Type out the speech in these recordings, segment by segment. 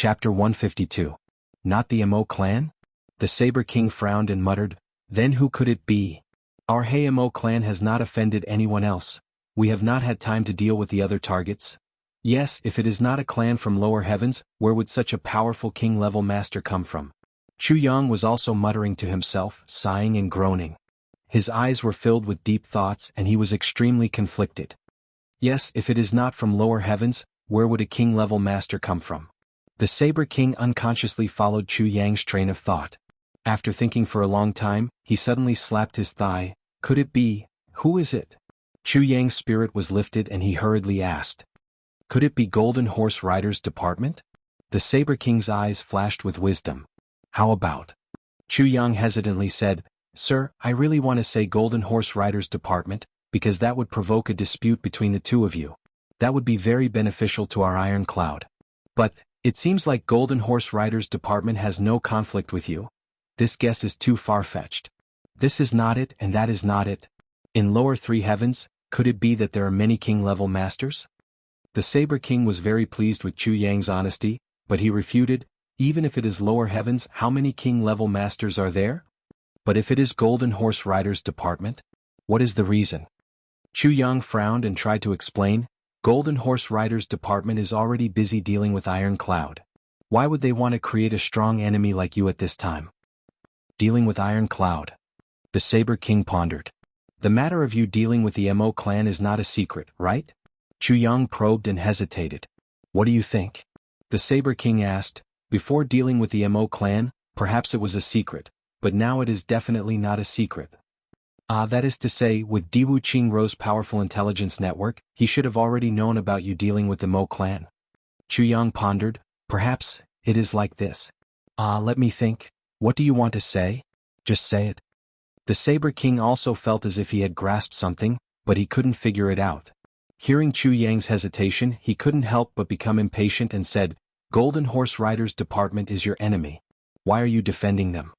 Chapter 152. Not the Mo clan? The Saber King frowned and muttered, "Then who could it be? Our Mo clan has not offended anyone else. We have not had time to deal with the other targets. Yes, if it is not a clan from lower heavens, where would such a powerful king-level master come from?" Chu Yang was also muttering to himself, sighing and groaning. His eyes were filled with deep thoughts and he was extremely conflicted. Yes, if it is not from lower heavens, where would a king-level master come from? The Saber King unconsciously followed Chu Yang's train of thought. After thinking for a long time, he suddenly slapped his thigh. Could it be? Who is it? Chu Yang's spirit was lifted and he hurriedly asked. Could it be Golden Horse Riders Department? The Saber King's eyes flashed with wisdom. How about? Chu Yang hesitantly said, Sir, I really want to say Golden Horse Riders Department, because that would provoke a dispute between the two of you. That would be very beneficial to our Iron Cloud. But, it seems like Golden Horse Riders Department has no conflict with you. This guess is too far-fetched. This is not it and that is not it. In lower three heavens, could it be that there are many king-level masters? The Saber King was very pleased with Chu Yang's honesty, but he refuted, even if it is lower heavens, how many king-level masters are there? But if it is Golden Horse Riders Department, what is the reason? Chu Yang frowned and tried to explain, Golden Horse Riders Department is already busy dealing with Iron Cloud. Why would they want to create a strong enemy like you at this time? Dealing with Iron Cloud. The Saber King pondered. The matter of you dealing with the Mo clan is not a secret, right? Chu Yang probed and hesitated. What do you think? The Saber King asked. Before dealing with the Mo clan, perhaps it was a secret, but now it is definitely not a secret. That is to say, with Diwu Qingrou's powerful intelligence network, he should have already known about you dealing with the Mo clan. Chu Yang pondered, perhaps, it is like this. Let me think. What do you want to say? Just say it. The Saber King also felt as if he had grasped something, but he couldn't figure it out. Hearing Chu Yang's hesitation, he couldn't help but become impatient and said, Golden Horse Riders Department is your enemy. Why are you defending them?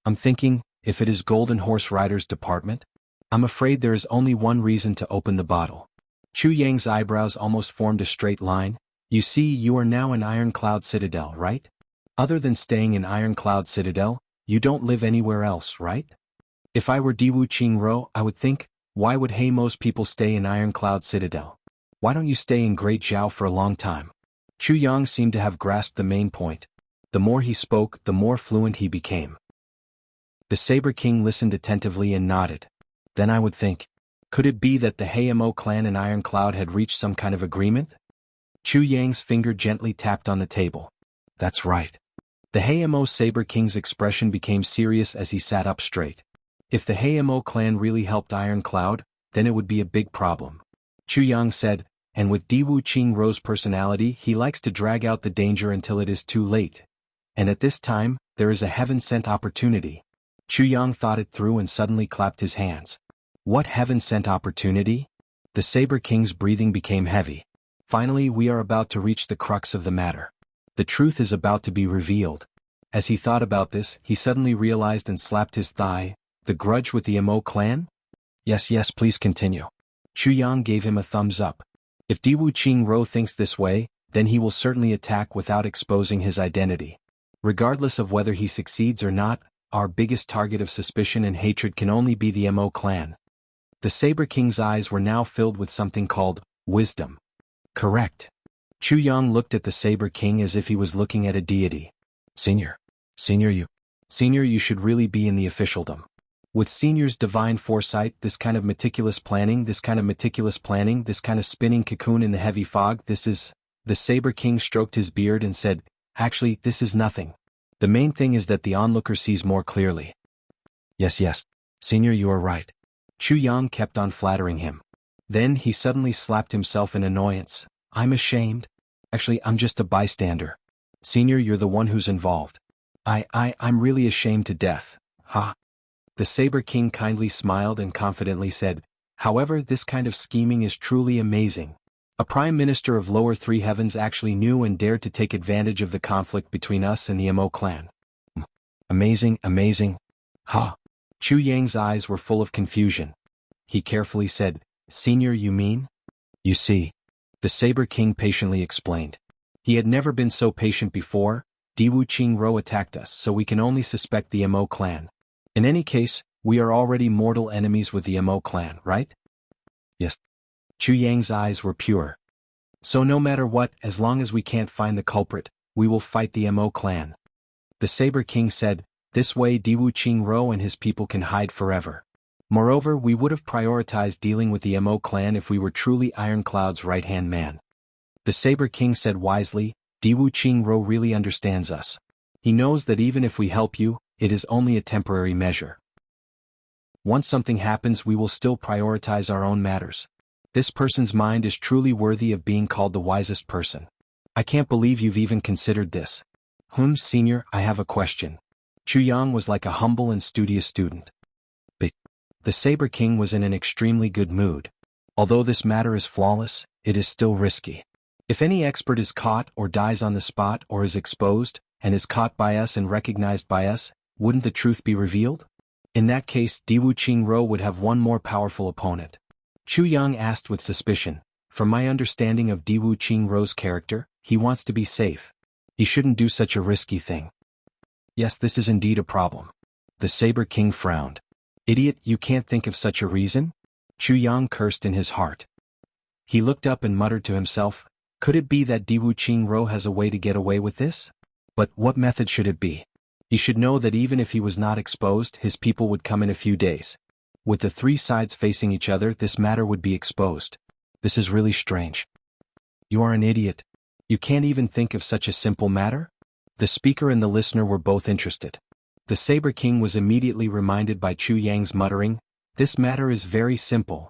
I'm thinking, if it is Golden Horse Riders Department, I'm afraid there is only one reason to open the bottle. Chu Yang's eyebrows almost formed a straight line. You see, you are now in Iron Cloud Citadel, right? Other than staying in Iron Cloud Citadel, you don't live anywhere else, right? If I were Diwu Qingrou, I would think, why would most people stay in Iron Cloud Citadel? Why don't you stay in Great Zhao for a long time? Chu Yang seemed to have grasped the main point. The more he spoke, the more fluent he became. The Saber King listened attentively and nodded. Then I would think, could it be that the Mo clan and Iron Cloud had reached some kind of agreement? Chu Yang's finger gently tapped on the table. That's right. The Mo Saber King's expression became serious as he sat up straight. If the Mo clan really helped Iron Cloud, then it would be a big problem. Chu Yang said, and with Diwu Qingrou's personality, he likes to drag out the danger until it is too late. And at this time, there is a heaven-sent opportunity. Chu Yang thought it through and suddenly clapped his hands. What heaven-sent opportunity? The Saber King's breathing became heavy. Finally, we are about to reach the crux of the matter. The truth is about to be revealed. As he thought about this, he suddenly realized and slapped his thigh. The grudge with the Mo clan? Yes, please continue. Chu Yang gave him a thumbs up. If Diwu Qingrou thinks this way, then he will certainly attack without exposing his identity. Regardless of whether he succeeds or not, our biggest target of suspicion and hatred can only be the Mo clan. The Saber King's eyes were now filled with something called wisdom. Correct. Chu Yang looked at the Saber King as if he was looking at a deity. Senior, you should really be in the officialdom. With Senior's divine foresight, this kind of meticulous planning, this kind of spinning cocoon in the heavy fog, The Saber King stroked his beard and said, Actually, this is nothing. The main thing is that the onlooker sees more clearly. Yes, Senior, you are right. Chu Yang kept on flattering him. Then he suddenly slapped himself in annoyance. I'm ashamed. Actually, I'm just a bystander. Senior, you're the one who's involved. I'm really ashamed to death. Ha. The Saber King kindly smiled and confidently said, However, this kind of scheming is truly amazing. A Prime Minister of Lower Three Heavens actually knew and dared to take advantage of the conflict between us and the Mo clan. Amazing. Ha. Chu Yang's eyes were full of confusion. He carefully said, Senior, you mean? You see. The Saber King patiently explained. He had never been so patient before. Diwu Qingro attacked us, so we can only suspect the Mo clan. In any case, we are already mortal enemies with the Mo clan, right? Yes. Chu Yang's eyes were pure. So no matter what, as long as we can't find the culprit, we will fight the Mo clan. The Saber King said, this way Diwu Qingro and his people can hide forever. Moreover, we would have prioritized dealing with the Mo clan if we were truly Ironclad's right-hand man. The Saber King said wisely, Diwu Qingro really understands us. He knows that even if we help you, it is only a temporary measure. Once something happens, we will still prioritize our own matters. This person's mind is truly worthy of being called the wisest person. I can't believe you've even considered this. Senior, I have a question. Chu Yang was like a humble and studious student. The Saber King was in an extremely good mood. Although this matter is flawless, it is still risky. If any expert is caught or dies on the spot or is exposed, and is caught by us and recognized by us, wouldn't the truth be revealed? In that case, Diwu Qingro would have one more powerful opponent. Chu Yang asked with suspicion. From my understanding of Diwu Qingro's character, he wants to be safe. He shouldn't do such a risky thing. Yes, this is indeed a problem. The Saber King frowned. Idiot, you can't think of such a reason? Chu Yang cursed in his heart. He looked up and muttered to himself, could it be that Diwu Qingro has a way to get away with this? But what method should it be? He should know that even if he was not exposed, his people would come in a few days. With the three sides facing each other, this matter would be exposed. This is really strange. You are an idiot. You can't even think of such a simple matter? The speaker and the listener were both interested. The Saber King was immediately reminded by Chu Yang's muttering, this matter is very simple.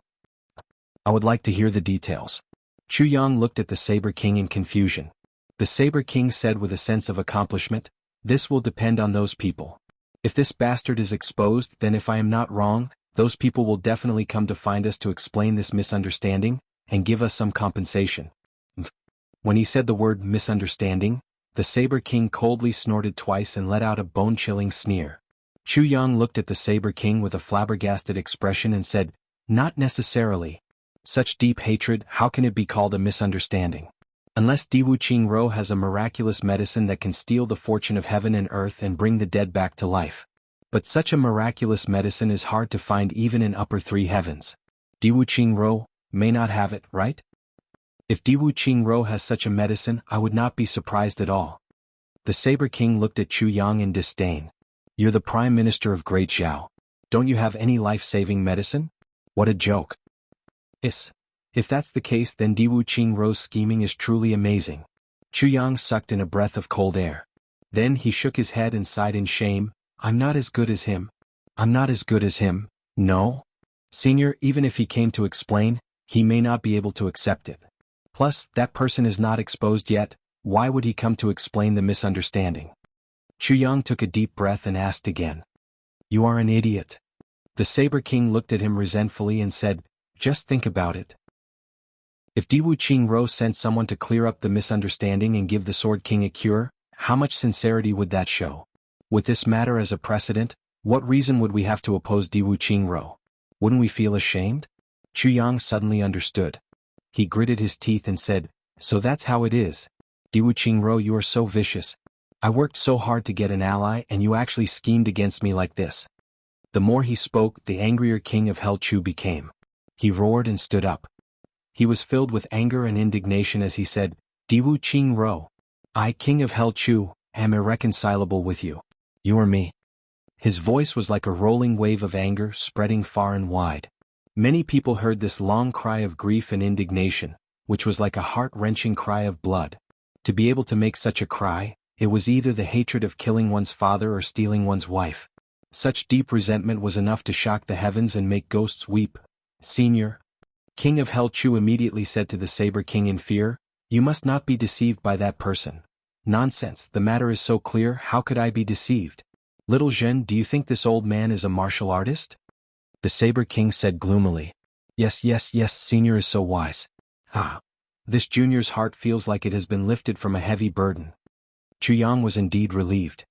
I would like to hear the details. Chu Yang looked at the Saber King in confusion. The Saber King said with a sense of accomplishment, this will depend on those people. If this bastard is exposed, then if I am not wrong, those people will definitely come to find us to explain this misunderstanding, and give us some compensation. When he said the word misunderstanding, the Saber King coldly snorted twice and let out a bone-chilling sneer. Chu Yang looked at the Saber King with a flabbergasted expression and said, not necessarily. Such deep hatred, how can it be called a misunderstanding? Unless Diwu Qingro has a miraculous medicine that can steal the fortune of heaven and earth and bring the dead back to life. But such a miraculous medicine is hard to find even in upper three heavens. Diwu Qingro may not have it, right? If Diwu Qingro has such a medicine, I would not be surprised at all. The Saber King looked at Chu Yang in disdain. You're the Prime Minister of Great Zhao. Don't you have any life-saving medicine? What a joke. If that's the case, then Diwu Qingro's scheming is truly amazing. Chu Yang sucked in a breath of cold air. Then he shook his head and sighed in shame, I'm not as good as him. I'm not as good as him, no. Senior, even if he came to explain, he may not be able to accept it. Plus, that person is not exposed yet, why would he come to explain the misunderstanding? Chu Yang took a deep breath and asked again. You are an idiot. The Saber King looked at him resentfully and said, just think about it. If Diwu Qingro sent someone to clear up the misunderstanding and give the Sword King a cure, how much sincerity would that show? With this matter as a precedent, what reason would we have to oppose Diwu Qingro? Wouldn't we feel ashamed? Chu Yang suddenly understood. He gritted his teeth and said, so that's how it is. Diwu Qingro, you are so vicious. I worked so hard to get an ally and you actually schemed against me like this. The more he spoke, the angrier King of Hell Chu became. He roared and stood up. He was filled with anger and indignation as he said, Diwu Qingro, I, King of Hell Chu, am irreconcilable with you. You or me. His voice was like a rolling wave of anger spreading far and wide. Many people heard this long cry of grief and indignation, which was like a heart-wrenching cry of blood. To be able to make such a cry, it was either the hatred of killing one's father or stealing one's wife. Such deep resentment was enough to shock the heavens and make ghosts weep. Senior, King of Hell Chu immediately said to the Saber King in fear, you must not be deceived by that person. Nonsense, the matter is so clear, how could I be deceived? Little Zhen, do you think this old man is a martial artist? The Saber King said gloomily. Yes, Senior is so wise. Ah. This junior's heart feels like it has been lifted from a heavy burden. Chu Yang was indeed relieved.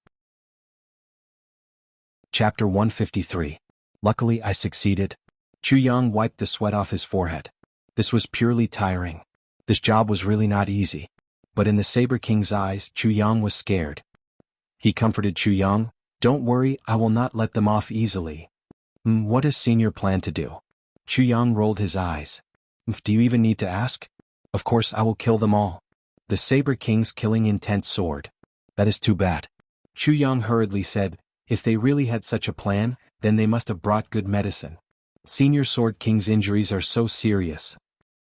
Chapter 153. Luckily I succeeded. Chu Yang wiped the sweat off his forehead. This was purely tiring. This job was really not easy. but in the Saber King's eyes, Chu Yang was scared. He comforted Chu Yang, "Don't worry, I will not let them off easily." What does Senior plan to do?" Chu Yang rolled his eyes. Do you even need to ask? Of course I will kill them all." The Saber King's killing intent soared. "That is too bad." Chu Yang hurriedly said, "If they really had such a plan, then they must have brought good medicine. Senior Sword King's injuries are so serious."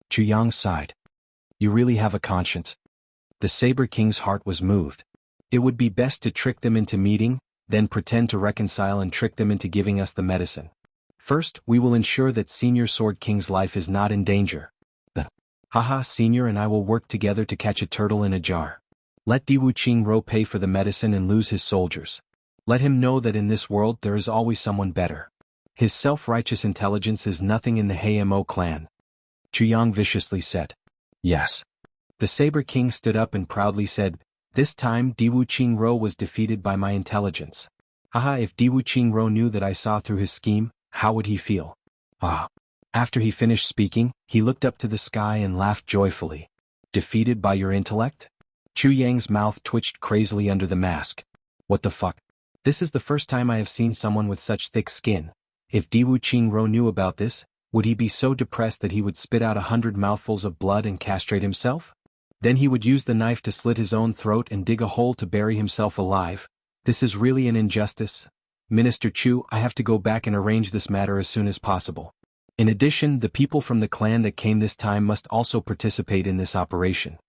Chu Yang sighed. "You really have a conscience." The Saber King's heart was moved. It would be best to trick them into meeting, then pretend to reconcile and trick them into giving us the medicine. First, we will ensure that Senior Sword King's life is not in danger. Haha, Senior and I will work together to catch a turtle in a jar. Let Diwu Qingro pay for the medicine and lose his soldiers. Let him know that in this world there is always someone better. His self-righteous intelligence is nothing in the Hamo clan." Chu Yang viciously said. "Yes." The Saber King stood up and proudly said, "This time Diwu Qingro was defeated by my intelligence. Haha, if Diwu Qingro knew that I saw through his scheme, how would he feel?" After he finished speaking, he looked up to the sky and laughed joyfully. "Defeated by your intellect?" Chu Yang's mouth twitched crazily under the mask. "What the fuck? This is the first time I have seen someone with such thick skin. If Diwu Qingro knew about this, would he be so depressed that he would spit out 100 mouthfuls of blood and castrate himself? Then he would use the knife to slit his own throat and dig a hole to bury himself alive. This is really an injustice. Minister Chu, I have to go back and arrange this matter as soon as possible. In addition, the people from the clan that came this time must also participate in this operation."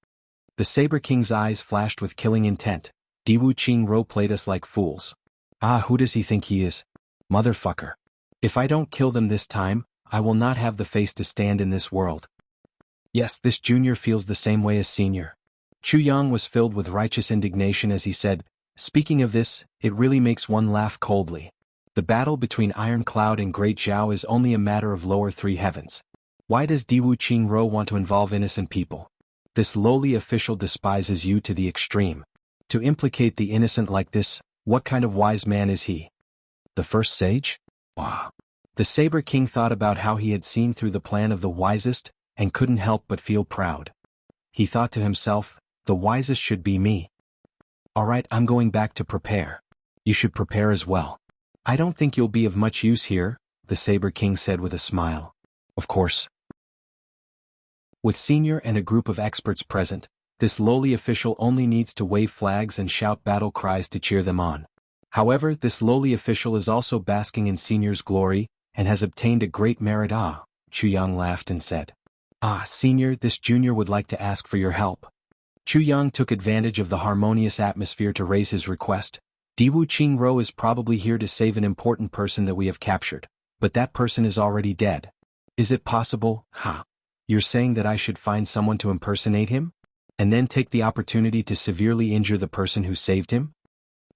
The Saber King's eyes flashed with killing intent. "Diwu Qingro played us like fools. Who does he think he is? Motherfucker. If I don't kill them this time, I will not have the face to stand in this world." Yes, this junior feels the same way as Senior. Chu Yang was filled with righteous indignation as he said, "Speaking of this, it really makes one laugh coldly. The battle between Iron Cloud and Great Zhao is only a matter of lower three heavens. Why does Diwu Qingro want to involve innocent people? This lowly official despises you to the extreme. To implicate the innocent like this, what kind of wise man is he? The first sage? The Saber King thought about how he had seen through the plan of the wisest, and couldn't help but feel proud. He thought to himself, the wisest should be me. Alright, I'm going back to prepare. You should prepare as well. I don't think you'll be of much use here, the Saber King said with a smile. Of course. With Senior and a group of experts present, this lowly official only needs to wave flags and shout battle cries to cheer them on. However, this lowly official is also basking in Senior's glory, and has obtained a great merit. Chu Yang laughed and said. Senior, this junior would like to ask for your help. Chu Yang took advantage of the harmonious atmosphere to raise his request. Diwu Qingro is probably here to save an important person that we have captured, but that person is already dead. Is it possible? You're saying that I should find someone to impersonate him? And then take the opportunity to severely injure the person who saved him?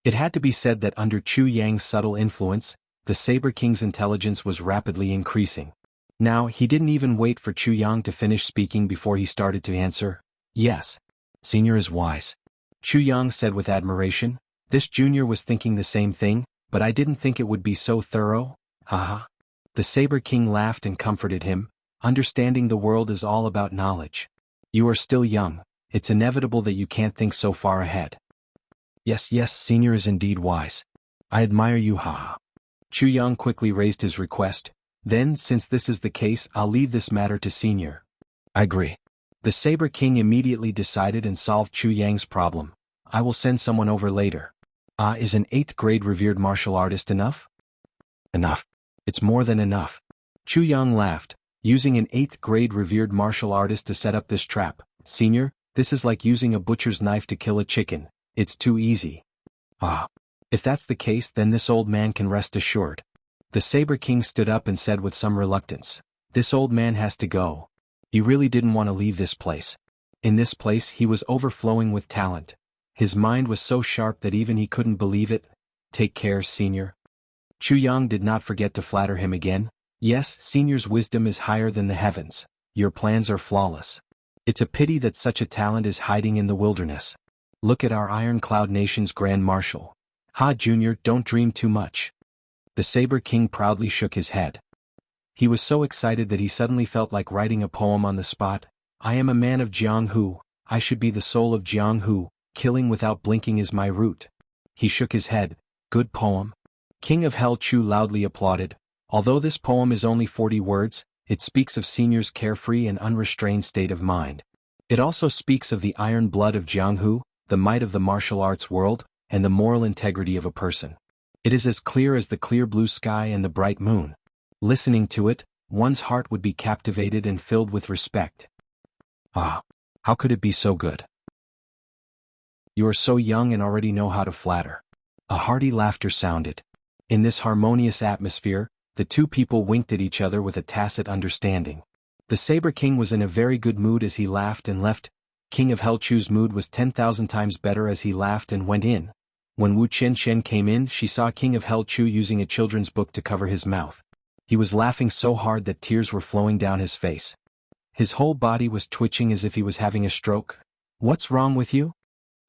It had to be said that under Chu Yang's subtle influence, the Saber King's intelligence was rapidly increasing. Now, he didn't even wait for Chu Yang to finish speaking before he started to answer. Yes. Senior is wise. Chu Yang said with admiration. This junior was thinking the same thing, but I didn't think it would be so thorough. The Saber King laughed and comforted him. Understanding the world is all about knowledge. You are still young. It's inevitable that you can't think so far ahead. Yes, Senior is indeed wise. I admire you. Chu Yang quickly raised his request. Then, since this is the case, I'll leave this matter to Senior. I agree. The Saber King immediately decided and solved Chu Yang's problem. I will send someone over later. Is an 8th grade revered martial artist enough? Enough. It's more than enough. Chu Yang laughed. Using an 8th grade revered martial artist to set up this trap. Senior, this is like using a butcher's knife to kill a chicken. It's too easy. If that's the case, then this old man can rest assured. The Saber King stood up and said with some reluctance. This old man has to go. He really didn't want to leave this place. In this place he was overflowing with talent. His mind was so sharp that even he couldn't believe it. Take care, Senior. Chu Yang did not forget to flatter him again. Yes, Senior's wisdom is higher than the heavens. Your plans are flawless. It's a pity that such a talent is hiding in the wilderness. Look at our Iron Cloud Nation's Grand Marshal. Junior, don't dream too much. The Saber King proudly shook his head. He was so excited that he suddenly felt like writing a poem on the spot. I am a man of Jianghu. I should be the soul of Jianghu, killing without blinking is my route. He shook his head. Good poem. King of Hell Chu loudly applauded. Although this poem is only 40 words, it speaks of Senior's carefree and unrestrained state of mind. It also speaks of the iron blood of Jianghu, the might of the martial arts world, and the moral integrity of a person. It is as clear as the clear blue sky and the bright moon. Listening to it, one's heart would be captivated and filled with respect. Ah, how could it be so good? You are so young and already know how to flatter. A hearty laughter sounded. In this harmonious atmosphere, the two people winked at each other with a tacit understanding. The Saber King was in a very good mood as he laughed and left. King of Hell Chu's mood was 10,000 times better as he laughed and went in. When Wu Qianqian came in, she saw King of Hell Chu using a children's book to cover his mouth. He was laughing so hard that tears were flowing down his face. His whole body was twitching as if he was having a stroke. What's wrong with you?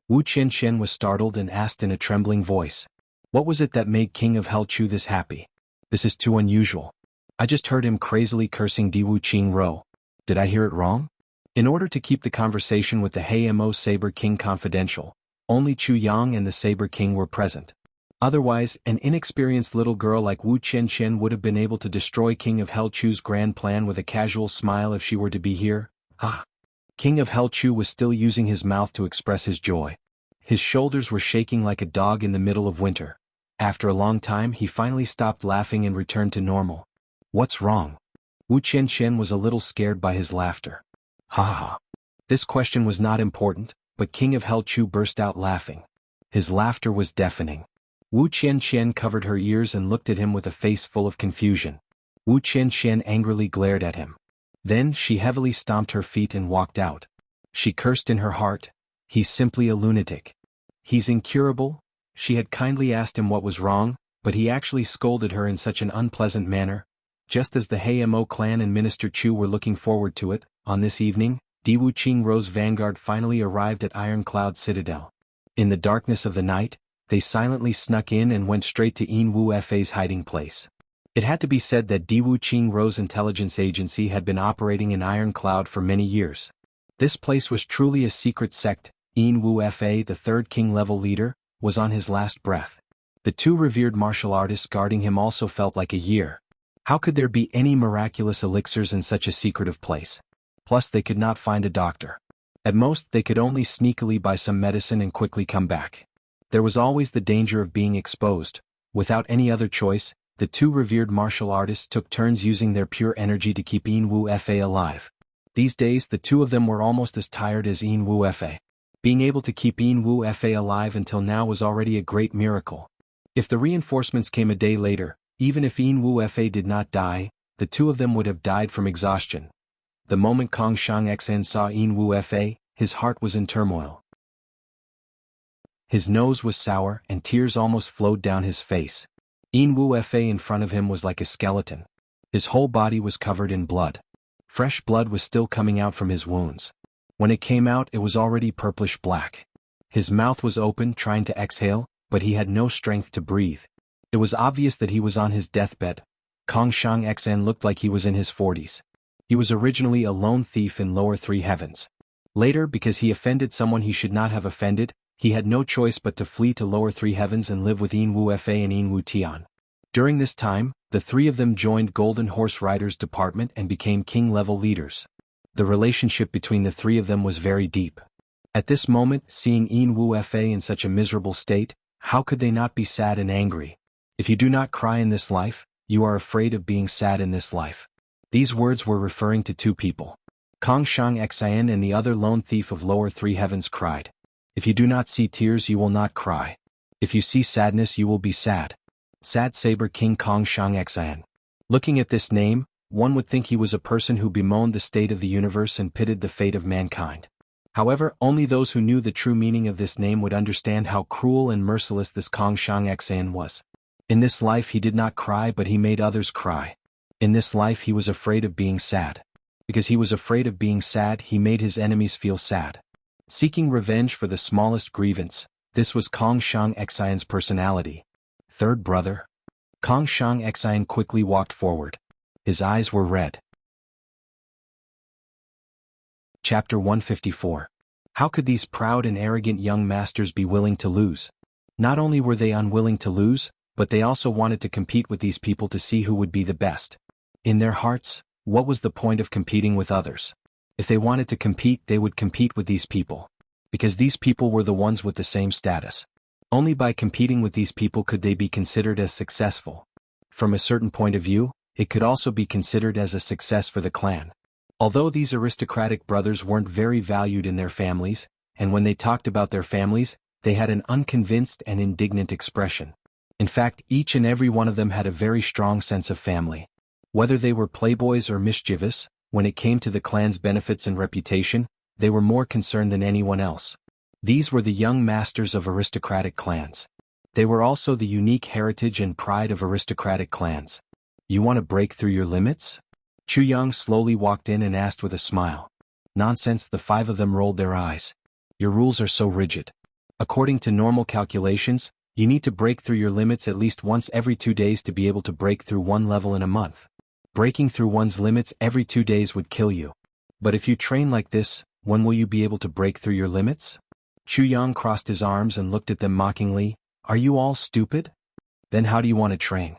Wu Qianqian was startled and asked in a trembling voice. What was it that made King of Hell Chu this happy? This is too unusual. I just heard him crazily cursing Di Wu Qing Ro. Did I hear it wrong? In order to keep the conversation with the Hamo Saber King confidential, only Chu Yang and the Saber King were present. Otherwise, an inexperienced little girl like Wu Qianqian would have been able to destroy King of Hell Chu's grand plan with a casual smile if she were to be here. Ah! King of Hell Chu was still using his mouth to express his joy. His shoulders were shaking like a dog in the middle of winter. After a long time he finally stopped laughing and returned to normal. What's wrong? Wu Qianqian was a little scared by his laughter. Ha ha. This question was not important, but King of Hell Chu burst out laughing. His laughter was deafening. Wu Qianqian covered her ears and looked at him with a face full of confusion. Wu Qianqian angrily glared at him. Then she heavily stomped her feet and walked out. She cursed in her heart. He's simply a lunatic. He's incurable. She had kindly asked him what was wrong, but he actually scolded her in such an unpleasant manner. Just as the Hamo clan and Minister Chu were looking forward to it, on this evening, Di Wu Qing Ro's vanguard finally arrived at Iron Cloud Citadel. In the darkness of the night, they silently snuck in and went straight to Yin Wu Fa's hiding place. It had to be said that Di Wu Qing Ro's intelligence agency had been operating in Iron Cloud for many years. This place was truly a secret sect. Yin Wu Fa, the third king-level leader, was on his last breath. The two revered martial artists guarding him also felt like a year. How could there be any miraculous elixirs in such a secretive place? Plus they could not find a doctor. At most they could only sneakily buy some medicine and quickly come back. There was always the danger of being exposed. Without any other choice, the two revered martial artists took turns using their pure energy to keep Yin Wu Fa alive. These days the two of them were almost as tired as Yin Wu Fa. Being able to keep Yin Wu Fa alive until now was already a great miracle. If the reinforcements came a day later, even if Yin Wu Fa did not die, the two of them would have died from exhaustion. The moment Kong Shang Xen saw Yin Wu Fa, his heart was in turmoil. His nose was sour and tears almost flowed down his face. Yin Wu Fa in front of him was like a skeleton. His whole body was covered in blood. Fresh blood was still coming out from his wounds. When it came out it was already purplish black. His mouth was open trying to exhale, but he had no strength to breathe. It was obvious that he was on his deathbed. Kong Shang Xen looked like he was in his 40s. He was originally a lone thief in lower three heavens. Later, because he offended someone he should not have offended, he had no choice but to flee to lower three heavens and live with Yin Wu Fa and Yin Wu Tian. During this time, the three of them joined Golden Horse Riders Department and became king-level leaders. The relationship between the three of them was very deep. At this moment, seeing Yin Wu Fa in such a miserable state, how could they not be sad and angry? If you do not cry in this life, you are afraid of being sad in this life. These words were referring to two people. Kong Shang Xen and the other lone thief of lower three heavens cried. If you do not see tears you will not cry. If you see sadness you will be sad. Sad Saber King Kong Shang Xen. Looking at this name, one would think he was a person who bemoaned the state of the universe and pitied the fate of mankind. However, only those who knew the true meaning of this name would understand how cruel and merciless this Kong Shang Xen was. In this life he did not cry but he made others cry. In this life he was afraid of being sad. Because he was afraid of being sad he made his enemies feel sad. Seeking revenge for the smallest grievance, this was Kong Shang Xen's personality. Third brother. Kong Shang Xen quickly walked forward. His eyes were red. Chapter 154. How could these proud and arrogant young masters be willing to lose? Not only were they unwilling to lose, but they also wanted to compete with these people to see who would be the best. In their hearts, what was the point of competing with others? If they wanted to compete, they would compete with these people. Because these people were the ones with the same status. Only by competing with these people could they be considered as successful. From a certain point of view, it could also be considered as a success for the clan. Although these aristocratic brothers weren't very valued in their families, and when they talked about their families, they had an unconvinced and indignant expression. In fact, each and every one of them had a very strong sense of family. Whether they were playboys or mischievous, when it came to the clan's benefits and reputation, they were more concerned than anyone else. These were the young masters of aristocratic clans. They were also the unique heritage and pride of aristocratic clans. You want to break through your limits? Chu Yang slowly walked in and asked with a smile. Nonsense, the five of them rolled their eyes. Your rules are so rigid. According to normal calculations, you need to break through your limits at least once every 2 days to be able to break through one level in a month. Breaking through one's limits every 2 days would kill you. But if you train like this, when will you be able to break through your limits? Chu Yang crossed his arms and looked at them mockingly. Are you all stupid? Then how do you want to train?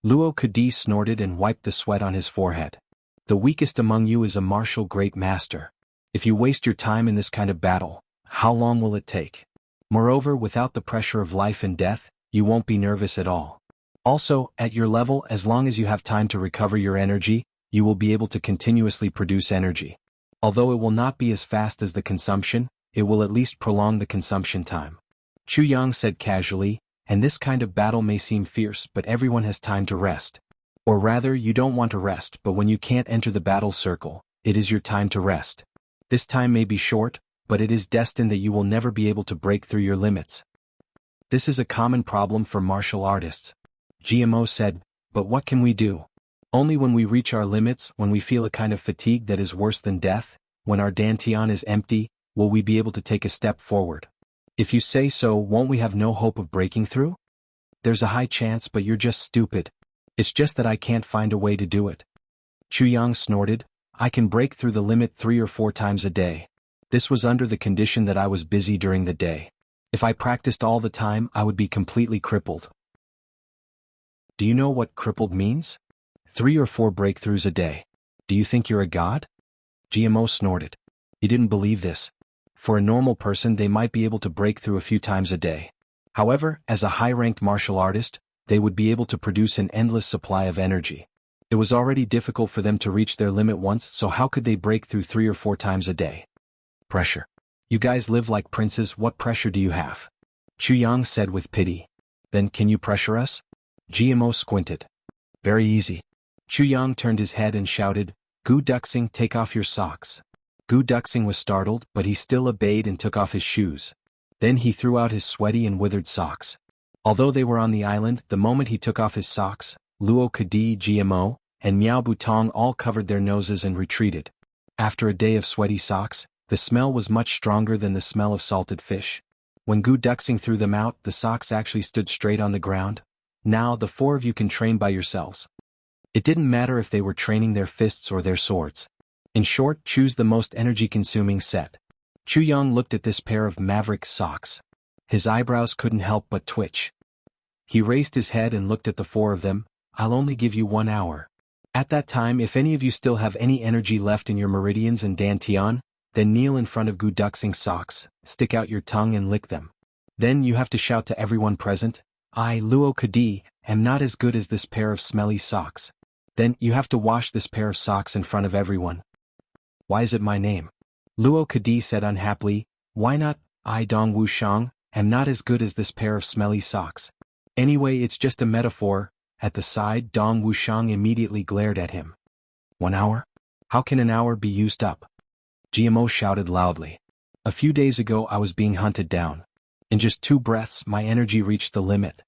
Luo Kadi snorted and wiped the sweat on his forehead. The weakest among you is a martial great master. If you waste your time in this kind of battle, how long will it take? Moreover, without the pressure of life and death, you won't be nervous at all. Also, at your level, as long as you have time to recover your energy, you will be able to continuously produce energy. Although it will not be as fast as the consumption, it will at least prolong the consumption time. Chu Yang said casually, and this kind of battle may seem fierce, but everyone has time to rest. Or rather, you don't want to rest, but when you can't enter the battle circle, it is your time to rest. This time may be short, but it is destined that you will never be able to break through your limits. This is a common problem for martial artists. GMO said, but what can we do? Only when we reach our limits, when we feel a kind of fatigue that is worse than death, when our dantian is empty, will we be able to take a step forward. If you say so, won't we have no hope of breaking through? There's a high chance, but you're just stupid. It's just that I can't find a way to do it. Chu Yang snorted, I can break through the limit 3 or 4 times a day. This was under the condition that I was busy during the day. If I practiced all the time, I would be completely crippled. Do you know what crippled means? 3 or 4 breakthroughs a day. Do you think you're a god? GMO snorted. He didn't believe this. For a normal person, they might be able to break through a few times a day. However, as a high-ranked martial artist, they would be able to produce an endless supply of energy. It was already difficult for them to reach their limit once, so how could they break through 3 or 4 times a day? Pressure. You guys live like princes, what pressure do you have? Chu Yang said with pity. Then can you pressure us? GMO squinted. Very easy. Chu Yang turned his head and shouted, Gu Duxing, take off your socks. Gu Duxing was startled, but he still obeyed and took off his shoes. Then he threw out his sweaty and withered socks. Although they were on the island, the moment he took off his socks, Luo Kadi, GMO, and Miao Butong all covered their noses and retreated. After a day of sweaty socks, the smell was much stronger than the smell of salted fish. When Gu Duxing threw them out, the socks actually stood straight on the ground. Now the 4 of you can train by yourselves. It didn't matter if they were training their fists or their swords. In short, choose the most energy-consuming set. Chu Yang looked at this pair of maverick socks. His eyebrows couldn't help but twitch. He raised his head and looked at the 4 of them. I'll only give you 1 hour. At that time, if any of you still have any energy left in your meridians and dantian, then kneel in front of Gu Duxing's socks, stick out your tongue and lick them. Then you have to shout to everyone present, I, Luo Kadi, am not as good as this pair of smelly socks. Then you have to wash this pair of socks in front of everyone. Why is it my name? Luo Kadi said unhappily, why not, I Dong Wuxiang, am not as good as this pair of smelly socks. Anyway, it's just a metaphor. At the side, Dong Wuxiang immediately glared at him. 1 hour? How can an hour be used up? GMO shouted loudly. A few days ago I was being hunted down. In just 2 breaths my energy reached the limit.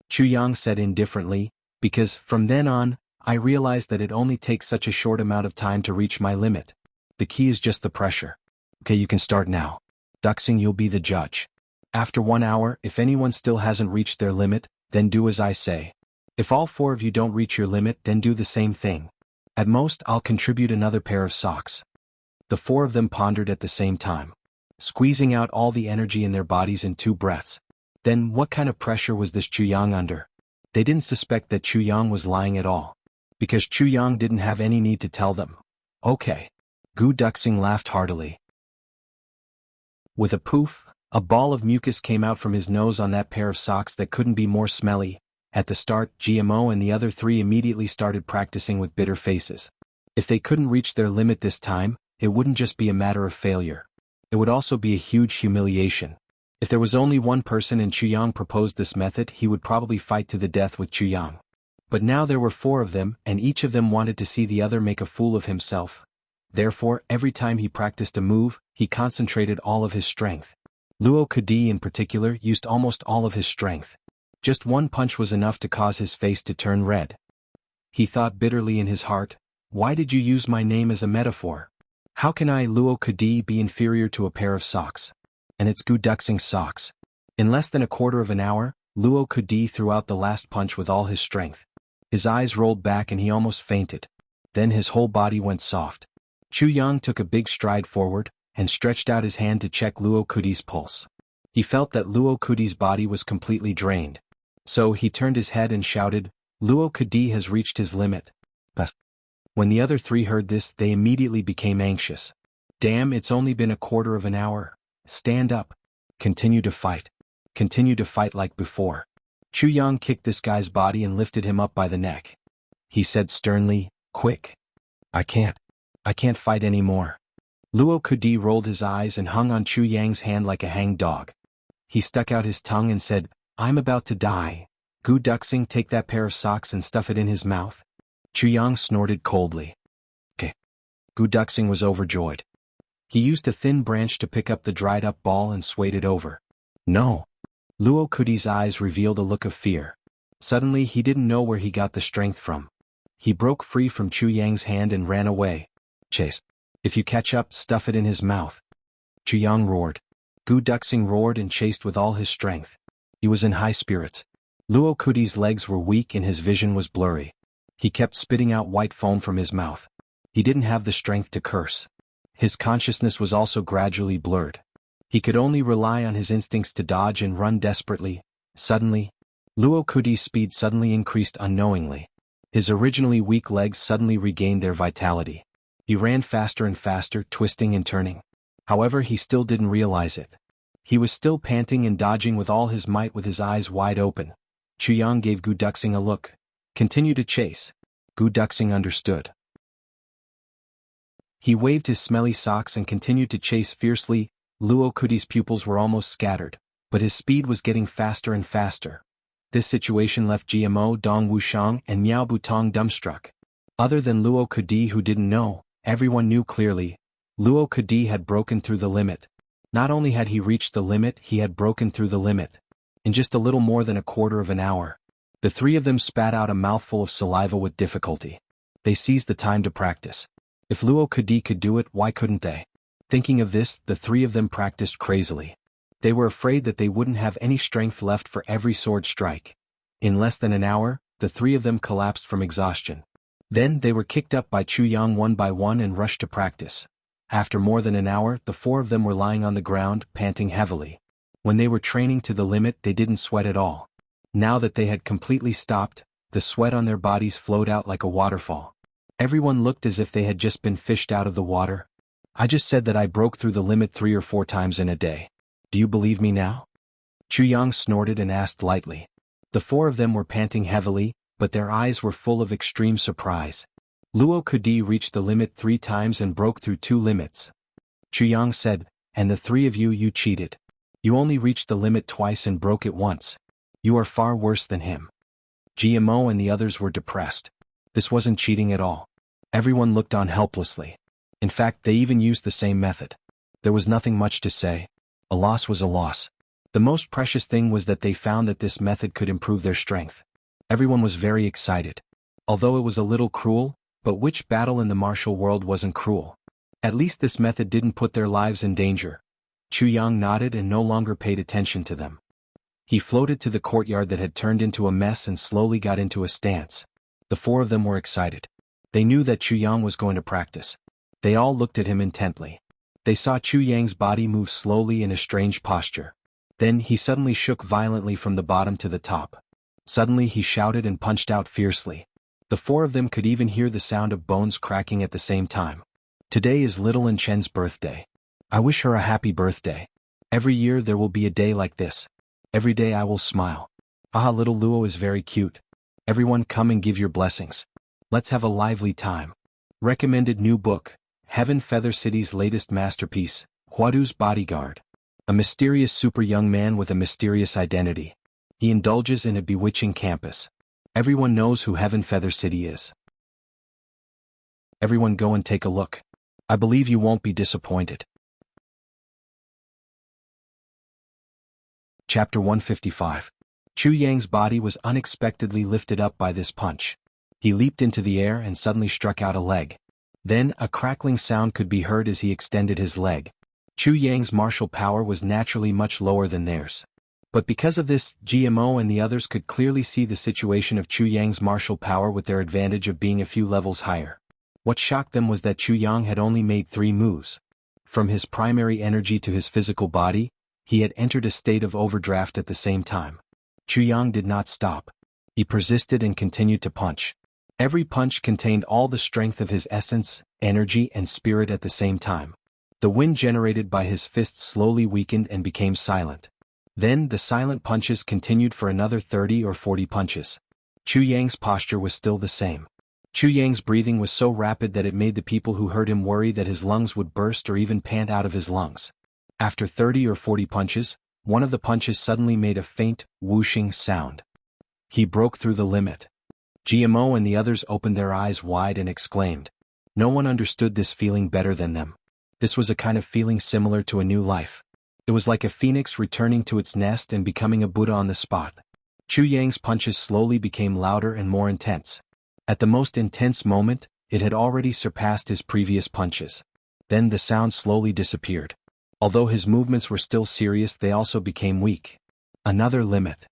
Chu Yang said indifferently, because from then on, I realized that it only takes such a short amount of time to reach my limit. The key is just the pressure. Okay, you can start now. Duxing, you'll be the judge. After 1 hour, if anyone still hasn't reached their limit, then do as I say. If all 4 of you don't reach your limit, then do the same thing. At most, I'll contribute another pair of socks. The 4 of them pondered at the same time. squeezing out all the energy in their bodies in 2 breaths. Then what kind of pressure was this Chu Yang under? They didn't suspect that Chu Yang was lying at all, because Chu Yang didn't have any need to tell them. Okay. Gu Duxing laughed heartily. With a poof, a ball of mucus came out from his nose on that pair of socks that couldn't be more smelly. At the start, GMO and the other 3 immediately started practicing with bitter faces. If they couldn't reach their limit this time, it wouldn't just be a matter of failure. It would also be a huge humiliation. If there was only one person and Chu Yang proposed this method, he would probably fight to the death with Chu Yang. But now there were 4 of them, and each of them wanted to see the other make a fool of himself. Therefore, every time he practiced a move, he concentrated all of his strength. Luo Kedi in particular used almost all of his strength. Just one punch was enough to cause his face to turn red. He thought bitterly in his heart, why did you use my name as a metaphor? How can I, Luo Kedi, be inferior to a pair of socks? And it's Gu Duxing's socks. In less than a quarter of an hour, Luo Kedi threw out the last punch with all his strength. His eyes rolled back and he almost fainted. Then his whole body went soft. Chu Yang took a big stride forward, and stretched out his hand to check Luo Kedi's pulse. He felt that Luo Kedi's body was completely drained. So he turned his head and shouted, Luo Kedi has reached his limit. But when the other 3 heard this, they immediately became anxious. Damn, it's only been a quarter of an hour. Stand up. Continue to fight. Continue to fight like before. Chu Yang kicked this guy's body and lifted him up by the neck. He said sternly, quick. I can't fight anymore. Luo Kedi rolled his eyes and hung on Chu Yang's hand like a hanged dog. He stuck out his tongue and said, I'm about to die. Gu Duxing, take that pair of socks and stuff it in his mouth. Chu Yang snorted coldly. Okay. Gu Duxing was overjoyed. He used a thin branch to pick up the dried-up ball and swayed it over. No. Luo Kedi's eyes revealed a look of fear. Suddenly he didn't know where he got the strength from. He broke free from Chu Yang's hand and ran away. Chase. If you catch up, stuff it in his mouth. Chu Yang roared. Gu Duxing roared and chased with all his strength. He was in high spirits. Luo Kedi's legs were weak and his vision was blurry. He kept spitting out white foam from his mouth. He didn't have the strength to curse. His consciousness was also gradually blurred. He could only rely on his instincts to dodge and run desperately. Suddenly, Luo Kedi's speed suddenly increased unknowingly. His originally weak legs suddenly regained their vitality. He ran faster and faster, twisting and turning. However, he still didn't realize it. He was still panting and dodging with all his might with his eyes wide open. Chu Yang gave Gu Duxing a look. Continue to chase. Gu Duxing understood. He waved his smelly socks and continued to chase fiercely. Luo Kedi's pupils were almost scattered, but his speed was getting faster and faster. This situation left GMO, Dong Wuxiang, and Miao Butong dumbstruck. Other than Luo Kedi, who didn't know, everyone knew clearly. Luo Kedi had broken through the limit. Not only had he reached the limit, he had broken through the limit. In just a little more than a quarter of an hour, the 3 of them spat out a mouthful of saliva with difficulty. They seized the time to practice. If Luo Kedi could do it, why couldn't they? Thinking of this, the 3 of them practiced crazily. They were afraid that they wouldn't have any strength left for every sword strike. In less than an hour, the 3 of them collapsed from exhaustion. Then they were kicked up by Chu Yang one by one and rushed to practice. After more than an hour, the 4 of them were lying on the ground, panting heavily. When they were training to the limit, they didn't sweat at all. Now that they had completely stopped, the sweat on their bodies flowed out like a waterfall. Everyone looked as if they had just been fished out of the water. I just said that I broke through the limit 3 or 4 times in a day. Do you believe me now? Chu Yang snorted and asked lightly. The 4 of them were panting heavily, but their eyes were full of extreme surprise. Luo Kedi reached the limit 3 times and broke through 2 limits. Chu Yang said, and the 3 of you cheated. You only reached the limit twice and broke it once. You are far worse than him. GMO and the others were depressed. This wasn't cheating at all. Everyone looked on helplessly. In fact, they even used the same method. There was nothing much to say. A loss was a loss. The most precious thing was that they found that this method could improve their strength. Everyone was very excited. Although it was a little cruel, but which battle in the martial world wasn't cruel? At least this method didn't put their lives in danger. Chu Yang nodded and no longer paid attention to them. He floated to the courtyard that had turned into a mess and slowly got into a stance. The 4 of them were excited. They knew that Chu Yang was going to practice. They all looked at him intently. They saw Chu Yang's body move slowly in a strange posture. Then he suddenly shook violently from the bottom to the top. Suddenly he shouted and punched out fiercely. The four of them could even hear the sound of bones cracking at the same time. Today is little An Chen's birthday. I wish her a happy birthday. Every year there will be a day like this. Every day I will smile. Ah, little Luo is very cute. Everyone come and give your blessings. Let's have a lively time. Recommended new book, Heaven Feather City's latest masterpiece, Huadu's Bodyguard. A mysterious super young man with a mysterious identity. He indulges in a bewitching campus. Everyone knows who Heaven Feather City is. Everyone go and take a look. I believe you won't be disappointed. Chapter 155. Chu Yang's body was unexpectedly lifted up by this punch. He leaped into the air and suddenly struck out a leg. Then a crackling sound could be heard as he extended his leg. Chu Yang's martial power was naturally much lower than theirs. But because of this, GMO and the others could clearly see the situation of Chu Yang's martial power with their advantage of being a few levels higher. What shocked them was that Chu Yang had only made 3 moves. From his primary energy to his physical body, he had entered a state of overdraft at the same time. Chu Yang did not stop. He persisted and continued to punch. Every punch contained all the strength of his essence, energy and spirit at the same time. The wind generated by his fists slowly weakened and became silent. Then the silent punches continued for another 30 or 40 punches. Chu Yang's posture was still the same. Chu Yang's breathing was so rapid that it made the people who heard him worry that his lungs would burst or even pant out of his lungs. After 30 or 40 punches, one of the punches suddenly made a faint, whooshing sound. He broke through the limit. GMO and the others opened their eyes wide and exclaimed. No one understood this feeling better than them. This was a kind of feeling similar to a new life. It was like a phoenix returning to its nest and becoming a Buddha on the spot. Chu Yang's punches slowly became louder and more intense. At the most intense moment, it had already surpassed his previous punches. Then the sound slowly disappeared. Although his movements were still serious, they also became weak. Another limit.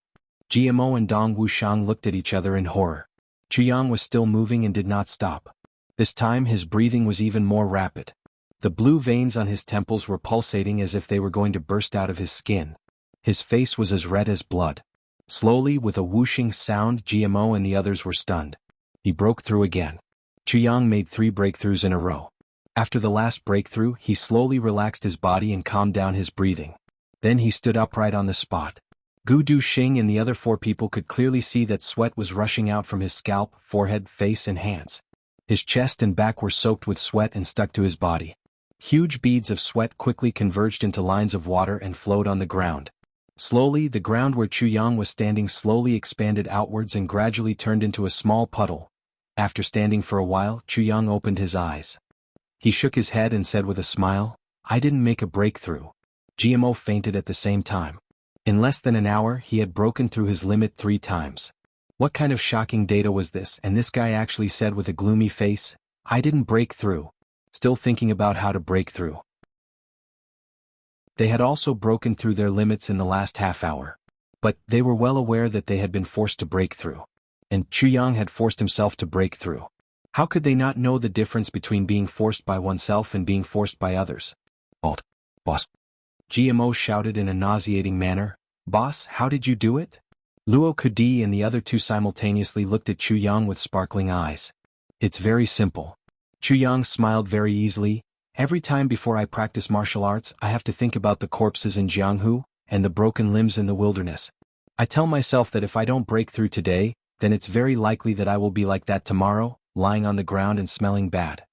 GMO and Dong Wuxiang looked at each other in horror. Chu Yang was still moving and did not stop. This time his breathing was even more rapid. The blue veins on his temples were pulsating as if they were going to burst out of his skin. His face was as red as blood. Slowly, with a whooshing sound, GMO and the others were stunned. He broke through again. Chu Yang made 3 breakthroughs in a row. After the last breakthrough, he slowly relaxed his body and calmed down his breathing. Then he stood upright on the spot. Gu Duxing and the other 4 people could clearly see that sweat was rushing out from his scalp, forehead, face and hands. His chest and back were soaked with sweat and stuck to his body. Huge beads of sweat quickly converged into lines of water and flowed on the ground. Slowly, the ground where Chu Yang was standing slowly expanded outwards and gradually turned into a small puddle. After standing for a while, Chu Yang opened his eyes. He shook his head and said with a smile, I didn't make a breakthrough. GMO fainted at the same time. In less than an hour, he had broken through his limit 3 times. What kind of shocking data was this? And this guy actually said with a gloomy face, I didn't break through. Still thinking about how to break through. They had also broken through their limits in the last half hour. But they were well aware that they had been forced to break through. And Chu Yang had forced himself to break through. How could they not know the difference between being forced by oneself and being forced by others? Halt, boss. GMO shouted in a nauseating manner. Boss, how did you do it? Luo Kudi and the other 2 simultaneously looked at Chu Yang with sparkling eyes. It's very simple. Chu Yang smiled very easily. Every time before I practice martial arts, I have to think about the corpses in Jianghu and the broken limbs in the wilderness. I tell myself that if I don't break through today, then it's very likely that I will be like that tomorrow, lying on the ground and smelling bad.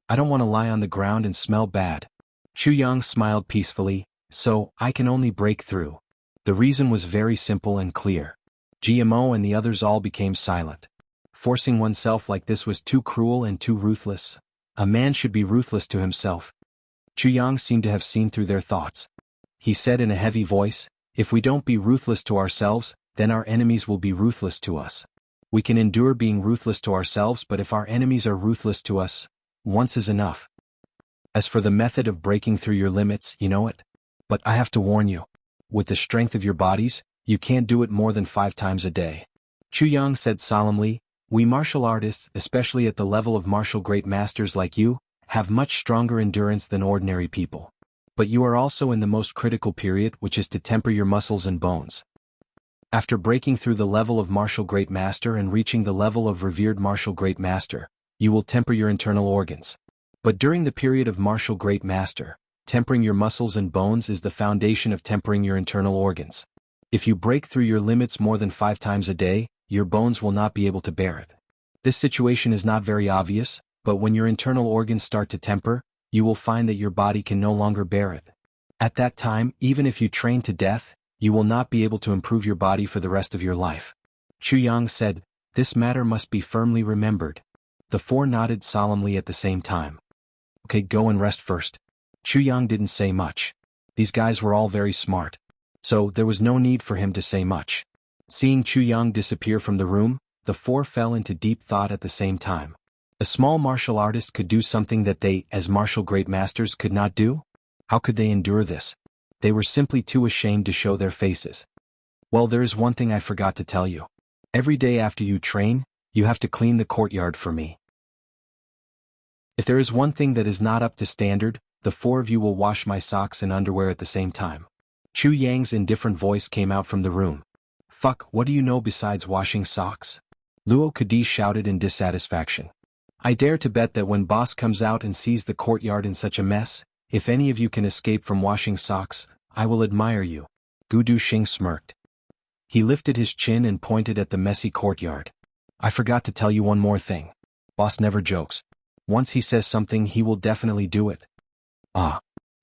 I don't want to lie on the ground and smell bad. Chu Yang smiled peacefully, so I can only break through. The reason was very simple and clear. GMO and the others all became silent. Forcing oneself like this was too cruel and too ruthless. A man should be ruthless to himself. Chu Yang seemed to have seen through their thoughts. He said in a heavy voice, if we don't be ruthless to ourselves, then our enemies will be ruthless to us. We can endure being ruthless to ourselves, but if our enemies are ruthless to us, once is enough. As for the method of breaking through your limits, you know it. But I have to warn you. With the strength of your bodies, you can't do it more than 5 times a day. Chu Yang said solemnly, we martial artists, especially at the level of martial great masters like you, have much stronger endurance than ordinary people. But you are also in the most critical period, which is to temper your muscles and bones. After breaking through the level of martial great master and reaching the level of revered martial great master, you will temper your internal organs. But during the period of martial great master, tempering your muscles and bones is the foundation of tempering your internal organs. If you break through your limits more than 5 times a day, your bones will not be able to bear it. This situation is not very obvious, but when your internal organs start to temper, you will find that your body can no longer bear it. At that time, even if you train to death, you will not be able to improve your body for the rest of your life. Chu Yang said, "This matter must be firmly remembered." The 4 nodded solemnly at the same time. "Okay, go and rest first." Chu Yang didn't say much. These guys were all very smart. So there was no need for him to say much. Seeing Chu Yang disappear from the room, the 4 fell into deep thought at the same time. A small martial artist could do something that they, as martial great masters, could not do? How could they endure this? They were simply too ashamed to show their faces. "Well, there is one thing I forgot to tell you. Every day after you train, you have to clean the courtyard for me. If there is one thing that is not up to standard, the 4 of you will wash my socks and underwear at the same time." Chu Yang's indifferent voice came out from the room. "Fuck, what do you know besides washing socks?" Luo Kadi shouted in dissatisfaction. "I dare to bet that when boss comes out and sees the courtyard in such a mess, if any of you can escape from washing socks, I will admire you." Gu Duxing smirked. He lifted his chin and pointed at the messy courtyard. "I forgot to tell you one more thing. Boss never jokes. Once he says something, he will definitely do it." "Ah."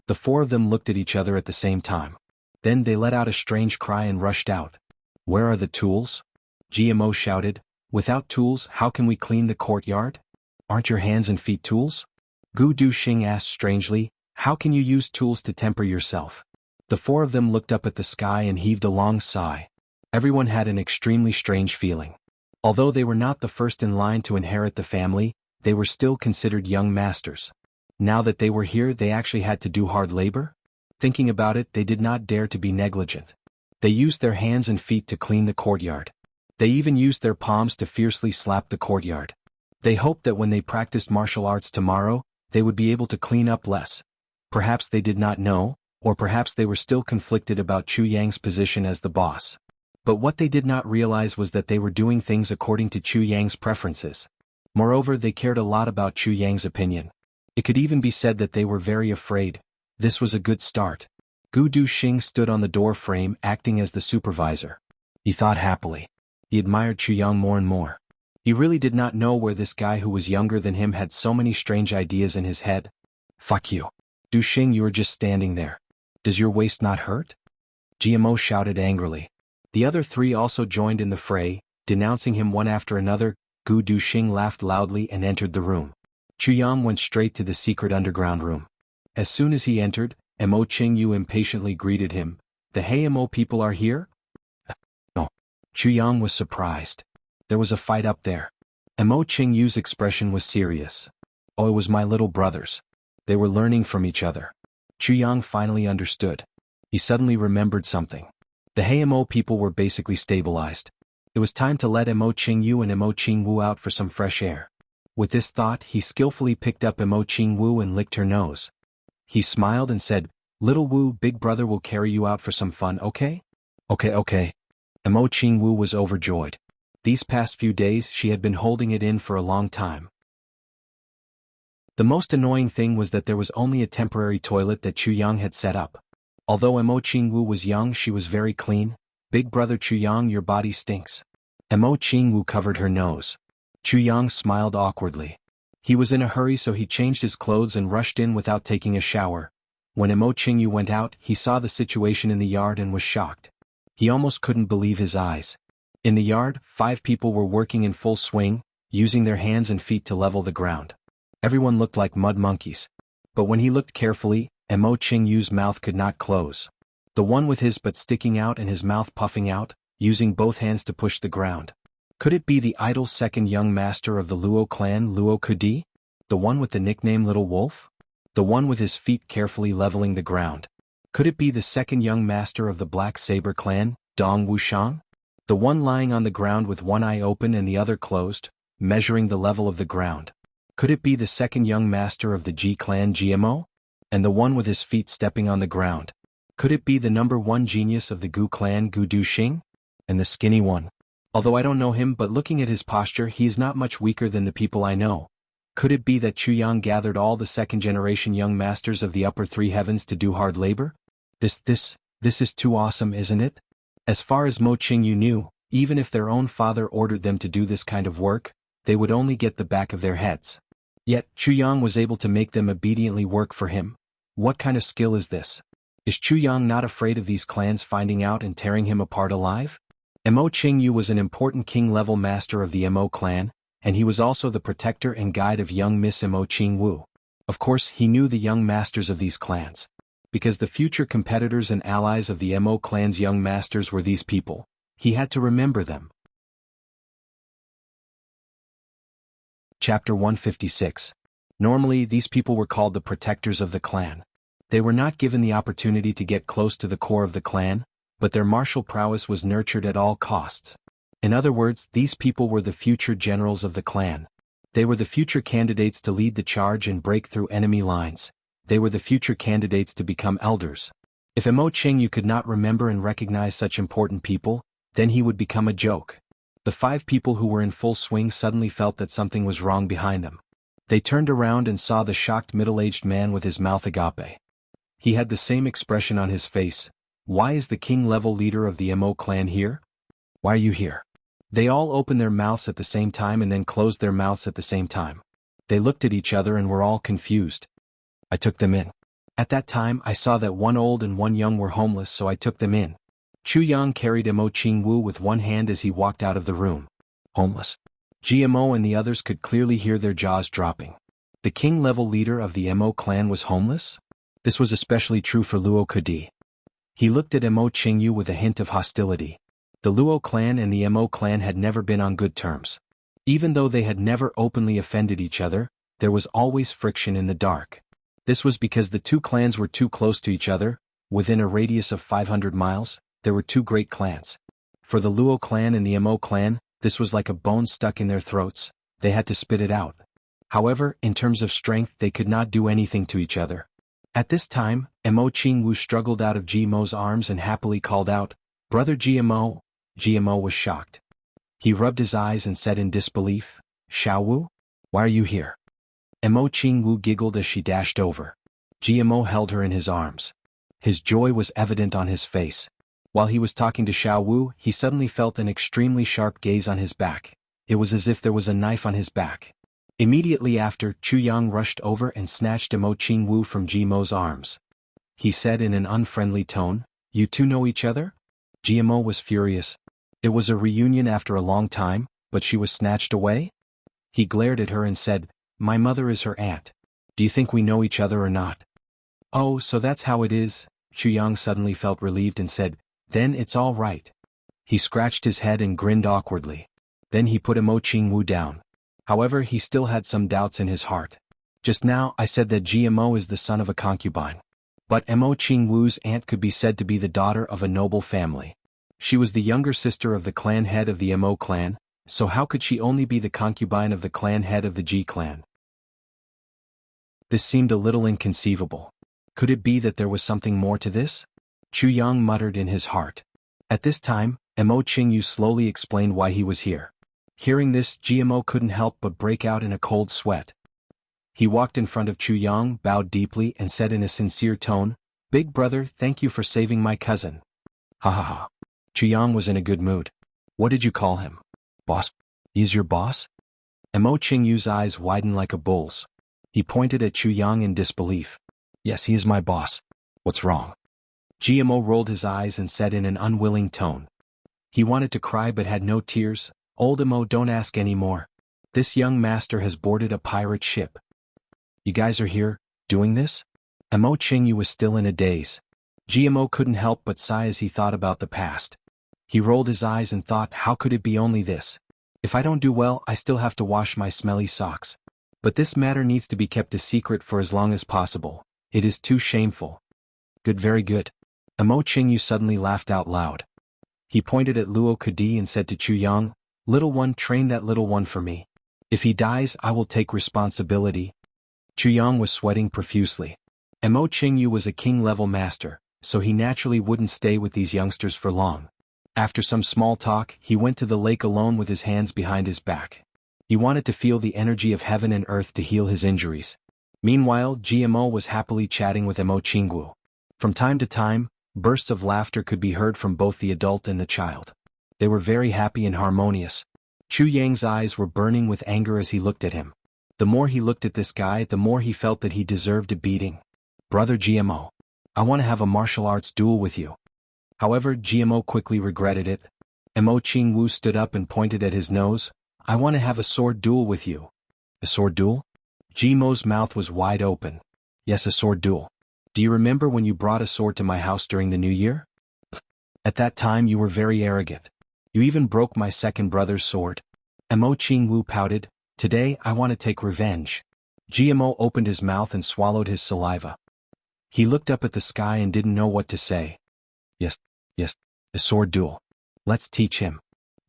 The 4 of them looked at each other at the same time. Then they let out a strange cry and rushed out. "Where are the tools?" GMO shouted. "Without tools, how can we clean the courtyard? Aren't your hands and feet tools?" Gu Duxing asked strangely, "How can you use tools to temper yourself?" The 4 of them looked up at the sky and heaved a long sigh. Everyone had an extremely strange feeling. Although they were not the first in line to inherit the family, they were still considered young masters. Now that they were here, they actually had to do hard labor? Thinking about it, they did not dare to be negligent. They used their hands and feet to clean the courtyard. They even used their palms to fiercely slap the courtyard. They hoped that when they practiced martial arts tomorrow, they would be able to clean up less. Perhaps they did not know, or perhaps they were still conflicted about Chu Yang's position as the boss. But what they did not realize was that they were doing things according to Chu Yang's preferences. Moreover, they cared a lot about Chu Yang's opinion. It could even be said that they were very afraid. This was a good start. Gu Duxing stood on the door frame acting as the supervisor. He thought happily. He admired Chu Yang more and more. He really did not know where this guy who was younger than him had so many strange ideas in his head. "Fuck you. Duxing, you are just standing there. Does your waist not hurt?" GMO shouted angrily. The other 3 also joined in the fray, denouncing him one after another. Gu Duxing laughed loudly and entered the room. Chu Yang went straight to the secret underground room. As soon as he entered, Mo Qingyu impatiently greeted him. "The Hey Mo people are here?" "No." Chu Yang was surprised. There was a fight up there. Mo Qingyu's expression was serious. "Oh, it was my little brothers. They were learning from each other." Chu Yang finally understood. He suddenly remembered something. The Hey Mo people were basically stabilized. It was time to let Mo Qingyu and Mo Qingwu out for some fresh air. With this thought, he skillfully picked up Mo Qingwu and licked her nose. He smiled and said, "Little Wu, big brother will carry you out for some fun, okay?" Okay. Mo Qingwu was overjoyed. These past few days she had been holding it in for a long time. The most annoying thing was that there was only a temporary toilet that Chu Yang had set up. Although Mo Qingwu was young, she was very clean. "Big brother Chu Yang, your body stinks." Mo Qingwu covered her nose. Chu Yang smiled awkwardly. He was in a hurry, so he changed his clothes and rushed in without taking a shower. When Mo Qingyu went out, he saw the situation in the yard and was shocked. He almost couldn't believe his eyes. In the yard, 5 people were working in full swing, using their hands and feet to level the ground. Everyone looked like mud monkeys. But when he looked carefully, Mo Qingyu's mouth could not close. The one with his butt sticking out and his mouth puffing out, using both hands to push the ground. Could it be the idle second young master of the Luo clan, Luo Kudi? The one with the nickname Little Wolf? The one with his feet carefully leveling the ground? Could it be the second young master of the Black Saber clan, Dong Wushang? The one lying on the ground with one eye open and the other closed, measuring the level of the ground? Could it be the second young master of the Ji clan GMO? And the one with his feet stepping on the ground? Could it be the number one genius of the Gu clan Gu Duxing? And the skinny one? Although I don't know him, but looking at his posture he is not much weaker than the people I know. Could it be that Chuyang gathered all the second-generation young masters of the upper three heavens to do hard labor? This is too awesome, isn't it? As far as Mo Qingyu knew, even if their own father ordered them to do this kind of work, they would only get the back of their heads. Yet, Chuyang was able to make them obediently work for him. What kind of skill is this? Is Chuyang not afraid of these clans finding out and tearing him apart alive? Mo Qingyu was an important king-level master of the Mo clan, and he was also the protector and guide of young Miss Mo Qingwu. Of course, he knew the young masters of these clans. Because the future competitors and allies of the Mo clan's young masters were these people, he had to remember them. Chapter 156. Normally, these people were called the protectors of the clan. They were not given the opportunity to get close to the core of the clan, but their martial prowess was nurtured at all costs. In other words, these people were the future generals of the clan. They were the future candidates to lead the charge and break through enemy lines. They were the future candidates to become elders. If Mo Qingyu could not remember and recognize such important people, then he would become a joke. The 5 people who were in full swing suddenly felt that something was wrong behind them. They turned around and saw the shocked middle-aged man with his mouth agape. He had the same expression on his face. Why is the king-level leader of the Mo clan here? Why are you here? They all opened their mouths at the same time and then closed their mouths at the same time. They looked at each other and were all confused. I took them in. At that time I saw that one old and one young were homeless, so I took them in. Chuyang carried Mo Qingwu with one hand as he walked out of the room. Homeless. GMO and the others could clearly hear their jaws dropping. The king-level leader of the Mo clan was homeless? This was especially true for Luo Kudi. He looked at Mo Qingyu with a hint of hostility. The Luo clan and the Mo clan had never been on good terms. Even though they had never openly offended each other, there was always friction in the dark. This was because the two clans were too close to each other. Within a radius of 500 miles, there were 2 great clans. For the Luo clan and the Mo clan, this was like a bone stuck in their throats. They had to spit it out. However, in terms of strength they could not do anything to each other. At this time, Mo Qingwu struggled out of GMO's arms and happily called out, "Brother GMO." GMO was shocked. He rubbed his eyes and said in disbelief, "Xiaowu? Why are you here?" Mo Qingwu giggled as she dashed over. GMO held her in his arms. His joy was evident on his face. While he was talking to Xiaowu, he suddenly felt an extremely sharp gaze on his back. It was as if there was a knife on his back. Immediately after, Chuyang rushed over and snatched Mo Qingwu from GMO's arms. He said in an unfriendly tone, "You two know each other?" GMO was furious. It was a reunion after a long time, but she was snatched away? He glared at her and said, "My mother is her aunt. Do you think we know each other or not?" "Oh, so that's how it is." Chuyang suddenly felt relieved and said, "Then it's all right." He scratched his head and grinned awkwardly. Then he put Mo Qingwu down. However, he still had some doubts in his heart. Just now I said that GMO is the son of a concubine. But Mo Qingwu's aunt could be said to be the daughter of a noble family. She was the younger sister of the clan head of the Mo clan, so how could she only be the concubine of the clan head of the Ji clan? This seemed a little inconceivable. Could it be that there was something more to this? Chuyang muttered in his heart. At this time, Mo Qingyu slowly explained why he was here. Hearing this, GMO couldn't help but break out in a cold sweat. He walked in front of Chuyang, bowed deeply and said in a sincere tone, "Big brother, thank you for saving my cousin." Ha ha ha. Chuyang was in a good mood. "What did you call him? Boss? He's your boss?" Mo Qingyu's eyes widened like a bull's. He pointed at Chuyang in disbelief. "Yes, he is my boss. What's wrong?" GMO rolled his eyes and said in an unwilling tone. He wanted to cry but had no tears. "Old Mo, don't ask any more. This young master has boarded a pirate ship." "You guys are here, doing this?" Mo Qingyu was still in a daze. GMO couldn't help but sigh as he thought about the past. He rolled his eyes and thought, how could it be only this? If I don't do well, I still have to wash my smelly socks. But this matter needs to be kept a secret for as long as possible. It is too shameful. Good, very good. Mo Qingyu suddenly laughed out loud. He pointed at Luo Kadi and said to Chuyang, "Little one, train that little one for me." If he dies, I will take responsibility. Chuyang was sweating profusely. Mo Qingyu was a king-level master, so he naturally wouldn't stay with these youngsters for long. After some small talk, he went to the lake alone with his hands behind his back. He wanted to feel the energy of heaven and earth to heal his injuries. Meanwhile, GMO was happily chatting with Mo Qingyu. From time to time, bursts of laughter could be heard from both the adult and the child. They were very happy and harmonious. Chu Yang's eyes were burning with anger as he looked at him. The more he looked at this guy, the more he felt that he deserved a beating. Brother GMO, I want to have a martial arts duel with you. However, GMO quickly regretted it. Mo Qingyu stood up and pointed at his nose. I want to have a sword duel with you. A sword duel? GMO's mouth was wide open. Yes, a sword duel. Do you remember when you brought a sword to my house during the New Year? At that time you were very arrogant. You even broke my second brother's sword. Mo Qingyu pouted. Today I want to take revenge. GMO opened his mouth and swallowed his saliva. He looked up at the sky and didn't know what to say. Yes, a sword duel. Let's teach him.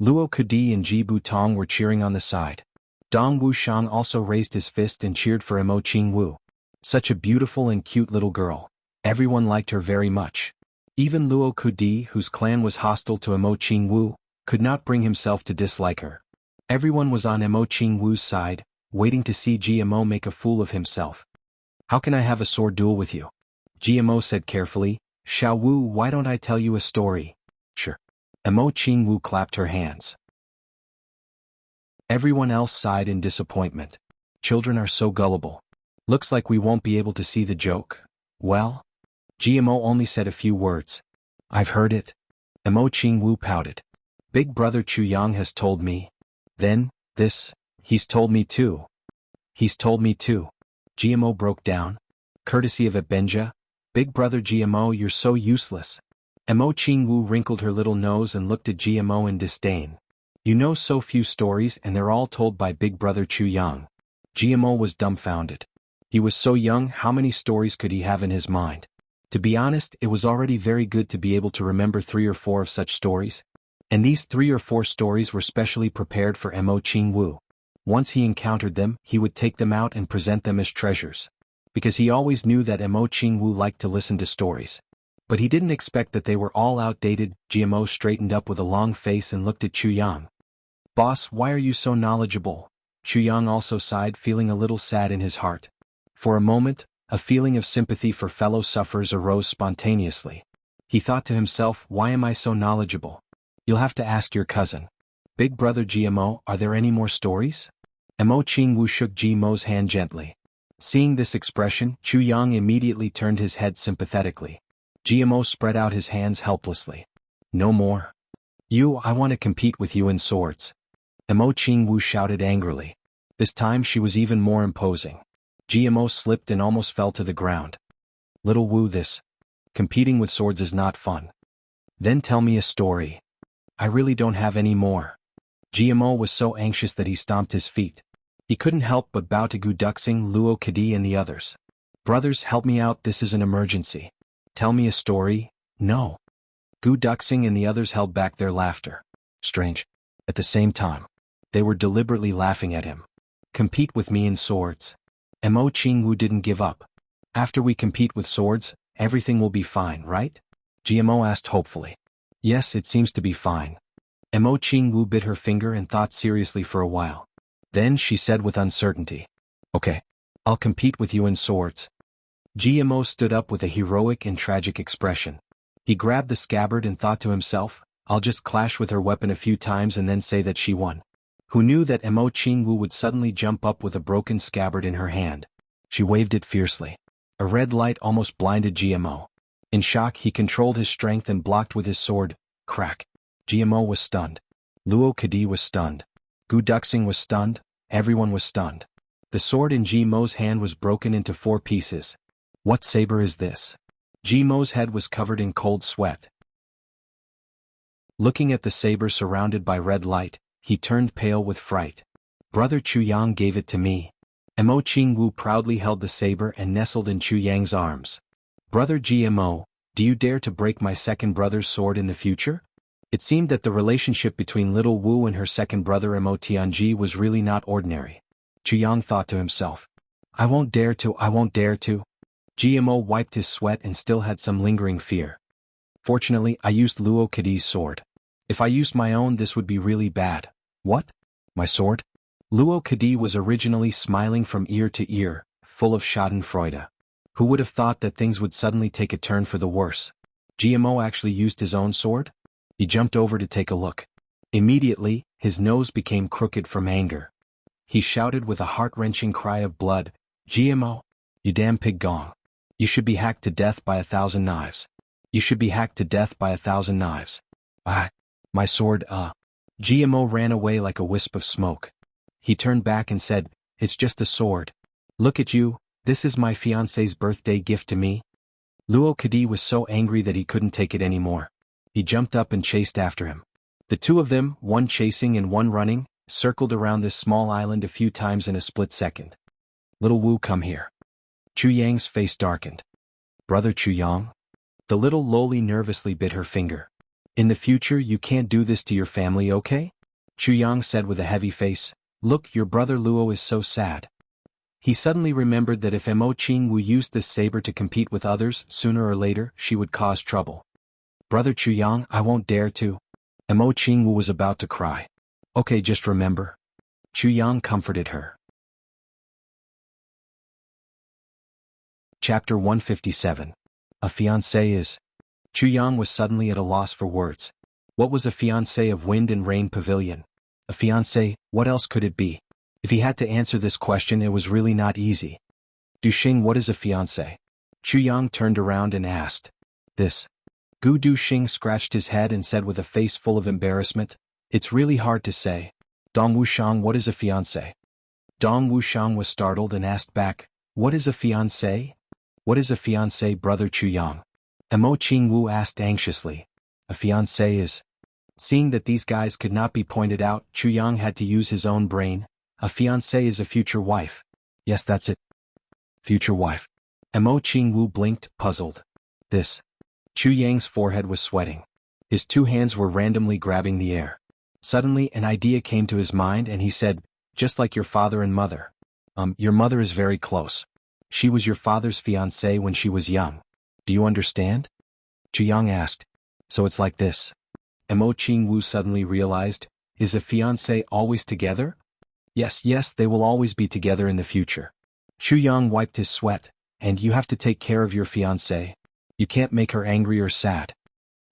Luo Kudi and Ji Butong were cheering on the side. Dong Wuxiang also raised his fist and cheered for Mo Qingyu. Such a beautiful and cute little girl. Everyone liked her very much. Even Luo Kudi, whose clan was hostile to Mo Qingyu, could not bring himself to dislike her. Everyone was on Mo Qingyu's side, waiting to see GMO make a fool of himself. How can I have a sword duel with you? GMO said carefully. Xiao Wu, why don't I tell you a story? Sure. Mo Qingyu clapped her hands. Everyone else sighed in disappointment. Children are so gullible. Looks like we won't be able to see the joke. Well? GMO only said a few words. I've heard it. Mo Qingyu pouted. Big brother Chuyang has told me. Then, he's told me too. He's told me too. GMO broke down. Courtesy of Benja. Big brother GMO, you're so useless. Mo Qingyu wrinkled her little nose and looked at GMO in disdain. You know so few stories and they're all told by big brother Chuyang. GMO was dumbfounded. He was so young, how many stories could he have in his mind? To be honest, it was already very good to be able to remember 3 or 4 of such stories. And these 3 or 4 stories were specially prepared for Mo Qingyu. Once he encountered them, he would take them out and present them as treasures. Because he always knew that Mo Qingyu liked to listen to stories. But he didn't expect that they were all outdated. GMO straightened up with a long face and looked at Chuyang. Boss, why are you so knowledgeable? Chuyang also sighed, feeling a little sad in his heart. For a moment, a feeling of sympathy for fellow sufferers arose spontaneously. He thought to himself, why am I so knowledgeable? You'll have to ask your cousin. Big brother GMO, are there any more stories? Mo Qingyu shook GMO's hand gently. Seeing this expression, Chuyang immediately turned his head sympathetically. GMO spread out his hands helplessly. No more. I want to compete with you in swords. Mo Qingyu shouted angrily. This time she was even more imposing. GMO slipped and almost fell to the ground. Little Wu, competing with swords is not fun. Then tell me a story. I really don't have any more. GMO was so anxious that he stomped his feet. He couldn't help but bow to Gu Duxing, Luo Kadi and the others. Brothers, help me out, this is an emergency. Tell me a story. No. Gu Duxing and the others held back their laughter. Strange. At the same time, they were deliberately laughing at him. Compete with me in swords. Mo Qingyu didn't give up. After we compete with swords, everything will be fine, right? GMO asked hopefully. Yes, it seems to be fine. Mo Qingyu bit her finger and thought seriously for a while. Then she said with uncertainty. Okay. I'll compete with you in swords. GMO stood up with a heroic and tragic expression. He grabbed the scabbard and thought to himself, I'll just clash with her weapon a few times and then say that she won. Who knew that Mo Qingyu would suddenly jump up with a broken scabbard in her hand? She waved it fiercely. A red light almost blinded GMO. In shock, he controlled his strength and blocked with his sword. Crack. GMO was stunned. Luo Kadi was stunned. Gu Duxing was stunned. Everyone was stunned. The sword in GMO's hand was broken into 4 pieces. What saber is this? GMO's head was covered in cold sweat. Looking at the saber surrounded by red light, he turned pale with fright. Brother Chuyang gave it to me. Mo Qingyu proudly held the saber and nestled in Chuyang's arms. Brother GMO, do you dare to break my second brother's sword in the future? It seemed that the relationship between little Wu and her second brother Mo Tianji was really not ordinary. Chuyang thought to himself. I won't dare to. GMO wiped his sweat and still had some lingering fear. Fortunately, I used Luo Kadi's sword. If I used my own, this would be really bad. What? My sword? Luo Kadi was originally smiling from ear to ear, full of schadenfreude. Who would have thought that things would suddenly take a turn for the worse? GMO actually used his own sword? He jumped over to take a look. Immediately, his nose became crooked from anger. He shouted with a heart-wrenching cry of blood, GMO, you damn pig gong. You should be hacked to death by 1,000 knives. You should be hacked to death by 1,000 knives. My sword, GMO ran away like a wisp of smoke. He turned back and said, it's just a sword. Look at you, this is my fiancé's birthday gift to me. Luo Kadi was so angry that he couldn't take it anymore. He jumped up and chased after him. The two of them, one chasing and one running, circled around this small island a few times in a split second. Little Wu, come here. Chuyang's face darkened. Brother Chuyang? The little loli nervously bit her finger. In the future you can't do this to your family, okay? Chuyang said with a heavy face. Look, your brother Luo is so sad. He suddenly remembered that if Mo Qingwu used this saber to compete with others, sooner or later, she would cause trouble. Brother Chuyang, I won't dare to. Mo Qingwu was about to cry. Okay, just remember. Chuyang comforted her. Chapter 157. A fiancé is. Chuyang was suddenly at a loss for words. What was a fiancé of Wind and Rain Pavilion? A fiancé, what else could it be? If he had to answer this question, it was really not easy. Duxing, what is a fiancé? Chuyang turned around and asked. This. Gu Duxing scratched his head and said with a face full of embarrassment, it's really hard to say. Dong Wushang, what is a fiancé? Dong Wushang was startled and asked back, what is a fiancé? What is a fiancé, Brother Chuyang? Mo Qingwu asked anxiously. A fiancé is. Seeing that these guys could not be pointed out, Chuyang had to use his own brain. A fiancé is a future wife. Yes, that's it. Future wife. Mo Qingwu blinked, puzzled. This. Chuyang's forehead was sweating. His two hands were randomly grabbing the air. Suddenly, an idea came to his mind and he said, just like your father and mother. Your mother is very close. She was your father's fiancé when she was young. Do you understand? Chuyang asked. So it's like this. Mo Qingwu suddenly realized, is a fiancé always together? Yes, they will always be together in the future. Chuyang wiped his sweat, and you have to take care of your fiancé. You can't make her angry or sad.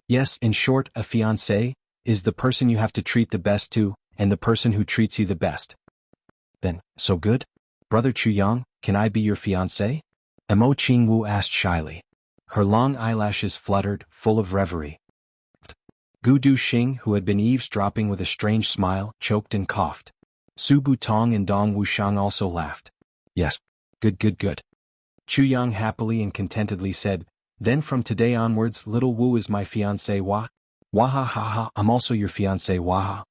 Yes, in short, a fiancé is the person you have to treat the best to, and the person who treats you the best. Then, so good? Brother Chuyang, can I be your fiancé? Mo Qingwu asked shyly. Her long eyelashes fluttered, full of reverie. Gu Duxing, who had been eavesdropping with a strange smile, choked and coughed. Su Butong and Dong Wushang also laughed. Yes. Good. Chuyang happily and contentedly said, then from today onwards little Wu is my fiancé Waha, I'm also your fiancé Waha.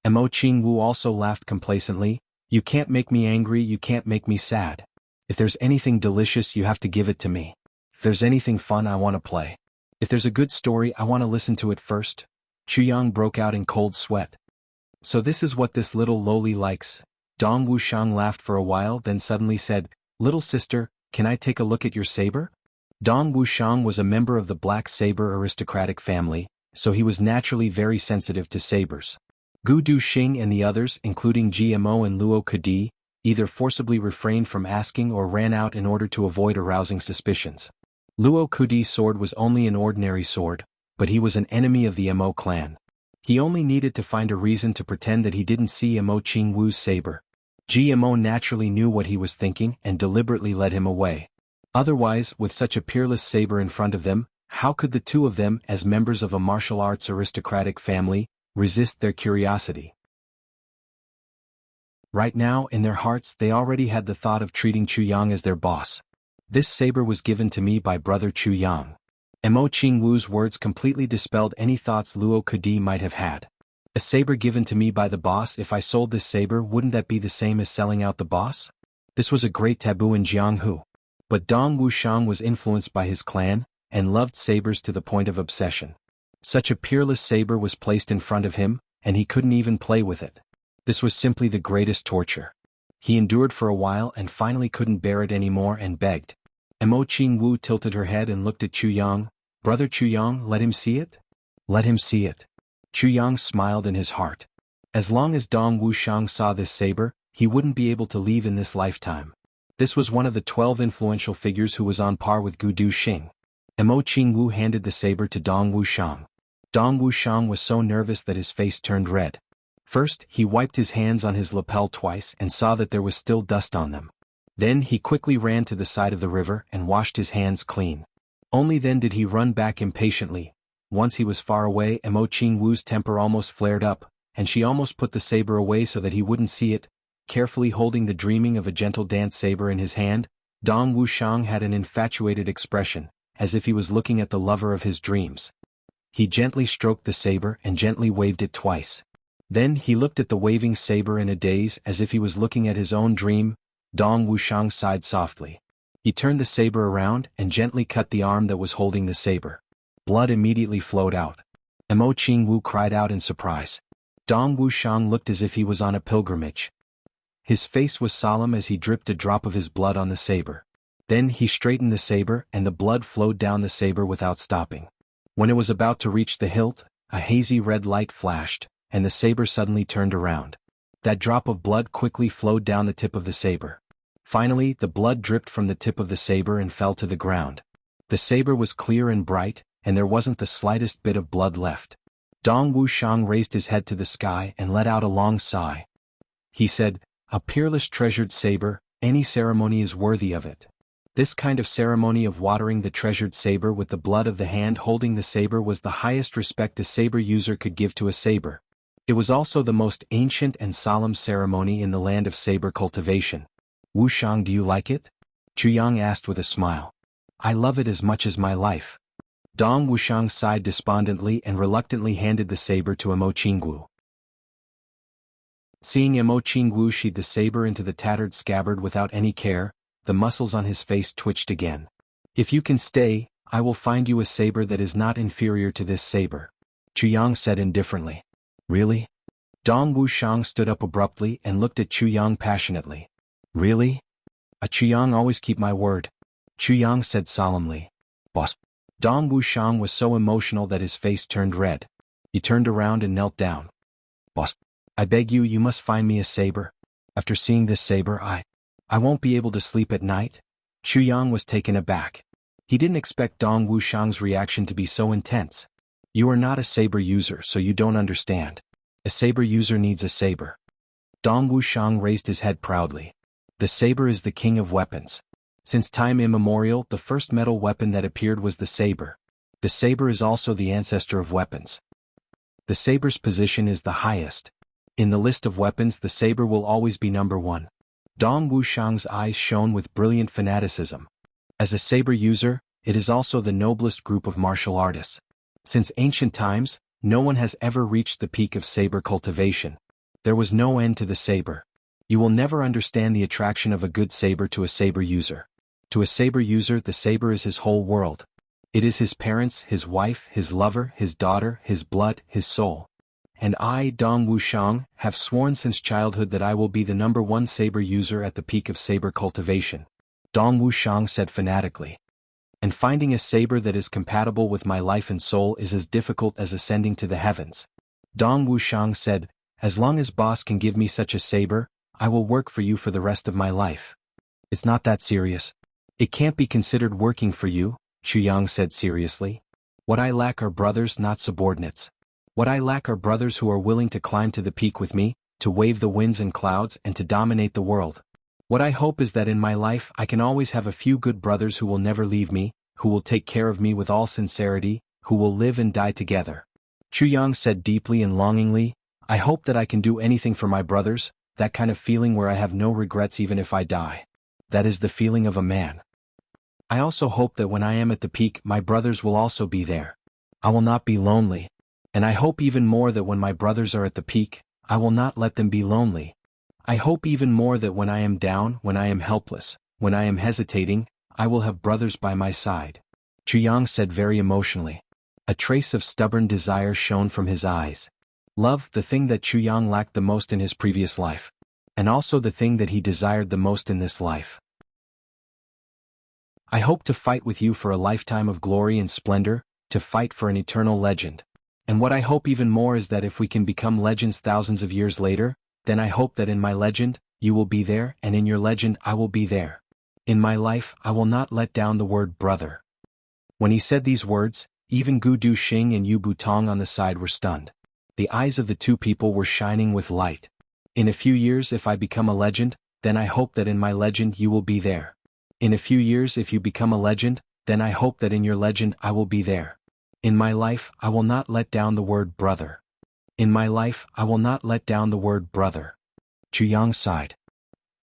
Mo Qingwu also laughed complacently. You can't make me angry, you can't make me sad. If there's anything delicious you have to give it to me. If there's anything fun I want to play. If there's a good story I want to listen to it first. Chuyang broke out in cold sweat. So this is what this little loli likes. Dong Wushang laughed for a while then suddenly said, little sister, can I take a look at your saber? Dong Wushang was a member of the Black Saber aristocratic family, so he was naturally very sensitive to sabers. Gu Duxing and the others, including GMO and Luo Kadi, either forcibly refrained from asking or ran out in order to avoid arousing suspicions. Luo Kadi's sword was only an ordinary sword, but he was an enemy of the Mo clan. He only needed to find a reason to pretend that he didn't see Mo Qingwu's saber. GMO naturally knew what he was thinking and deliberately led him away. Otherwise, with such a peerless saber in front of them, how could the two of them, as members of a martial arts aristocratic family, resist their curiosity? Right now, in their hearts, they already had the thought of treating Chuyang as their boss. This saber was given to me by Brother Chuyang. Mo Qingwu's words completely dispelled any thoughts Luo Kadi might have had. A saber given to me by the boss, if I sold this saber, wouldn't that be the same as selling out the boss? This was a great taboo in Jianghu. But Dong Wushang was influenced by his clan, and loved sabers to the point of obsession. Such a peerless saber was placed in front of him, and he couldn't even play with it. This was simply the greatest torture. He endured for a while and finally couldn't bear it anymore and begged. Mo Qingwu tilted her head and looked at Chu Yang. Brother Chu Yang, let him see it? Let him see it. Chu Yang smiled in his heart. As long as Dong Wuxiang saw this saber, he wouldn't be able to leave in this lifetime. This was one of the 12 influential figures who was on par with Gu Du Xing. Mo Qingwu handed the saber to Dong Wuxiang. Dong Wuxiang was so nervous that his face turned red. First, he wiped his hands on his lapel twice and saw that there was still dust on them. Then he quickly ran to the side of the river and washed his hands clean. Only then did he run back impatiently. Once he was far away, Mo Qingwu's temper almost flared up, and she almost put the saber away so that he wouldn't see it. Carefully holding the dreaming of a gentle dance saber in his hand, Dong Wuxiang had an infatuated expression, as if he was looking at the lover of his dreams. He gently stroked the saber and gently waved it twice. Then he looked at the waving saber in a daze as if he was looking at his own dream. Dong Wuxiang sighed softly. He turned the saber around and gently cut the arm that was holding the saber. Blood immediately flowed out. Mo Qingwu cried out in surprise. Dong Wuxiang looked as if he was on a pilgrimage. His face was solemn as he dripped a drop of his blood on the saber. Then he straightened the saber and the blood flowed down the saber without stopping. When it was about to reach the hilt, a hazy red light flashed, and the saber suddenly turned around. That drop of blood quickly flowed down the tip of the saber. Finally, the blood dripped from the tip of the saber and fell to the ground. The saber was clear and bright, and there wasn't the slightest bit of blood left. Dong Wuxiang raised his head to the sky and let out a long sigh. He said, "A peerless treasured saber, any ceremony is worthy of it." This kind of ceremony of watering the treasured saber with the blood of the hand holding the saber was the highest respect a saber user could give to a saber. It was also the most ancient and solemn ceremony in the land of saber cultivation. "Wuxiang, do you like it?" Chu Yang asked with a smile. "I love it as much as my life." Dong Wuxiang sighed despondently and reluctantly handed the saber to Mo Qingwu. Seeing Mo Qingwu sheathe the saber into the tattered scabbard without any care, the muscles on his face twitched again. "If you can stay, I will find you a saber that is not inferior to this saber," Chu Yang said indifferently. "Really?" Dong Wuxiang stood up abruptly and looked at Chu Yang passionately. "Really? Chu Yang always keep my word," Chu Yang said solemnly. "Boss." Dong Wuxiang was so emotional that his face turned red. He turned around and knelt down. "Boss, I beg you, you must find me a saber. After seeing this saber, I won't be able to sleep at night." Chu Yang was taken aback. He didn't expect Dong Wuxiang's reaction to be so intense. "You are not a saber user, so you don't understand. A saber user needs a saber." Dong Wuxiang raised his head proudly. "The saber is the king of weapons. Since time immemorial, the first metal weapon that appeared was the saber. The saber is also the ancestor of weapons. The saber's position is the highest. In the list of weapons, the saber will always be number one." Dong Wuxiang's eyes shone with brilliant fanaticism. As a saber user, it is also the noblest group of martial artists. Since ancient times, no one has ever reached the peak of saber cultivation. There was no end to the saber. You will never understand the attraction of a good saber to a saber user. To a saber user, the saber is his whole world. It is his parents, his wife, his lover, his daughter, his blood, his soul. And I, Dong Wuxiang, have sworn since childhood that I will be the number one saber user at the peak of saber cultivation, Dong Wuxiang said fanatically. And finding a saber that is compatible with my life and soul is as difficult as ascending to the heavens. Dong Wuxiang said, "As long as boss can give me such a saber, I will work for you for the rest of my life." "It's not that serious. It can't be considered working for you," Chu Yang said seriously. "What I lack are brothers, not subordinates. What I lack are brothers who are willing to climb to the peak with me, to wave the winds and clouds and to dominate the world. What I hope is that in my life I can always have a few good brothers who will never leave me, who will take care of me with all sincerity, who will live and die together." Chu Yang said deeply and longingly, "I hope that I can do anything for my brothers, that kind of feeling where I have no regrets even if I die. That is the feeling of a man. I also hope that when I am at the peak my brothers will also be there. I will not be lonely. And I hope even more that when my brothers are at the peak, I will not let them be lonely. I hope even more that when I am down, when I am helpless, when I am hesitating, I will have brothers by my side." Chu Yang said very emotionally. A trace of stubborn desire shone from his eyes. Love, the thing that Chu Yang lacked the most in his previous life. And also the thing that he desired the most in this life. I hope to fight with you for a lifetime of glory and splendor, to fight for an eternal legend. And what I hope even more is that if we can become legends thousands of years later, then I hope that in my legend, you will be there, and in your legend I will be there. In my life, I will not let down the word brother. When he said these words, even Gu Duxing and Yu Butong on the side were stunned. The eyes of the two people were shining with light. In a few years if I become a legend, then I hope that in my legend you will be there. In a few years if you become a legend, then I hope that in your legend I will be there. In my life, I will not let down the word brother. In my life, I will not let down the word brother. Chu Yang sighed.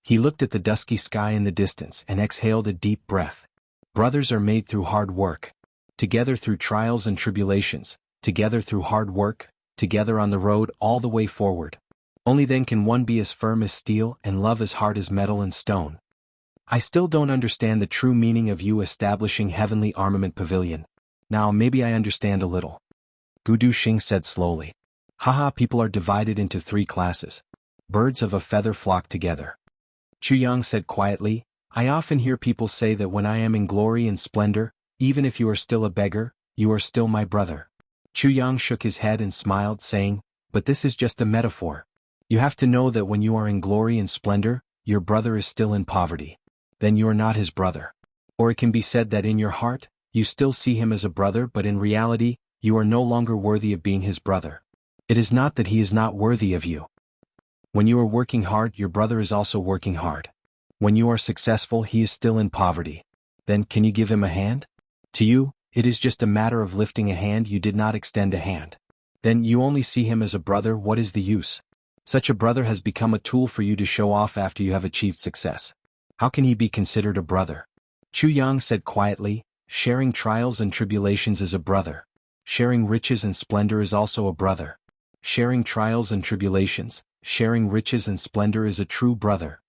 He looked at the dusky sky in the distance and exhaled a deep breath. Brothers are made through hard work. Together through trials and tribulations, together through hard work, together on the road all the way forward. Only then can one be as firm as steel and love as hard as metal and stone. I still don't understand the true meaning of you establishing Heavenly Armament Pavilion. Now maybe I understand a little. Gu Duxing said slowly. Haha, people are divided into 3 classes. Birds of a feather flock together. Chu Yang said quietly, I often hear people say that when I am in glory and splendor, even if you are still a beggar, you are still my brother. Chu Yang shook his head and smiled, saying, but this is just a metaphor. You have to know that when you are in glory and splendor, your brother is still in poverty. Then you are not his brother. Or it can be said that in your heart, you still see him as a brother, but in reality, you are no longer worthy of being his brother. It is not that he is not worthy of you. When you are working hard, your brother is also working hard. When you are successful, he is still in poverty. Then can you give him a hand? To you, it is just a matter of lifting a hand. You did not extend a hand. Then you only see him as a brother. What is the use? Such a brother has become a tool for you to show off after you have achieved success. How can he be considered a brother? Chu Yang said quietly, sharing trials and tribulations is a brother. Sharing riches and splendor is also a brother. Sharing trials and tribulations, sharing riches and splendor is a true brother.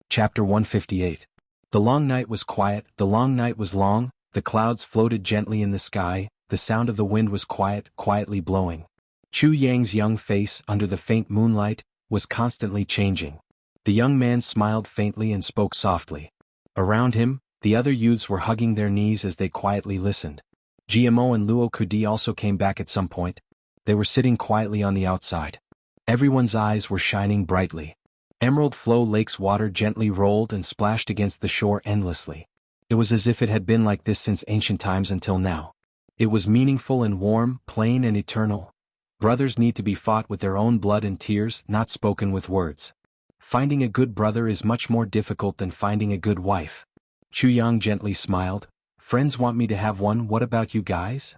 Chapter 158. The long night was quiet, the long night was long, the clouds floated gently in the sky, the sound of the wind was quietly blowing. Chu Yang's young face, under the faint moonlight, was constantly changing. The young man smiled faintly and spoke softly. Around him, the other youths were hugging their knees as they quietly listened. GMO and Luo Kudi also came back at some point. They were sitting quietly on the outside. Everyone's eyes were shining brightly. Emerald Flow Lake's water gently rolled and splashed against the shore endlessly. It was as if it had been like this since ancient times until now. It was meaningful and warm, plain and eternal. Brothers need to be fought with their own blood and tears, not spoken with words. Finding a good brother is much more difficult than finding a good wife. Chu Yang gently smiled. Friends want me to have one, what about you guys?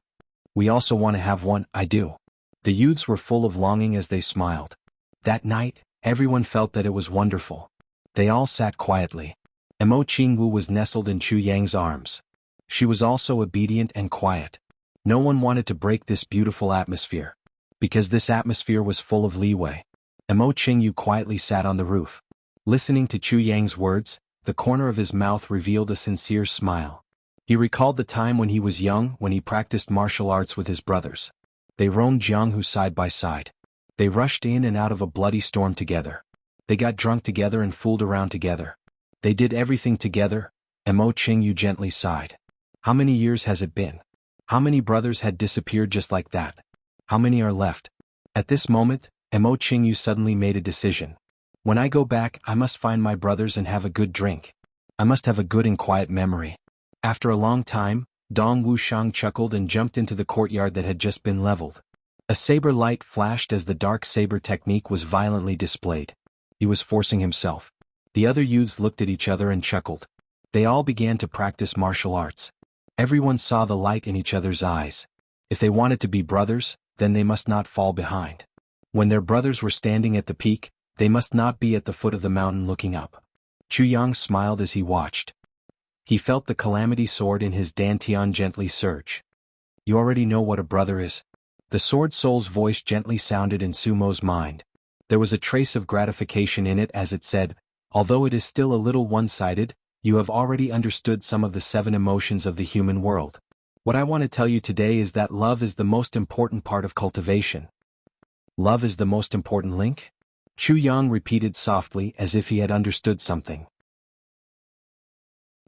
We also want to have one, I do. The youths were full of longing as they smiled. That night, everyone felt that it was wonderful. They all sat quietly. Mo Qingwu was nestled in Chu Yang's arms. She was also obedient and quiet. No one wanted to break this beautiful atmosphere. Because this atmosphere was full of leeway. Mo Qingyu quietly sat on the roof. Listening to Chu Yang's words, the corner of his mouth revealed a sincere smile. He recalled the time when he was young, when he practiced martial arts with his brothers. They roamed Jianghu side by side. They rushed in and out of a bloody storm together. They got drunk together and fooled around together. They did everything together. Mo Qingyu gently sighed. How many years has it been? How many brothers had disappeared just like that? How many are left? At this moment, Mo Qingyu suddenly made a decision. When I go back, I must find my brothers and have a good drink. I must have a good and quiet memory. After a long time, Dong Wushang chuckled and jumped into the courtyard that had just been leveled. A saber light flashed as the dark saber technique was violently displayed. He was forcing himself. The other youths looked at each other and chuckled. They all began to practice martial arts. Everyone saw the light in each other's eyes. If they wanted to be brothers, then they must not fall behind. When their brothers were standing at the peak, they must not be at the foot of the mountain looking up. Chu Yang smiled as he watched. He felt the calamity sword in his dantian gently surge. You already know what a brother is. The sword soul's voice gently sounded in Sumo's mind. There was a trace of gratification in it as it said, although it is still a little one-sided, You have already understood some of the 7 emotions of the human world. What I want to tell you today is that love is the most important part of cultivation. Love is the most important link? Chu Yang repeated softly as if he had understood something.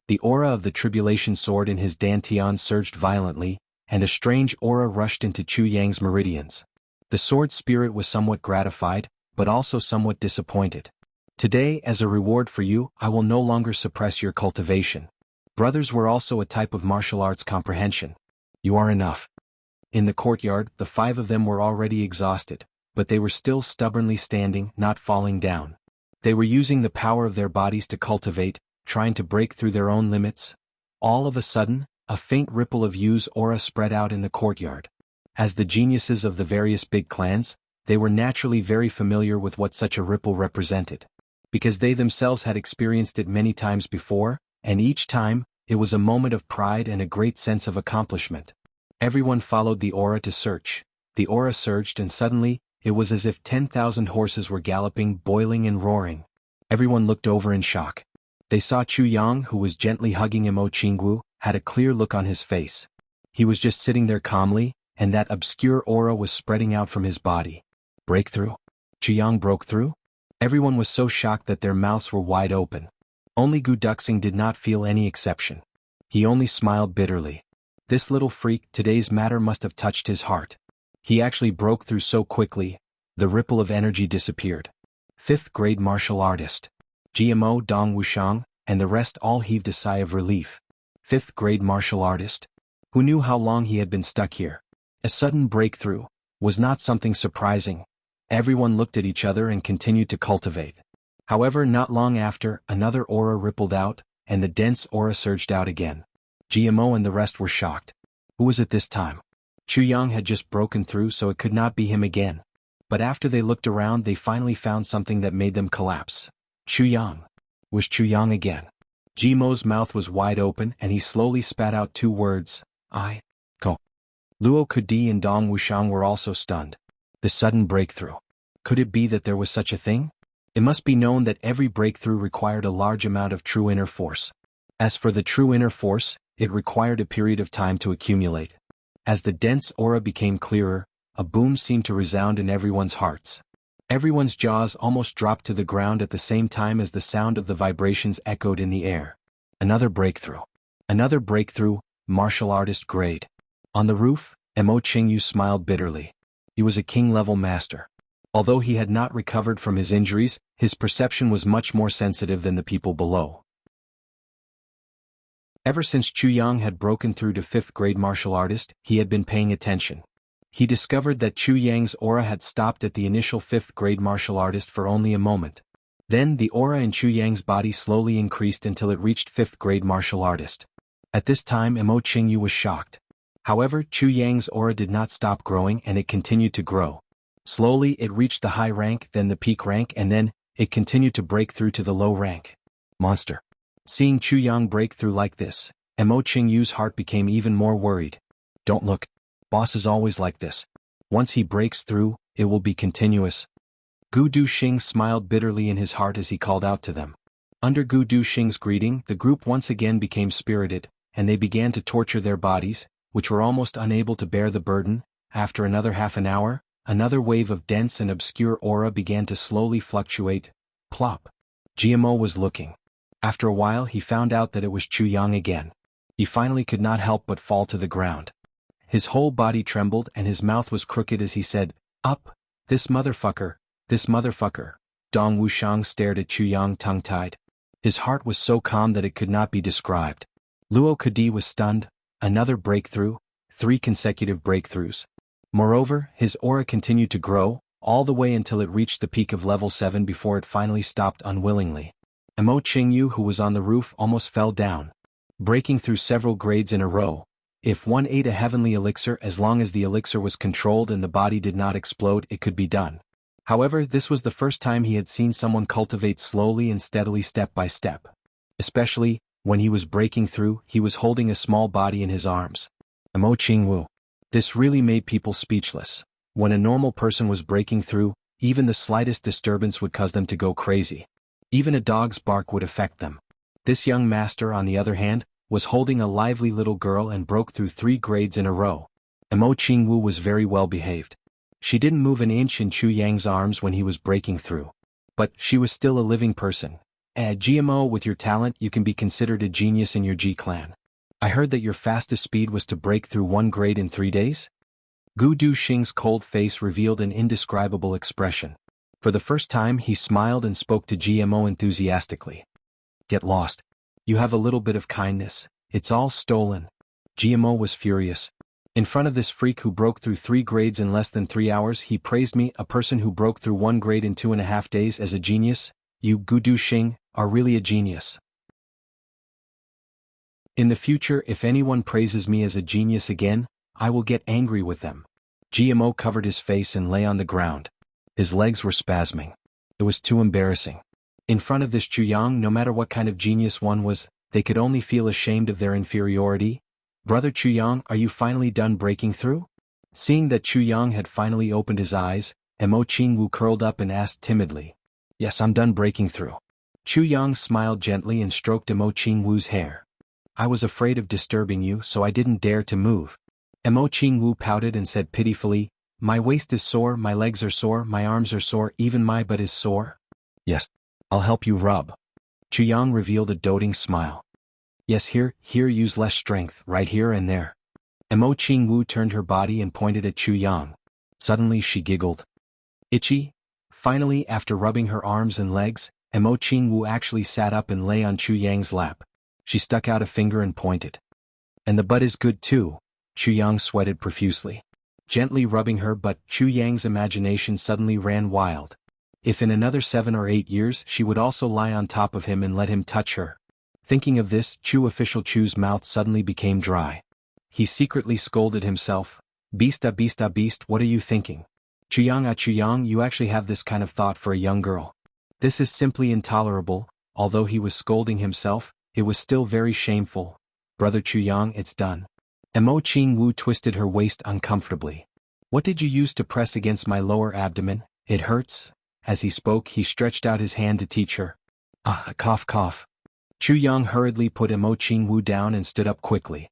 The aura of the tribulation sword in his dantian surged violently, and a strange aura rushed into Chu Yang's meridians. The sword spirit was somewhat gratified, but also somewhat disappointed. Today, as a reward for you, I will no longer suppress your cultivation. Brothers were also a type of martial arts comprehension. You are enough. In the courtyard, the 5 of them were already exhausted, but they were still stubbornly standing, not falling down. They were using the power of their bodies to cultivate, trying to break through their own limits. All of a sudden, a faint ripple of Yu's aura spread out in the courtyard. As the geniuses of the various big clans, they were naturally very familiar with what such a ripple represented. Because they themselves had experienced it many times before, and each time, it was a moment of pride and a great sense of accomplishment. Everyone followed the aura to search. The aura surged and suddenly, it was as if 10,000 horses were galloping, boiling and roaring. Everyone looked over in shock. They saw Chu Yang, who was gently hugging Jianghu, had a clear look on his face. He was just sitting there calmly, and that obscure aura was spreading out from his body. Breakthrough? Chu Yang broke through? Everyone was so shocked that their mouths were wide open. Only Gu Duxing did not feel any exception. He only smiled bitterly. This little freak, today's matter must have touched his heart. He actually broke through so quickly, the ripple of energy disappeared. 5th grade martial artist. GMO Dong Wuxiang, and the rest all heaved a sigh of relief. 5th grade martial artist? Who knew how long he had been stuck here? A sudden breakthrough was not something surprising. Everyone looked at each other and continued to cultivate. However, not long after, another aura rippled out, and the dense aura surged out again. GMO and the rest were shocked. Who was it this time? Chu Yang had just broken through, so it could not be him again. But after they looked around, they finally found something that made them collapse. Chu Yang. Was Chu Yang again? GMO's mouth was wide open and he slowly spat out 2 words. Ko. Luo Kudi and Dong Wuxiang were also stunned. The sudden breakthrough. Could it be that there was such a thing? It must be known that every breakthrough required a large amount of true inner force. As for the true inner force, it required a period of time to accumulate. As the dense aura became clearer, a boom seemed to resound in everyone's hearts. Everyone's jaws almost dropped to the ground at the same time as the sound of the vibrations echoed in the air. Another breakthrough. Another breakthrough, martial artist grade. On the roof, Mo Qingyu smiled bitterly. He was a king-level master. Although he had not recovered from his injuries, his perception was much more sensitive than the people below. Ever since Chu Yang had broken through to 5th grade martial artist, he had been paying attention. He discovered that Chu Yang's aura had stopped at the initial 5th grade martial artist for only a moment. Then the aura in Chu Yang's body slowly increased until it reached 5th grade martial artist. At this time Mo Qingyu was shocked. However, Chu Yang's aura did not stop growing and it continued to grow. Slowly it reached the high rank, then the peak rank, and then, it continued to break through to the low rank. Monster. Seeing Chu Yang break through like this, Mo Qingyu's heart became even more worried. Don't look. Boss is always like this. Once he breaks through, it will be continuous. Gu Duxing smiled bitterly in his heart as he called out to them. Under Gu Duxing's greeting, the group once again became spirited, and they began to torture their bodies, which were almost unable to bear the burden. After another half an hour, another wave of dense and obscure aura began to slowly fluctuate. Plop. GMO was looking. After a while he found out that it was Chu Yang again. He finally could not help but fall to the ground. His whole body trembled and his mouth was crooked as he said, "Up! This motherfucker! This motherfucker!" Dong Wuxiang stared at Chu Yang tongue-tied. His heart was so calm that it could not be described. Luo Kadi was stunned. Another breakthrough, 3 consecutive breakthroughs. Moreover, his aura continued to grow, all the way until it reached the peak of level 7 before it finally stopped unwillingly. Mo Qingyu, who was on the roof, almost fell down. Breaking through several grades in a row. If one ate a heavenly elixir, as long as the elixir was controlled and the body did not explode, it could be done. However, this was the first time he had seen someone cultivate slowly and steadily step by step. Especially, when he was breaking through, he was holding a small body in his arms. Mo Qingwu. This really made people speechless. When a normal person was breaking through, even the slightest disturbance would cause them to go crazy. Even a dog's bark would affect them. This young master, on the other hand, was holding a lively little girl and broke through 3 grades in a row. Mo Qingwu was very well behaved. She didn't move an inch in Chu Yang's arms when he was breaking through. But she was still a living person. GMO, with your talent you can be considered a genius in your G clan. I heard that your fastest speed was to break through 1 grade in 3 days? Gu Duxing's cold face revealed an indescribable expression. For the first time he smiled and spoke to GMO enthusiastically. Get lost. You have a little bit of kindness. It's all stolen. GMO was furious. In front of this freak who broke through 3 grades in less than 3 hours, he praised me, a person who broke through 1 grade in 2.5 days, as a genius. You, Gu Duxing, are really a genius. In the future, if anyone praises me as a genius again, I will get angry with them. GMO covered his face and lay on the ground. His legs were spasming. It was too embarrassing. In front of this Chu Yang, no matter what kind of genius one was, they could only feel ashamed of their inferiority. Brother Chu Yang, are you finally done breaking through? Seeing that Chu Yang had finally opened his eyes, Mo Qingwu curled up and asked timidly. Yes, I'm done breaking through. Chu Yang smiled gently and stroked Mo Qingwu's hair. I was afraid of disturbing you, so I didn't dare to move. Mo Qingwu pouted and said pitifully, my waist is sore, my legs are sore, my arms are sore, even my butt is sore. Yes, I'll help you rub. Chu Yang revealed a doting smile. Yes, here, use less strength, right here and there. Mo Qingwu turned her body and pointed at Chu Yang. Suddenly she giggled. Itchy? Finally, after rubbing her arms and legs, Mo Qingwu actually sat up and lay on Chu Yang's lap. She stuck out a finger and pointed. And the butt is good too. Chu Yang sweated profusely. Gently rubbing her butt, Chu Yang's imagination suddenly ran wild. If in another 7 or 8 years she would also lie on top of him and let him touch her. Thinking of this, Official Chu's mouth suddenly became dry. He secretly scolded himself. Beast, what are you thinking? Chu Yang, you actually have this kind of thought for a young girl. This is simply intolerable. Although he was scolding himself, it was still very shameful. Brother Chu Yang, it's done. Mo Qingwu twisted her waist uncomfortably. What did you use to press against my lower abdomen? It hurts. As he spoke, he stretched out his hand to teach her. Cough. Chu Yang hurriedly put Mo Qingwu down and stood up quickly.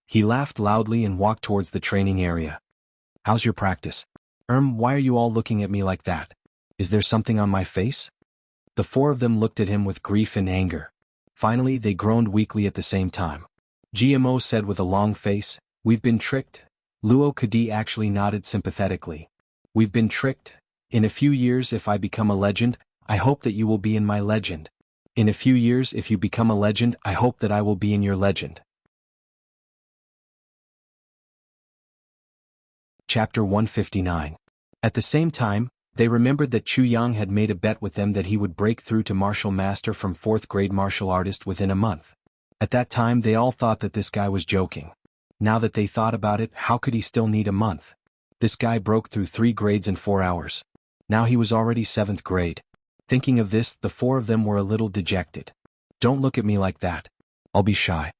He laughed loudly and walked towards the training area. How's your practice? Why are you all looking at me like that? Is there something on my face? The 4 of them looked at him with grief and anger. Finally, they groaned weakly at the same time. GMO said with a long face, We've been tricked. Luo Kadi actually nodded sympathetically. We've been tricked. In a few years, if I become a legend, I hope that you will be in my legend. In a few years, if you become a legend, I hope that I will be in your legend. Chapter 159. At the same time, they remembered that Chu Yang had made a bet with them that he would break through to martial master from 4th grade martial artist within a month. At that time they all thought that this guy was joking. Now that they thought about it, how could he still need a month? This guy broke through 3 grades in 4 hours. Now he was already 7th grade. Thinking of this, the 4 of them were a little dejected. Don't look at me like that. I'll be shy.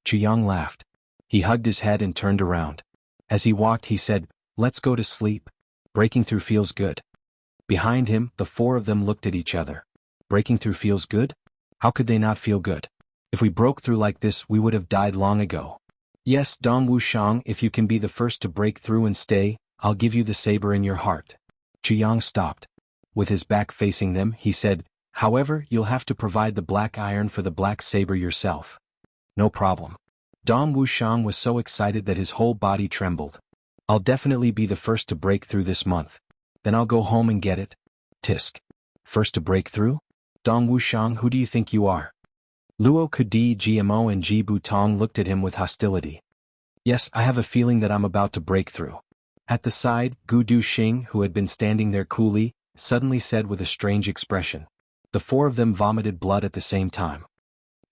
Chu Yang laughed. He hugged his head and turned around. As he walked he said, Let's go to sleep. Breaking through feels good. Behind him, the 4 of them looked at each other. Breaking through feels good? How could they not feel good? If we broke through like this, we would have died long ago. Yes, Dong Wuxiang, if you can be the first to break through and stay, I'll give you the saber in your heart. Chu Yang stopped. With his back facing them, he said, However, you'll have to provide the black iron for the black saber yourself. No problem. Dong Wuxiang was so excited that his whole body trembled. I'll definitely be the first to break through this month. Then I'll go home and get it. Tisk. First to break through? Dong Wuxiang, who do you think you are? Luo Kadi, GMO and Ji Butong looked at him with hostility. Yes, I have a feeling that I'm about to break through. At the side, Gu Duxing, who had been standing there coolly, suddenly said with a strange expression. The 4 of them vomited blood at the same time.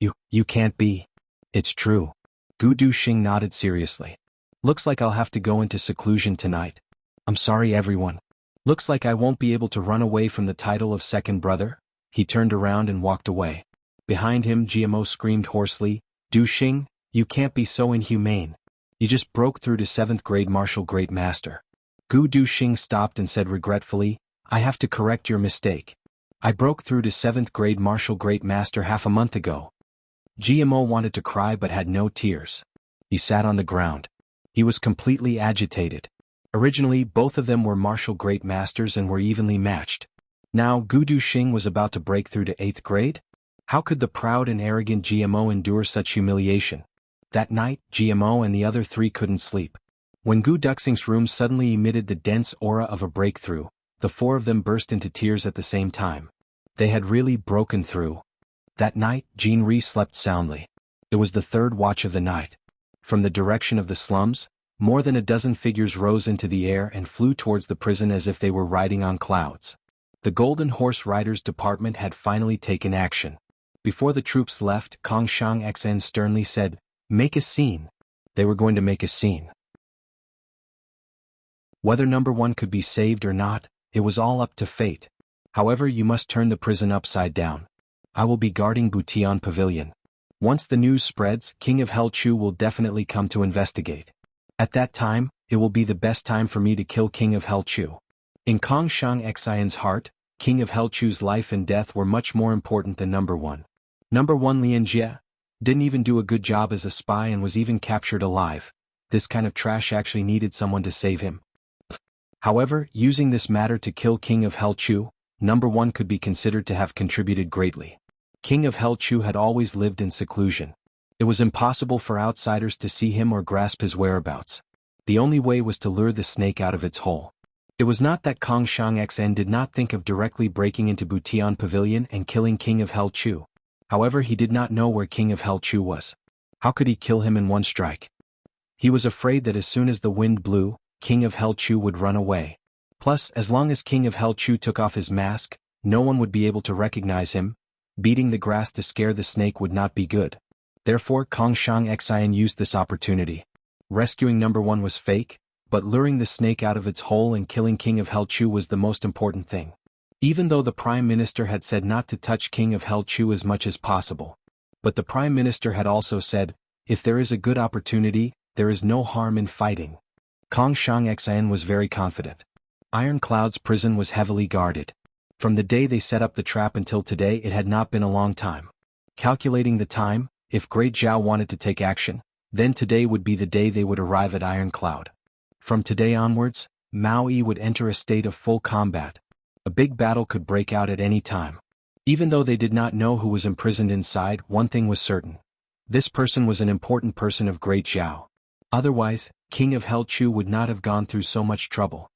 You can't be. It's true. Gu Duxing nodded seriously. Looks like I'll have to go into seclusion tonight. I'm sorry everyone. Looks like I won't be able to run away from the title of second brother. He turned around and walked away. Behind him GMO screamed hoarsely, Duxing, you can't be so inhumane. You just broke through to 7th grade martial great master. Gu Duxing stopped and said regretfully, I have to correct your mistake. I broke through to 7th grade martial great master half a month ago. GMO wanted to cry but had no tears. He sat on the ground. He was completely agitated. Originally, both of them were martial great masters and were evenly matched. Now Gu Duxing was about to break through to 8th grade? How could the proud and arrogant GMO endure such humiliation? That night, GMO and the other three couldn't sleep. When Gu Duxing's room suddenly emitted the dense aura of a breakthrough, the four of them burst into tears at the same time. They had really broken through. That night, Jean Ri slept soundly. It was the 3rd watch of the night. From the direction of the slums, more than a dozen figures rose into the air and flew towards the prison as if they were riding on clouds. The Golden Horse Riders Department had finally taken action. Before the troops left, Kong Shang Xn sternly said, "Make a scene." They were going to make a scene. Whether number 1 could be saved or not, it was all up to fate. However, you must turn the prison upside down. I will be guarding Butian Pavilion. Once the news spreads, King of Hell Chu will definitely come to investigate. At that time, it will be the best time for me to kill King of Hell Chu. In Kong Shang Xian's heart, King of Hell Chu's life and death were much more important than number 1. Number 1 Lian Jie didn't even do a good job as a spy and was even captured alive. This kind of trash actually needed someone to save him. However, using this matter to kill King of Hell Chu, number 1 could be considered to have contributed greatly. King of Hell Chu had always lived in seclusion. It was impossible for outsiders to see him or grasp his whereabouts. The only way was to lure the snake out of its hole. It was not that Kong Shang Xn did not think of directly breaking into Butian Pavilion and killing King of Hell Chu. However, he did not know where King of Hell Chu was. How could he kill him in one strike? He was afraid that as soon as the wind blew, King of Hell Chu would run away. Plus, as long as King of Hell Chu took off his mask, no one would be able to recognize him. Beating the grass to scare the snake would not be good. Therefore, Kong Shang Xian used this opportunity. Rescuing number 1 was fake, but luring the snake out of its hole and killing King of Hell Chu was the most important thing. Even though the Prime Minister had said not to touch King of Hell Chu as much as possible. But the Prime Minister had also said, if there is a good opportunity, there is no harm in fighting. Kong Shang Xian was very confident. Iron Cloud's prison was heavily guarded. From the day they set up the trap until today, it had not been a long time. Calculating the time, if Great Zhao wanted to take action, then today would be the day they would arrive at Iron Cloud. From today onwards, Mao Yi would enter a state of full combat. A big battle could break out at any time. Even though they did not know who was imprisoned inside, one thing was certain. This person was an important person of Great Zhao. Otherwise, King of Hell Chu would not have gone through so much trouble.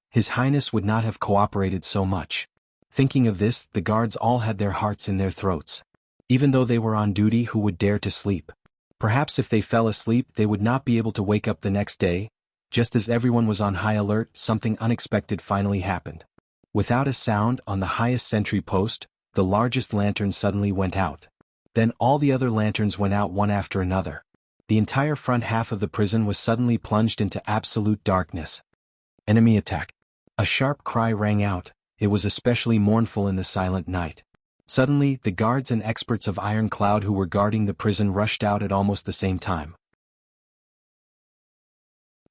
His Highness would not have cooperated so much. Thinking of this, the guards all had their hearts in their throats. Even though they were on duty, who would dare to sleep? Perhaps if they fell asleep, they would not be able to wake up the next day. Just as everyone was on high alert, something unexpected finally happened. Without a sound, on the highest sentry post, the largest lantern suddenly went out. Then all the other lanterns went out one after another. The entire front half of the prison was suddenly plunged into absolute darkness. Enemy attack. A sharp cry rang out. It was especially mournful in the silent night. Suddenly, the guards and experts of Iron Cloud who were guarding the prison rushed out at almost the same time.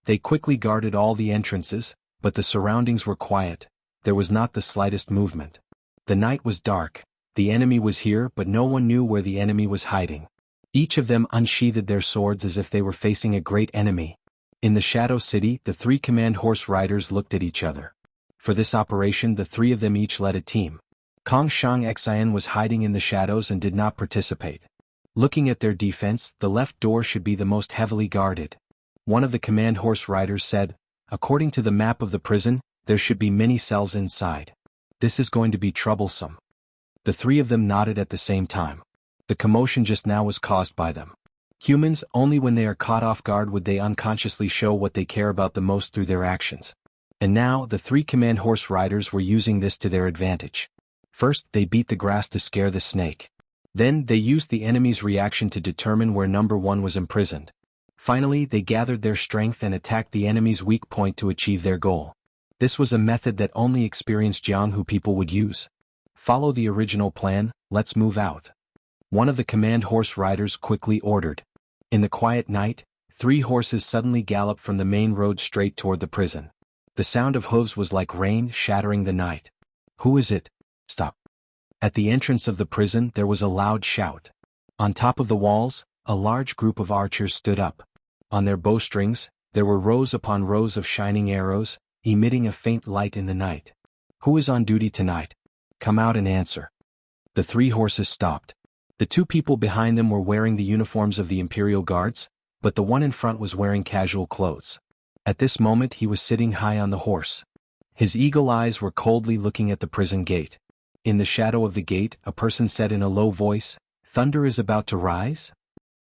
They quickly guarded all the entrances, but the surroundings were quiet. There was not the slightest movement. The night was dark. The enemy was here, but no one knew where the enemy was hiding. Each of them unsheathed their swords as if they were facing a great enemy. In the Shadow City, the 3 command horse riders looked at each other. For this operation, the 3 of them each led a team. Kong Shang Xian was hiding in the shadows and did not participate. Looking at their defense, the left door should be the most heavily guarded. One of the command horse riders said, according to the map of the prison, there should be many cells inside. This is going to be troublesome. The 3 of them nodded at the same time. The commotion just now was caused by them. Humans, only when they are caught off guard would they unconsciously show what they care about the most through their actions. And now, the 3 command horse riders were using this to their advantage. First, they beat the grass to scare the snake. Then, they used the enemy's reaction to determine where number 1 was imprisoned. Finally, they gathered their strength and attacked the enemy's weak point to achieve their goal. This was a method that only experienced Jianghu people would use. Follow the original plan, let's move out. One of the command horse riders quickly ordered. In the quiet night, 3 horses suddenly galloped from the main road straight toward the prison. The sound of hooves was like rain shattering the night. Who is it? Stop. At the entrance of the prison there was a loud shout. On top of the walls, a large group of archers stood up. On their bowstrings, there were rows upon rows of shining arrows, emitting a faint light in the night. "Who is on duty tonight? Come out and answer." The 3 horses stopped. The 2 people behind them were wearing the uniforms of the Imperial Guards, but the one in front was wearing casual clothes. At this moment he was sitting high on the horse. His eagle eyes were coldly looking at the prison gate. In the shadow of the gate, a person said in a low voice, "Thunder is about to rise?"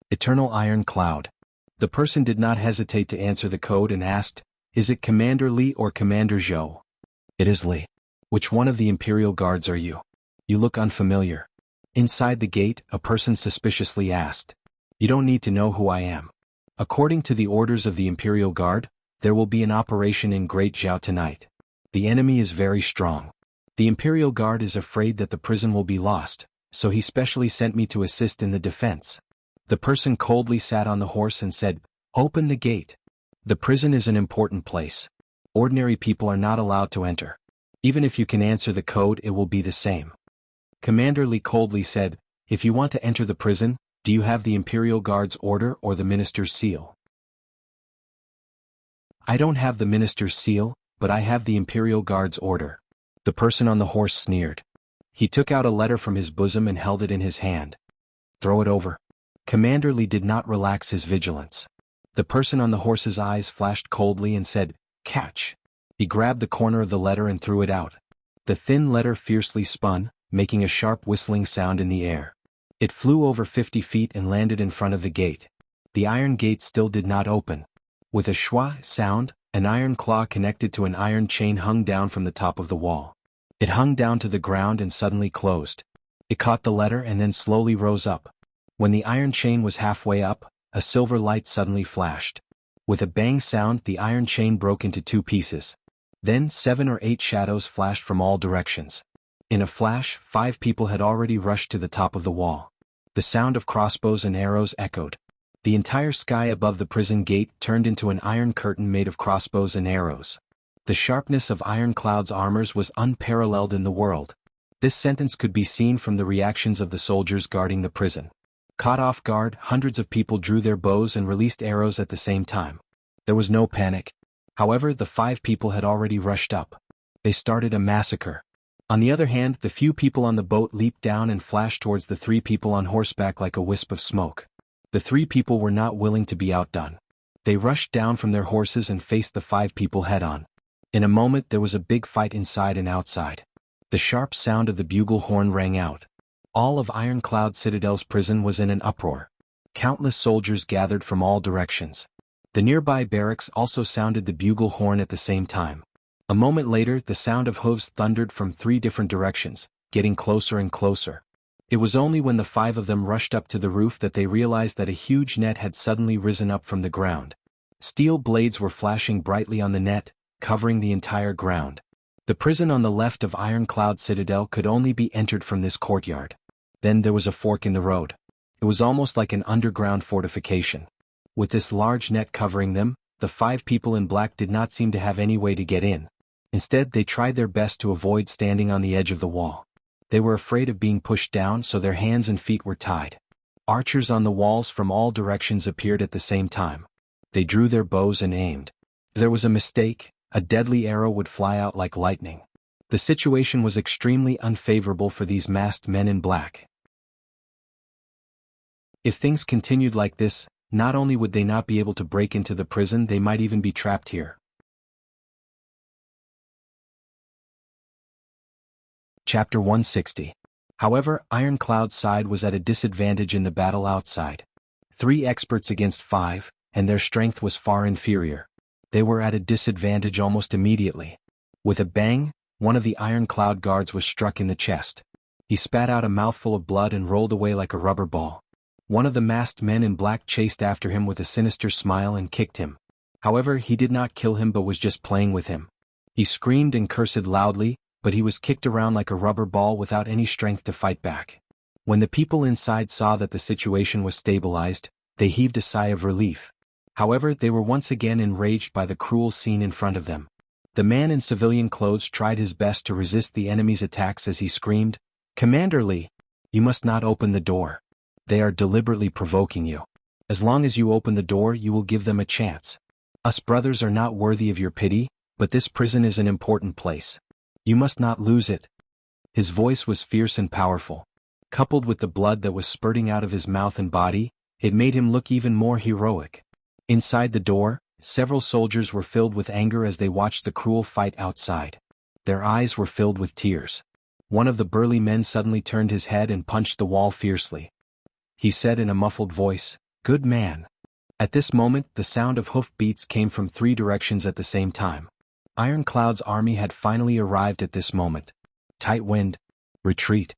Eternal iron cloud. The person did not hesitate to answer the code and asked, "Is it Commander Li or Commander Zhou?" "It is Li." "Which one of the Imperial Guards are you? You look unfamiliar." Inside the gate, a person suspiciously asked, "You don't need to know who I am. According to the orders of the Imperial Guard, there will be an operation in Great Zhao tonight. The enemy is very strong. The Imperial Guard is afraid that the prison will be lost, so he specially sent me to assist in the defense." The person coldly sat on the horse and said, "Open the gate. The prison is an important place. Ordinary people are not allowed to enter. Even if you can answer the code, it will be the same." Commander Li coldly said, "If you want to enter the prison, do you have the Imperial Guard's order or the minister's seal?" "I don't have the minister's seal, but I have the Imperial Guard's order." The person on the horse sneered. He took out a letter from his bosom and held it in his hand. "Throw it over." Commander Li did not relax his vigilance. The person on the horse's eyes flashed coldly and said, "Catch." He grabbed the corner of the letter and threw it out. The thin letter fiercely spun, making a sharp whistling sound in the air. It flew over 50 feet and landed in front of the gate. The iron gate still did not open. With a schwa sound, an iron claw connected to an iron chain hung down from the top of the wall. It hung down to the ground and suddenly closed. It caught the letter and then slowly rose up. When the iron chain was halfway up, a silver light suddenly flashed. With a bang sound, the iron chain broke into 2 pieces. Then 7 or 8 shadows flashed from all directions. In a flash, 5 people had already rushed to the top of the wall. The sound of crossbows and arrows echoed. The entire sky above the prison gate turned into an iron curtain made of crossbows and arrows. The sharpness of Ironclad's armors was unparalleled in the world. This sentence could be seen from the reactions of the soldiers guarding the prison. Caught off guard, hundreds of people drew their bows and released arrows at the same time. There was no panic. However, the 5 people had already rushed up. They started a massacre. On the other hand, the few people on the boat leaped down and flashed towards the 3 people on horseback like a wisp of smoke. The 3 people were not willing to be outdone. They rushed down from their horses and faced the 5 people head-on. In a moment there was a big fight inside and outside. The sharp sound of the bugle horn rang out. All of Ironclad Citadel's prison was in an uproar. Countless soldiers gathered from all directions. The nearby barracks also sounded the bugle horn at the same time. A moment later, the sound of hooves thundered from 3 different directions, getting closer and closer. It was only when the 5 of them rushed up to the roof that they realized that a huge net had suddenly risen up from the ground. Steel blades were flashing brightly on the net, covering the entire ground. The prison on the left of Ironclad Citadel could only be entered from this courtyard. Then there was a fork in the road. It was almost like an underground fortification. With this large net covering them, the 5 people in black did not seem to have any way to get in. Instead, they tried their best to avoid standing on the edge of the wall. They were afraid of being pushed down, so their hands and feet were tied. Archers on the walls from all directions appeared at the same time. They drew their bows and aimed. If there was a mistake, a deadly arrow would fly out like lightning. The situation was extremely unfavorable for these masked men in black. If things continued like this, not only would they not be able to break into the prison, they might even be trapped here. Chapter 160. However, Ironclad's side was at a disadvantage in the battle outside. 3 experts against 5, and their strength was far inferior. They were at a disadvantage almost immediately. With a bang, one of the Ironclad guards was struck in the chest. He spat out a mouthful of blood and rolled away like a rubber ball. One of the masked men in black chased after him with a sinister smile and kicked him. However, he did not kill him but was just playing with him. He screamed and cursed loudly, but he was kicked around like a rubber ball without any strength to fight back. When the people inside saw that the situation was stabilized, they heaved a sigh of relief. However, they were once again enraged by the cruel scene in front of them. The man in civilian clothes tried his best to resist the enemy's attacks as he screamed, "Commander Li, you must not open the door." They are deliberately provoking you. As long as you open the door, you will give them a chance. Us brothers are not worthy of your pity, but this prison is an important place. You must not lose it." His voice was fierce and powerful. Coupled with the blood that was spurting out of his mouth and body, it made him look even more heroic. Inside the door, several soldiers were filled with anger as they watched the cruel fight outside. Their eyes were filled with tears. One of the burly men suddenly turned his head and punched the wall fiercely. He said in a muffled voice, "Good man." At this moment, the sound of hoof beats came from 3 directions at the same time. Ironclad's army had finally arrived at this moment. Tight wind. Retreat.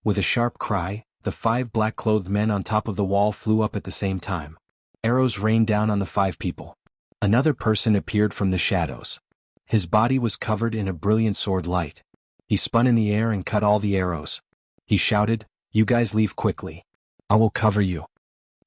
With a sharp cry, the 5 black-clothed men on top of the wall flew up at the same time. Arrows rained down on the 5 people. Another person appeared from the shadows. His body was covered in a brilliant sword light. He spun in the air and cut all the arrows. He shouted, "You guys leave quickly. I will cover you."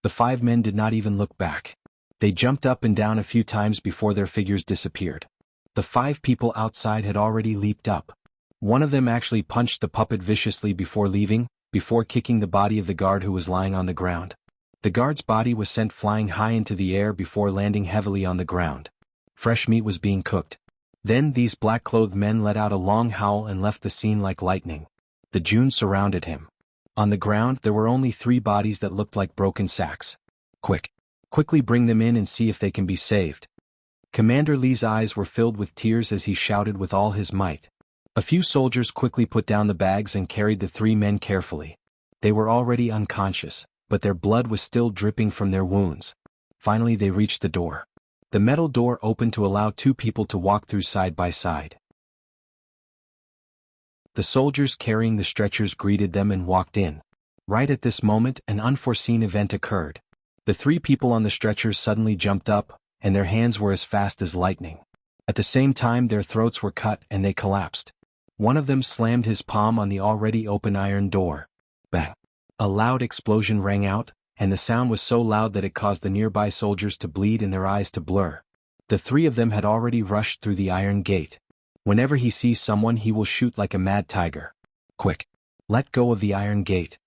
The 5 men did not even look back. They jumped up and down a few times before their figures disappeared. The 5 people outside had already leaped up. One of them actually punched the puppet viciously before leaving, before kicking the body of the guard who was lying on the ground. The guard's body was sent flying high into the air before landing heavily on the ground. Fresh meat was being cooked. Then these black-clothed men let out a long howl and left the scene like lightning. The June surrounded him. On the ground there were only 3 bodies that looked like broken sacks. Quickly bring them in and see if they can be saved." Commander Lee's eyes were filled with tears as he shouted with all his might. A few soldiers quickly put down the bags and carried the 3 men carefully. They were already unconscious, but their blood was still dripping from their wounds. Finally they reached the door. The metal door opened to allow 2 people to walk through side by side. The soldiers carrying the stretchers greeted them and walked in. Right at this moment, an unforeseen event occurred. The 3 people on the stretchers suddenly jumped up, and their hands were as fast as lightning. At the same time their throats were cut and they collapsed. One of them slammed his palm on the already open iron door. Bang! A loud explosion rang out, and the sound was so loud that it caused the nearby soldiers to bleed and their eyes to blur. The 3 of them had already rushed through the iron gate. Whenever he sees someone he will shoot like a mad tiger. Quick! Let go of the iron gate.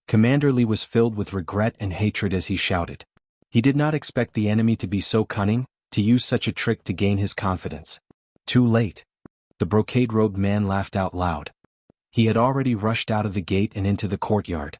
Commander Lee was filled with regret and hatred as he shouted. He did not expect the enemy to be so cunning, to use such a trick to gain his confidence. Too late. The brocade-robed man laughed out loud. He had already rushed out of the gate and into the courtyard.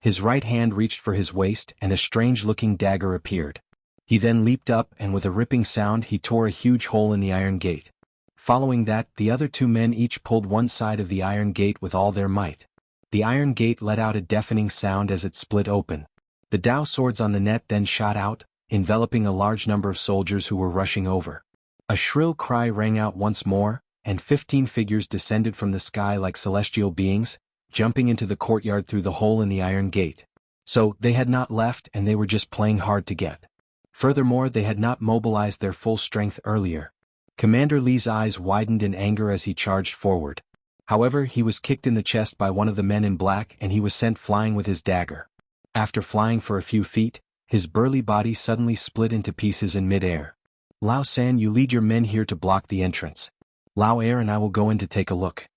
His right hand reached for his waist and a strange-looking dagger appeared. He then leaped up and with a ripping sound he tore a huge hole in the iron gate. Following that, the other 2 men each pulled one side of the iron gate with all their might. The iron gate let out a deafening sound as it split open. The Dao swords on the net then shot out, enveloping a large number of soldiers who were rushing over. A shrill cry rang out once more, and 15 figures descended from the sky like celestial beings, jumping into the courtyard through the hole in the iron gate. So, they had not left and they were just playing hard to get. Furthermore, they had not mobilized their full strength earlier. Commander Lee's eyes widened in anger as he charged forward. However, he was kicked in the chest by one of the men in black and he was sent flying with his dagger. After flying for a few feet, his burly body suddenly split into pieces in mid-air. "Lao San, you lead your men here to block the entrance. Lao Air and I will go in to take a look."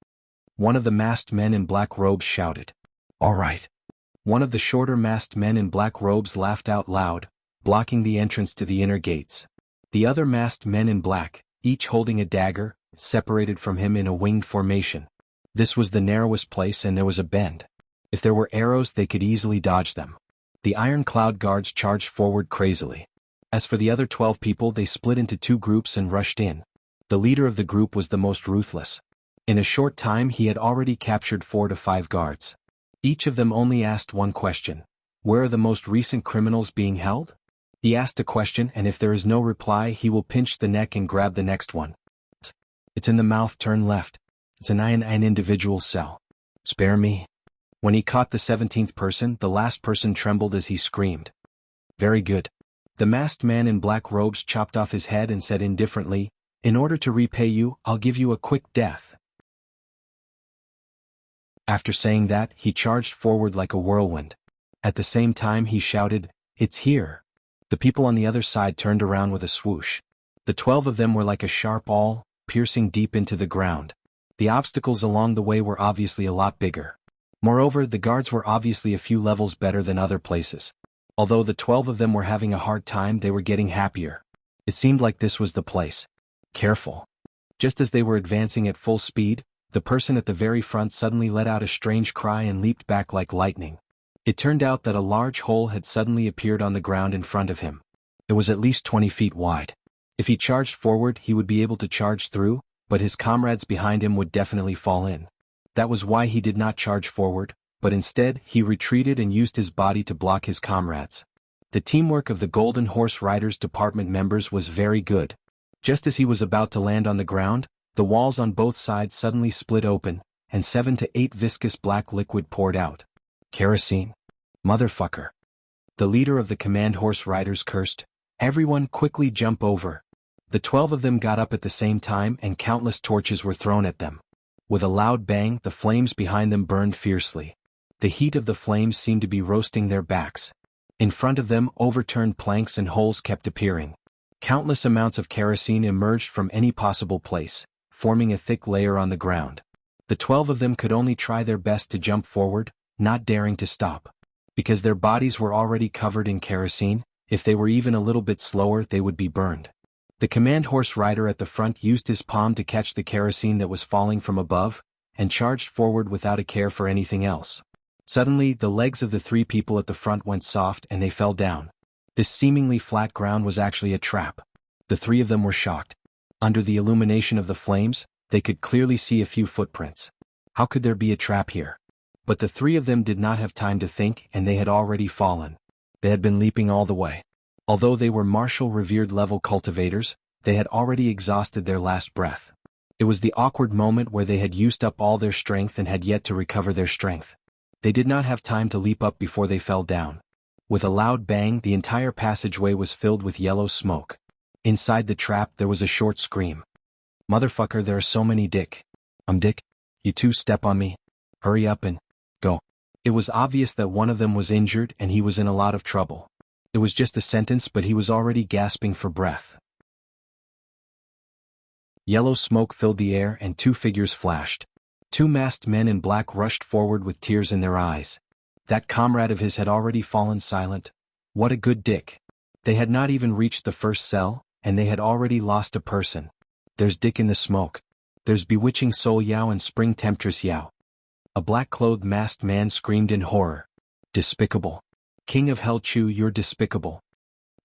One of the masked men in black robes shouted. "All right." One of the shorter masked men in black robes laughed out loud, blocking the entrance to the inner gates. The other masked men in black, each holding a dagger, separated from him in a winged formation. This was the narrowest place and there was a bend. If there were arrows they could easily dodge them. The ironclad guards charged forward crazily. As for the other 12 people, they split into 2 groups and rushed in. The leader of the group was the most ruthless. In a short time he had already captured 4 to 5 guards. Each of them only asked one question. Where are the most recent criminals being held? He asked a question and if there is no reply he will pinch the neck and grab the next one. It's in the mouth, turn left. It's an individual cell. Spare me. When he caught the 17th person, the last person trembled as he screamed. Very good. The masked man in black robes chopped off his head and said indifferently, in order to repay you, I'll give you a quick death. After saying that, he charged forward like a whirlwind. At the same time he shouted, it's here. The people on the other side turned around with a swoosh. The 12 of them were like a sharp awl, piercing deep into the ground. The obstacles along the way were obviously a lot bigger. Moreover, the guards were obviously a few levels better than other places. Although the 12 of them were having a hard time, they were getting happier. It seemed like this was the place. Careful. Just as they were advancing at full speed, the person at the very front suddenly let out a strange cry and leaped back like lightning. It turned out that a large hole had suddenly appeared on the ground in front of him. It was at least 20 feet wide. If he charged forward, he would be able to charge through, but his comrades behind him would definitely fall in. That was why he did not charge forward, but instead, he retreated and used his body to block his comrades. The teamwork of the Golden Horse Riders Department members was very good. Just as he was about to land on the ground, the walls on both sides suddenly split open, and 7 to 8 viscous black liquid poured out. Kerosene. Motherfucker. The leader of the Command Horse Riders cursed. Everyone quickly jump over. The 12 of them got up at the same time and countless torches were thrown at them. With a loud bang, the flames behind them burned fiercely. The heat of the flames seemed to be roasting their backs. In front of them, overturned planks and holes kept appearing. Countless amounts of kerosene emerged from any possible place, forming a thick layer on the ground. The 12 of them could only try their best to jump forward, not daring to stop. Because their bodies were already covered in kerosene, if they were even a little bit slower they would be burned. The command horse rider at the front used his palm to catch the kerosene that was falling from above, and charged forward without a care for anything else. Suddenly, the legs of the 3 people at the front went soft and they fell down. This seemingly flat ground was actually a trap. The 3 of them were shocked. Under the illumination of the flames, they could clearly see a few footprints. How could there be a trap here? But the 3 of them did not have time to think and they had already fallen. They had been leaping all the way. Although they were martial revered level cultivators, they had already exhausted their last breath. It was the awkward moment where they had used up all their strength and had yet to recover their strength. They did not have time to leap up before they fell down. With a loud bang, the entire passageway was filled with yellow smoke. Inside the trap there was a short scream. Motherfucker, there are so many dick. Dick? You 2 step on me. Hurry up and go. It was obvious that one of them was injured and he was in a lot of trouble. It was just a sentence, but he was already gasping for breath. Yellow smoke filled the air and 2 figures flashed. 2 masked men in black rushed forward with tears in their eyes. That comrade of his had already fallen silent. What a good dick. They had not even reached the first cell, and they had already lost a person. There's dick in the smoke. There's bewitching soul Yao and spring temptress Yao. A black-clothed masked man screamed in horror. Despicable. King of Hell Chu, you're despicable.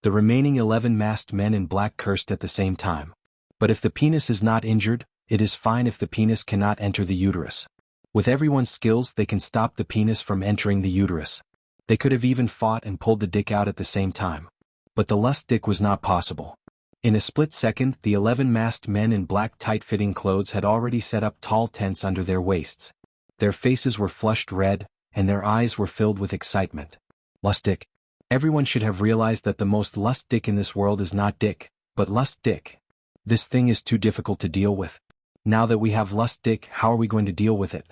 The remaining 11 masked men in black cursed at the same time. But if the penis is not injured, it is fine if the penis cannot enter the uterus. With everyone's skills they can stop the penis from entering the uterus. They could have even fought and pulled the dick out at the same time. But the lust dick was not possible. In a split second, the 11 masked men in black tight-fitting clothes had already set up tall tents under their waists. Their faces were flushed red, and their eyes were filled with excitement. Lust dick. Everyone should have realized that the most lust dick in this world is not dick, but lust dick. This thing is too difficult to deal with. Now that we have lust dick, how are we going to deal with it?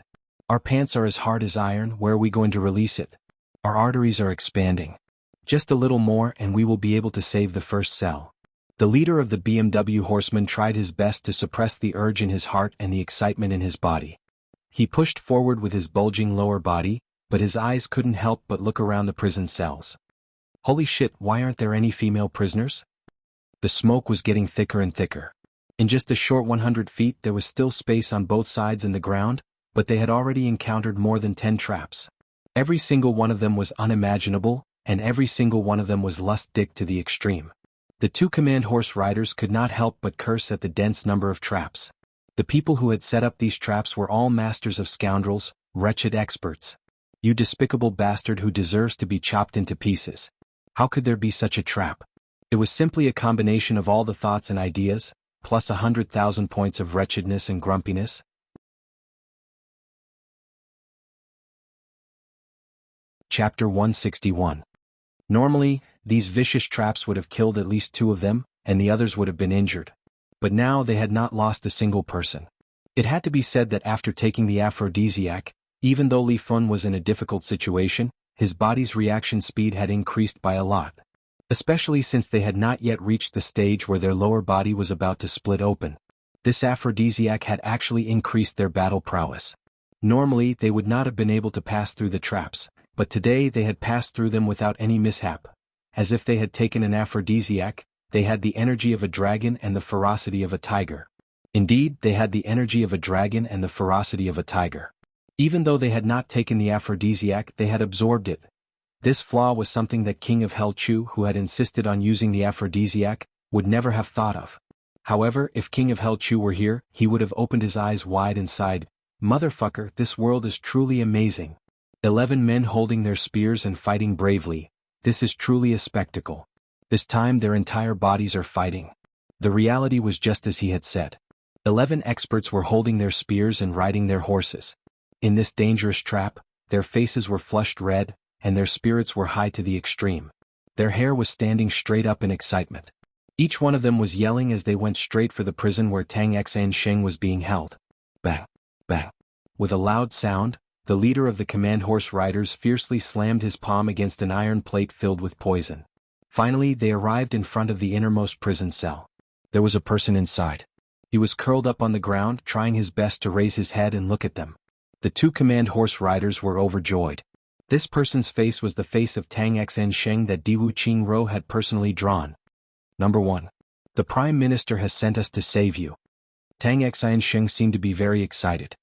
Our pants are as hard as iron, where are we going to release it? Our arteries are expanding. Just a little more and we will be able to save the first cell. The leader of the BMW horsemen tried his best to suppress the urge in his heart and the excitement in his body. He pushed forward with his bulging lower body, but his eyes couldn't help but look around the prison cells. Holy shit, why aren't there any female prisoners? The smoke was getting thicker and thicker. In just a short 100 feet there was still space on both sides in the ground, but they had already encountered more than 10 traps. Every single one of them was unimaginable, and every single one of them was lust dick to the extreme. The 2 command horse riders could not help but curse at the dense number of traps. The people who had set up these traps were all masters of scoundrels, wretched experts. You despicable bastard who deserves to be chopped into pieces. How could there be such a trap? It was simply a combination of all the thoughts and ideas, plus 100,000 points of wretchedness and grumpiness. Chapter 161. Normally, these vicious traps would have killed at least 2 of them, and the others would have been injured. But now they had not lost a single person. It had to be said that after taking the aphrodisiac, even though Li Fun was in a difficult situation, his body's reaction speed had increased by a lot. Especially since they had not yet reached the stage where their lower body was about to split open. This aphrodisiac had actually increased their battle prowess. Normally they would not have been able to pass through the traps, but today they had passed through them without any mishap. As if they had taken an aphrodisiac, they had the energy of a dragon and the ferocity of a tiger. Indeed, they had the energy of a dragon and the ferocity of a tiger. Even though they had not taken the aphrodisiac, they had absorbed it. This flaw was something that King of Hell Chu, who had insisted on using the aphrodisiac, would never have thought of. However, if King of Hell Chu were here, he would have opened his eyes wide and sighed, "Motherfucker, this world is truly amazing. 11 men holding their spears and fighting bravely. This is truly a spectacle. This time their entire bodies are fighting." The reality was just as he had said. 11 experts were holding their spears and riding their horses. In this dangerous trap, their faces were flushed red, and their spirits were high to the extreme. Their hair was standing straight up in excitement. Each one of them was yelling as they went straight for the prison where Tang Xan Sheng was being held. Bang! Bang! With a loud sound, the leader of the command horse riders fiercely slammed his palm against an iron plate filled with poison. Finally, they arrived in front of the innermost prison cell. There was a person inside. He was curled up on the ground, trying his best to raise his head and look at them. The 2 command horse riders were overjoyed. This person's face was the face of Tang Xan Sheng that Diwu Qingro had personally drawn. Number 1. The Prime Minister has sent us to save you. Tang Xan Sheng seemed to be very excited.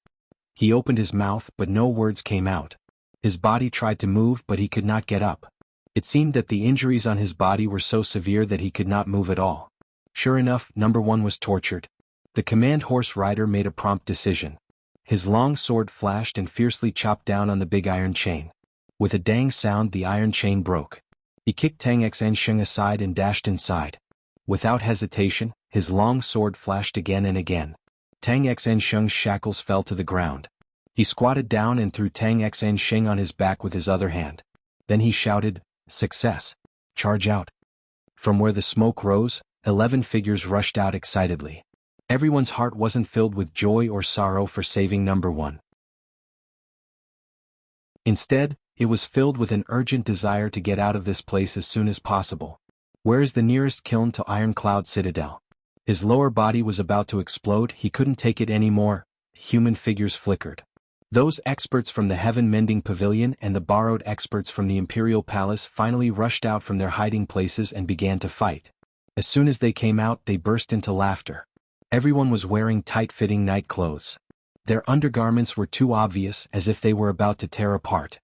He opened his mouth but no words came out. His body tried to move but he could not get up. It seemed that the injuries on his body were so severe that he could not move at all. Sure enough, Number 1 was tortured. The command horse rider made a prompt decision. His long sword flashed and fiercely chopped down on the big iron chain. With a dang sound, the iron chain broke. He kicked Tang Xan Sheng aside and dashed inside. Without hesitation, his long sword flashed again and again. Tang Xan Sheng's shackles fell to the ground. He squatted down and threw Tang Xan Sheng on his back with his other hand. Then he shouted, "Success! Charge out!" From where the smoke rose, 11 figures rushed out excitedly. Everyone's heart wasn't filled with joy or sorrow for saving Number 1. Instead, it was filled with an urgent desire to get out of this place as soon as possible. Where is the nearest kiln to Ironcloud Citadel? His lower body was about to explode, he couldn't take it anymore. Human figures flickered. Those experts from the Heaven Mending Pavilion and the borrowed experts from the Imperial Palace finally rushed out from their hiding places and began to fight. As soon as they came out, they burst into laughter. Everyone was wearing tight-fitting night clothes. Their undergarments were too obvious, as if they were about to tear apart.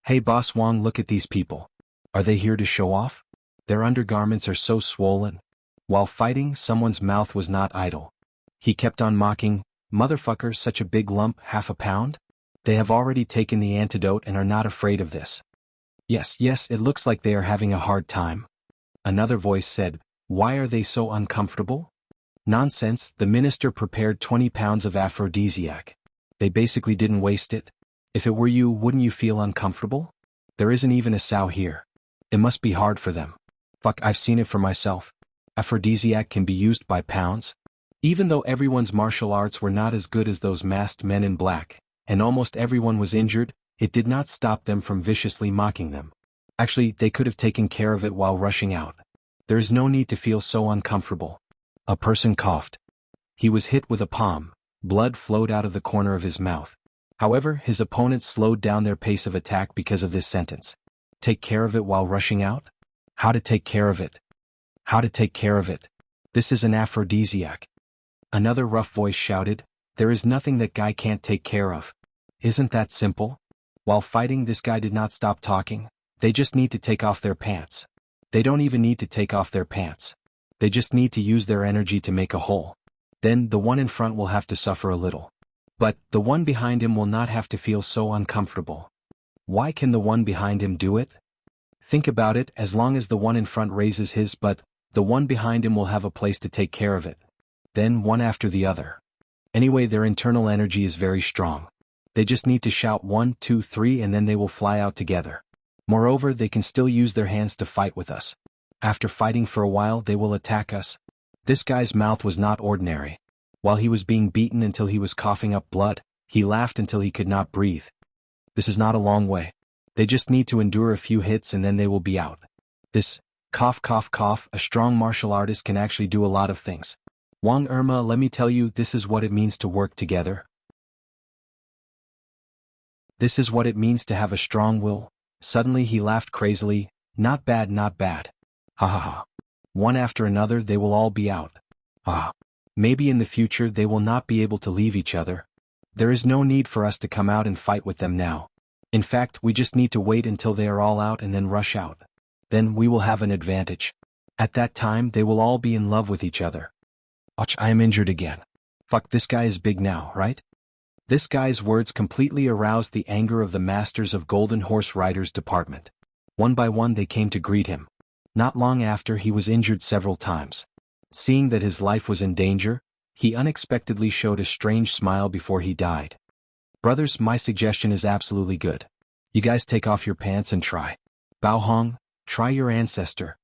"Hey Boss Wang, look at these people. Are they here to show off? Their undergarments are so swollen." While fighting, someone's mouth was not idle. He kept on mocking, "Motherfucker, such a big lump, half a pound? They have already taken the antidote and are not afraid of this." Yes, it looks like they are having a hard time." Another voice said, "Why are they so uncomfortable?" "Nonsense, the minister prepared 20 pounds of aphrodisiac. They basically didn't waste it. If it were you, wouldn't you feel uncomfortable? There isn't even a sow here. It must be hard for them. Fuck, I've seen it for myself. Aphrodisiac can be used by pounds." Even though everyone's martial arts were not as good as those masked men in black, and almost everyone was injured, it did not stop them from viciously mocking them. Actually, they could have taken care of it while rushing out. There is no need to feel so uncomfortable. A person coughed. He was hit with a palm. Blood flowed out of the corner of his mouth. However, his opponents slowed down their pace of attack because of this sentence. Take care of it while rushing out? How to take care of it? How to take care of it? This is an aphrodisiac. Another rough voice shouted, "There is nothing that guy can't take care of. Isn't that simple?" While fighting, this guy did not stop talking. They just need to take off their pants. They don't even need to take off their pants. They just need to use their energy to make a hole. Then the one in front will have to suffer a little. But the one behind him will not have to feel so uncomfortable. Why can the one behind him do it? Think about it, as long as the one in front raises his butt, the one behind him will have a place to take care of it. Then one after the other. Anyway, their internal energy is very strong. They just need to shout 1, 2, 3 and then they will fly out together. Moreover, they can still use their hands to fight with us. After fighting for a while, they will attack us. This guy's mouth was not ordinary. While he was being beaten until he was coughing up blood, he laughed until he could not breathe. This is not a long way. They just need to endure a few hits and then they will be out. This, cough cough cough, a strong martial artist can actually do a lot of things. Wang Irma, let me tell you, this is what it means to work together. This is what it means to have a strong will. Suddenly he laughed crazily. Not bad, not bad. Ha ha ha. One after another they will all be out. Ah. Maybe in the future they will not be able to leave each other. There is no need for us to come out and fight with them now. In fact, we just need to wait until they are all out and then rush out. Then we will have an advantage. At that time they will all be in love with each other. Ouch, I am injured again. Fuck, this guy is big now, right? This guy's words completely aroused the anger of the masters of Golden Horse Riders Department. One by one they came to greet him. Not long after, he was injured several times. Seeing that his life was in danger, he unexpectedly showed a strange smile before he died. Brothers, my suggestion is absolutely good. You guys take off your pants and try. Bao Hong, try your ancestor.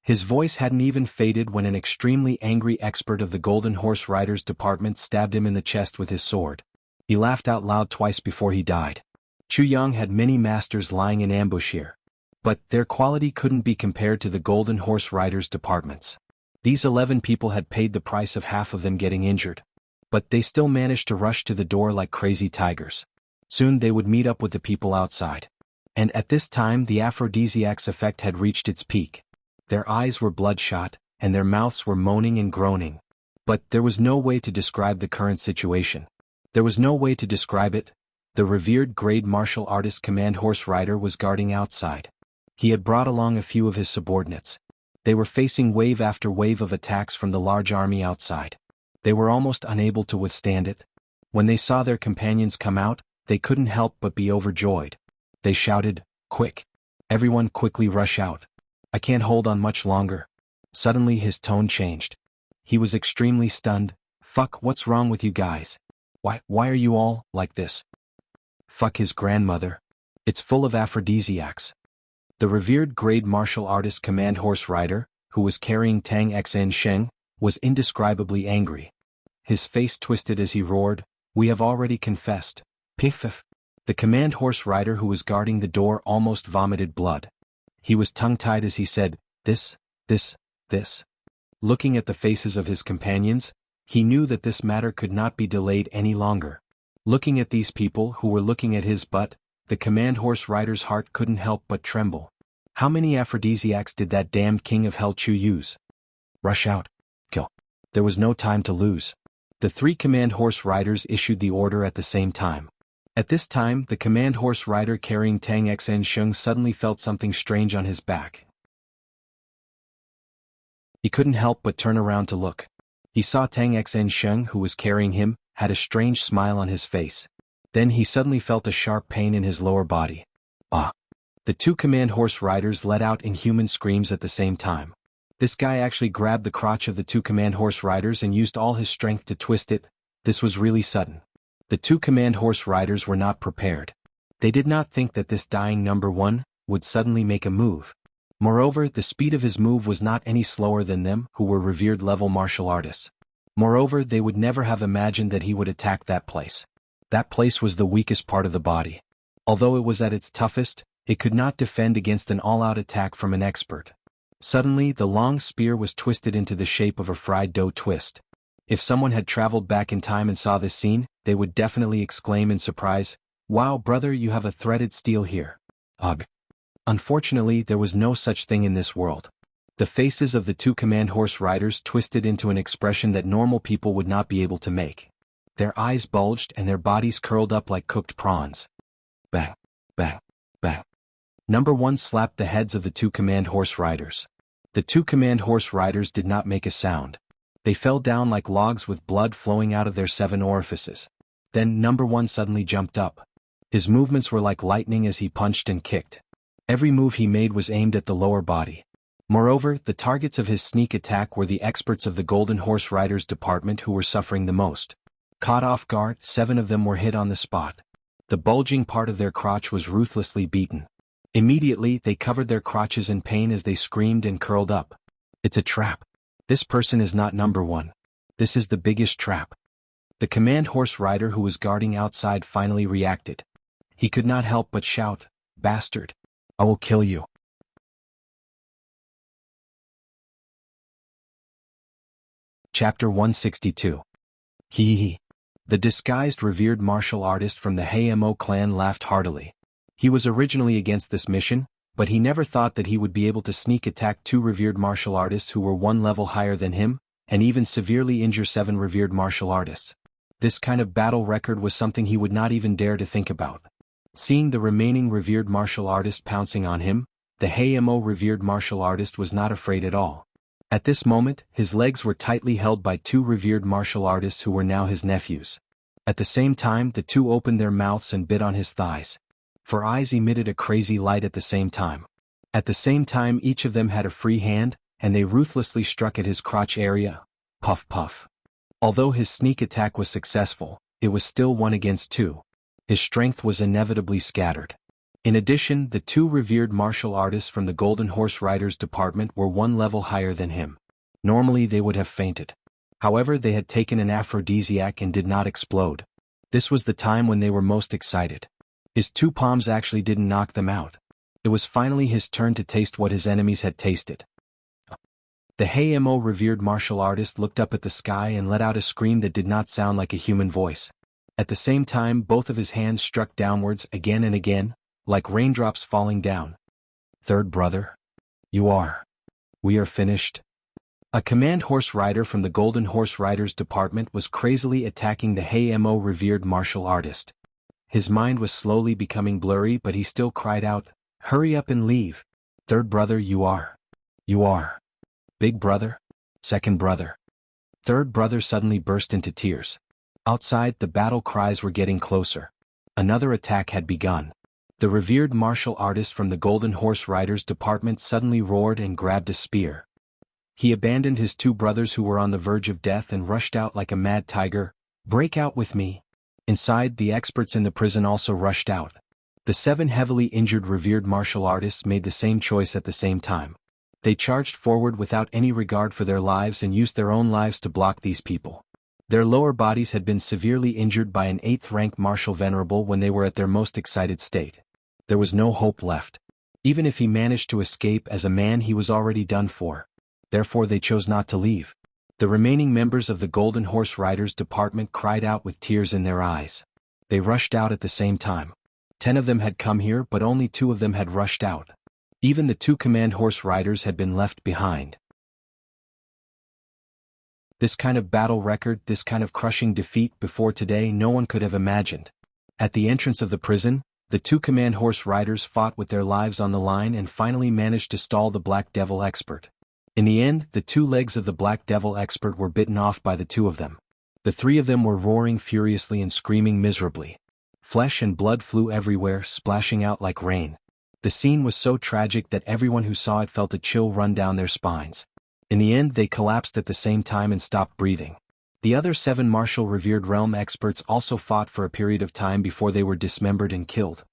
His voice hadn't even faded when an extremely angry expert of the Golden Horse Riders Department stabbed him in the chest with his sword. He laughed out loud twice before he died. Chu Yang had many masters lying in ambush here. But their quality couldn't be compared to the Golden Horse Riders Departments. These 11 people had paid the price of half of them getting injured. But they still managed to rush to the door like crazy tigers. Soon they would meet up with the people outside. And at this time the aphrodisiac's effect had reached its peak. Their eyes were bloodshot, and their mouths were moaning and groaning. But there was no way to describe the current situation. There was no way to describe it. The revered grade martial artist Command Horse Rider was guarding outside. He had brought along a few of his subordinates. They were facing wave after wave of attacks from the large army outside. They were almost unable to withstand it. When they saw their companions come out, they couldn't help but be overjoyed. They shouted, "Quick! Everyone quickly rush out. I can't hold on much longer." Suddenly his tone changed. He was extremely stunned. "Fuck, what's wrong with you guys? Why are you all like this?" Fuck his grandmother. It's full of aphrodisiacs. The revered grade martial artist Command Horse Rider, who was carrying Tang Xen Sheng, was indescribably angry. His face twisted as he roared, "We have already confessed." Piff. The Command Horse Rider who was guarding the door almost vomited blood. He was tongue-tied as he said, this. Looking at the faces of his companions, he knew that this matter could not be delayed any longer. Looking at these people who were looking at his butt, the Command Horse Rider's heart couldn't help but tremble. How many aphrodisiacs did that damned King of Hell Chu use? Rush out. Kill. There was no time to lose. The 3 Command Horse Riders issued the order at the same time. At this time, the Command Horse Rider carrying Tang Xen Sheng suddenly felt something strange on his back. He couldn't help but turn around to look. He saw Tang Xen Sheng, who was carrying him, had a strange smile on his face. Then he suddenly felt a sharp pain in his lower body. Ah! The 2 Command Horse Riders let out inhuman screams at the same time. This guy actually grabbed the crotch of the 2 Command Horse Riders and used all his strength to twist it. This was really sudden. The 2 Command Horse Riders were not prepared. They did not think that this dying number 1 would suddenly make a move. Moreover, the speed of his move was not any slower than them, who were revered level martial artists. Moreover, they would never have imagined that he would attack that place. That place was the weakest part of the body. Although it was at its toughest, it could not defend against an all-out attack from an expert. Suddenly, the long spear was twisted into the shape of a fried dough twist. If someone had traveled back in time and saw this scene, they would definitely exclaim in surprise, "Wow, brother, you have a threaded steel here." Ugh. Unfortunately, there was no such thing in this world. The faces of the 2 Command Horse Riders twisted into an expression that normal people would not be able to make. Their eyes bulged and their bodies curled up like cooked prawns. Bang, bang, bang. Number 1 slapped the heads of the 2 Command Horse Riders. The 2 Command Horse Riders did not make a sound. They fell down like logs with blood flowing out of their 7 orifices. Then number 1 suddenly jumped up. His movements were like lightning as he punched and kicked. Every move he made was aimed at the lower body. Moreover, the targets of his sneak attack were the experts of the Golden Horse Riders Department who were suffering the most. Caught off guard, 7 of them were hit on the spot. The bulging part of their crotch was ruthlessly beaten. Immediately, they covered their crotches in pain as they screamed and curled up. It's a trap. This person is not number 1. This is the biggest trap. The Command Horse Rider who was guarding outside finally reacted. He could not help but shout, "Bastard! I will kill you." Chapter 162. Hee hee. The disguised revered martial artist from the Hayamo clan laughed heartily. He was originally against this mission, but he never thought that he would be able to sneak attack 2 revered martial artists who were 1 level higher than him, and even severely injure 7 revered martial artists. This kind of battle record was something he would not even dare to think about. Seeing the remaining revered martial artist pouncing on him, the Hayamo revered martial artist was not afraid at all. At this moment, his legs were tightly held by 2 revered martial artists who were now his nephews. At the same time, the 2 opened their mouths and bit on his thighs. For eyes emitted a crazy light at the same time. At the same time, each of them had a free hand, and they ruthlessly struck at his crotch area. Puff puff. Although his sneak attack was successful, it was still 1 against 2. His strength was inevitably scattered. In addition, the 2 revered martial artists from the Golden Horse Riders department were 1 level higher than him. Normally they would have fainted. However, they had taken an aphrodisiac and did not explode. This was the time when they were most excited. His 2 palms actually didn't knock them out. It was finally his turn to taste what his enemies had tasted. The Hayamo revered martial artist looked up at the sky and let out a scream that did not sound like a human voice. At the same time, both of his hands struck downwards again and again, like raindrops falling down. "Third brother? We are finished." A command horse rider from the Golden Horse Riders department was crazily attacking the Hayamo revered martial artist. His mind was slowly becoming blurry, but he still cried out, "Hurry up and leave. Third brother, you are. Big brother? Second brother?" Third brother suddenly burst into tears. Outside, the battle cries were getting closer. Another attack had begun. The revered martial artist from the Golden Horse Riders department suddenly roared and grabbed a spear. He abandoned his 2 brothers who were on the verge of death and rushed out like a mad tiger. "Break out with me." Inside, the experts in the prison also rushed out. The 7 heavily injured revered martial artists made the same choice at the same time. They charged forward without any regard for their lives and used their own lives to block these people. Their lower bodies had been severely injured by an 8th-rank martial venerable when they were at their most excited state. There was no hope left. Even if he managed to escape as a man, he was already done for. Therefore they chose not to leave. The remaining members of the Golden Horse Riders department cried out with tears in their eyes. They rushed out at the same time. 10 of them had come here, but only 2 of them had rushed out. Even the 2 command horse riders had been left behind. This kind of battle record, this kind of crushing defeat before today, no one could have imagined. At the entrance of the prison, the 2 command horse riders fought with their lives on the line and finally managed to stall the Black Devil expert. In the end, the 2 legs of the Black Devil expert were bitten off by the 2 of them. The 3 of them were roaring furiously and screaming miserably. Flesh and blood flew everywhere, splashing out like rain. The scene was so tragic that everyone who saw it felt a chill run down their spines. In the end, they collapsed at the same time and stopped breathing. The other 7 martial revered realm experts also fought for a period of time before they were dismembered and killed.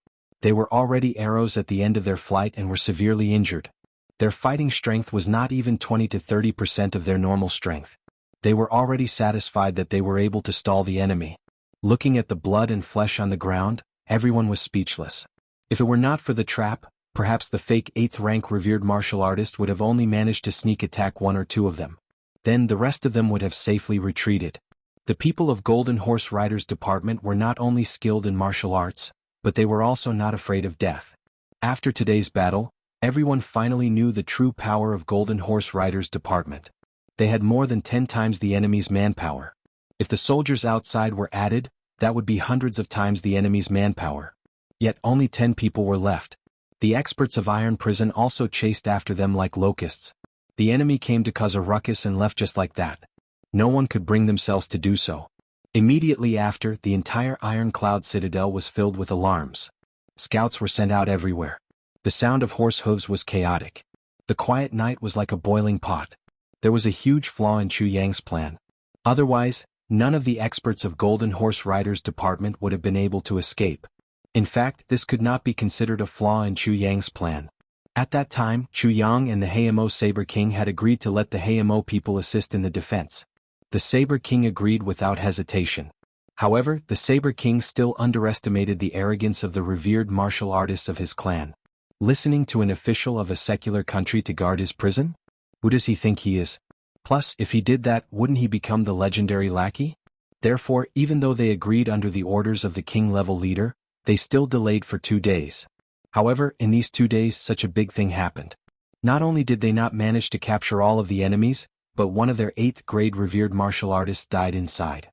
They were already arrows at the end of their flight and were severely injured. Their fighting strength was not even 20 to 30% of their normal strength. They were already satisfied that they were able to stall the enemy. Looking at the blood and flesh on the ground, everyone was speechless. If it were not for the trap, perhaps the fake 8th-rank revered martial artist would have only managed to sneak attack 1 or 2 of them. Then the rest of them would have safely retreated. The people of Golden Horse Riders department were not only skilled in martial arts, but they were also not afraid of death. After today's battle, everyone finally knew the true power of Golden Horse Riders department. They had more than 10 times the enemy's manpower. If the soldiers outside were added, that would be hundreds of times the enemy's manpower. Yet only 10 people were left. The experts of Iron Prison also chased after them like locusts. The enemy came to cause a ruckus and left just like that. No one could bring themselves to do so. Immediately after, the entire Iron Cloud Citadel was filled with alarms. Scouts were sent out everywhere. The sound of horse hooves was chaotic. The quiet night was like a boiling pot. There was a huge flaw in Chu Yang's plan. Otherwise, none of the experts of Golden Horse Riders department would have been able to escape. In fact, this could not be considered a flaw in Chu Yang's plan. At that time, Chu Yang and the Hayamo Saber King had agreed to let the Hayamo people assist in the defense. The Saber King agreed without hesitation. However, the Saber King still underestimated the arrogance of the revered martial artists of his clan. Listening to an official of a secular country to guard his prison? Who does he think he is? Plus, if he did that, wouldn't he become the legendary lackey? Therefore, even though they agreed under the orders of the king-level leader, they still delayed for 2 days. However, in these 2 days such a big thing happened. Not only did they not manage to capture all of the enemies, but one of their 8th grade revered martial artists died inside.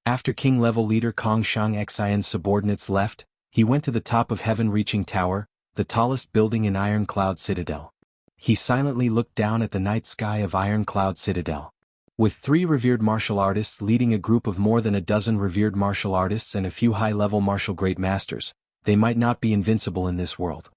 After king-level leader Kong Shang-Xian's subordinates left, he went to the top of heaven-reaching tower, the tallest building in Iron Cloud Citadel. He silently looked down at the night sky of Iron Cloud Citadel. With 3 revered martial artists leading a group of more than a dozen revered martial artists and a few high-level martial great masters, they might not be invincible in this world.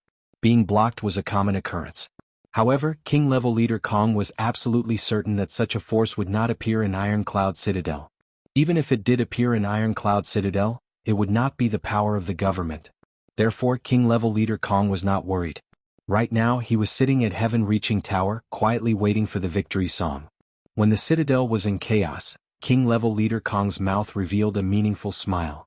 Being blocked was a common occurrence. However, king-level leader Kong was absolutely certain that such a force would not appear in Iron Cloud Citadel. Even if it did appear in Iron Cloud Citadel, it would not be the power of the government. Therefore, king-level leader Kong was not worried. Right now he was sitting at heaven-reaching tower, quietly waiting for the victory song. When the citadel was in chaos, king-level leader Kong's mouth revealed a meaningful smile.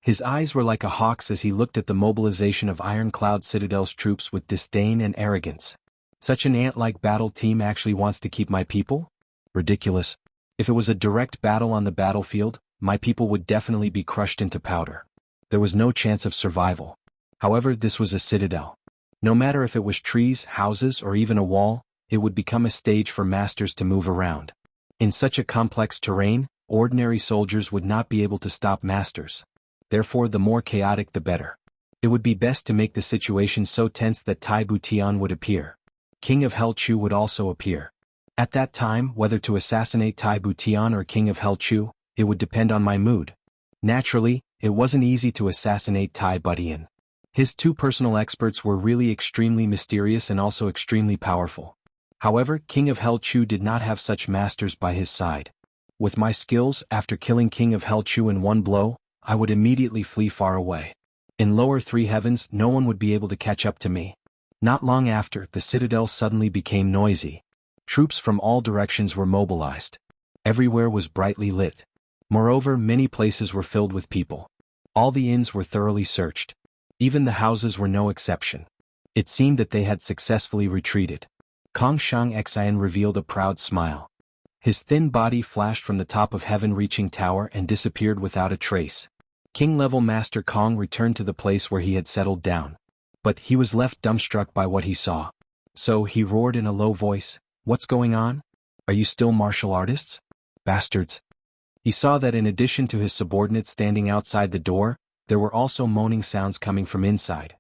His eyes were like a hawk's as he looked at the mobilization of Iron Cloud Citadel's troops with disdain and arrogance. Such an ant-like battle team actually wants to keep my people? Ridiculous. If it was a direct battle on the battlefield, my people would definitely be crushed into powder. There was no chance of survival. However, this was a citadel. No matter if it was trees, houses, or even a wall, it would become a stage for masters to move around. In such a complex terrain, ordinary soldiers would not be able to stop masters. Therefore, the more chaotic the better. It would be best to make the situation so tense that Tai Butian would appear. King of Hell Chu would also appear. At that time, whether to assassinate Tai Butian or King of Hell Chu, it would depend on my mood. Naturally, it wasn't easy to assassinate Tai Butian. His 2 personal experts were really extremely mysterious and also extremely powerful. However, King of Hell Chu did not have such masters by his side. With my skills, after killing King of Hell Chu in one blow, I would immediately flee far away. In lower 3 heavens, no one would be able to catch up to me. Not long after, the citadel suddenly became noisy. Troops from all directions were mobilized. Everywhere was brightly lit. Moreover, many places were filled with people. All the inns were thoroughly searched. Even the houses were no exception. It seemed that they had successfully retreated. Kong Shang-Xian revealed a proud smile. His thin body flashed from the top of heaven-reaching tower and disappeared without a trace. King-level Master Kong returned to the place where he had settled down. But he was left dumbstruck by what he saw. So he roared in a low voice, "What's going on? Are you still martial artists? Bastards." He saw that in addition to his subordinates standing outside the door, there were also moaning sounds coming from inside.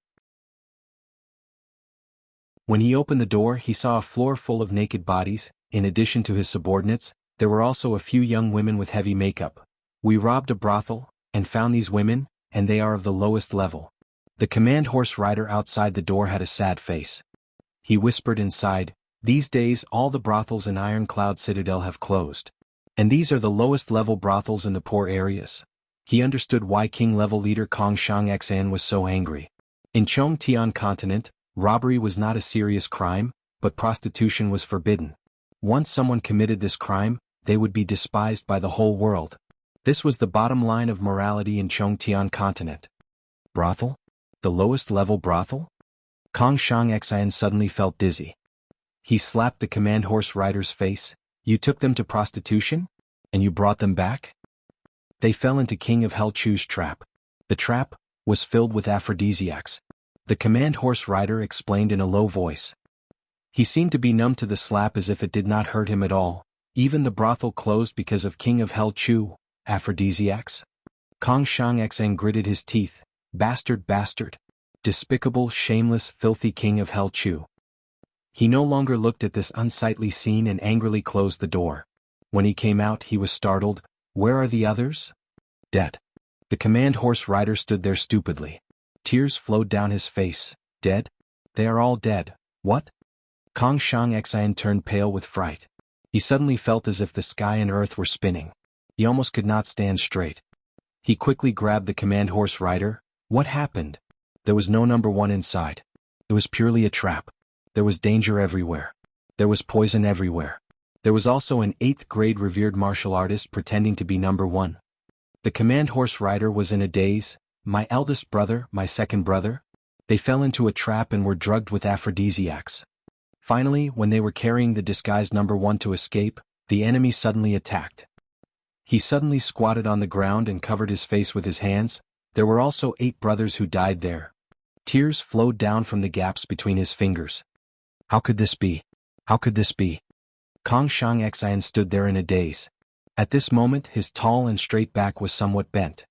When he opened the door, he saw a floor full of naked bodies. In addition to his subordinates, there were also a few young women with heavy makeup. "We robbed a brothel, and found these women, and they are of the lowest level." The command horse rider outside the door had a sad face. He whispered inside, "These days all the brothels in Iron Cloud Citadel have closed. And these are the lowest level brothels in the poor areas." He understood why king-level leader Kong Shang-Xian was so angry. In Chongtian continent, robbery was not a serious crime, but prostitution was forbidden. Once someone committed this crime, they would be despised by the whole world. This was the bottom line of morality in Chongtian continent. Brothel? The lowest level brothel? Kong Shang-Xian suddenly felt dizzy. He slapped the command horse rider's face. "You took them to prostitution? And you brought them back?" They fell into King of Hell Chu's trap. The trap was filled with aphrodisiacs. The command horse rider explained in a low voice. He seemed to be numb to the slap as if it did not hurt him at all. Even the brothel closed because of King of Hell Chu. Aphrodisiacs? Kong Shang-Xian gritted his teeth. Bastard, bastard. Despicable, shameless, filthy King of Hell Chu. He no longer looked at this unsightly scene and angrily closed the door. When he came out, he was startled. "Where are the others?" "Dead." The command horse rider stood there stupidly. Tears flowed down his face. "Dead? They are all dead. What?" Kong Shang-Xian turned pale with fright. He suddenly felt as if the sky and earth were spinning. He almost could not stand straight. He quickly grabbed the command horse rider. "What happened?" There was no number 1 inside. It was purely a trap. There was danger everywhere. There was poison everywhere. There was also an 8th grade revered martial artist pretending to be number 1. The command horse rider was in a daze. "My eldest brother, my second brother?" They fell into a trap and were drugged with aphrodisiacs. Finally, when they were carrying the disguised number 1 to escape, the enemy suddenly attacked. He suddenly squatted on the ground and covered his face with his hands. There were also 8 brothers who died there. Tears flowed down from the gaps between his fingers. How could this be? How could this be? Kong Shang Xian stood there in a daze. At this moment his tall and straight back was somewhat bent.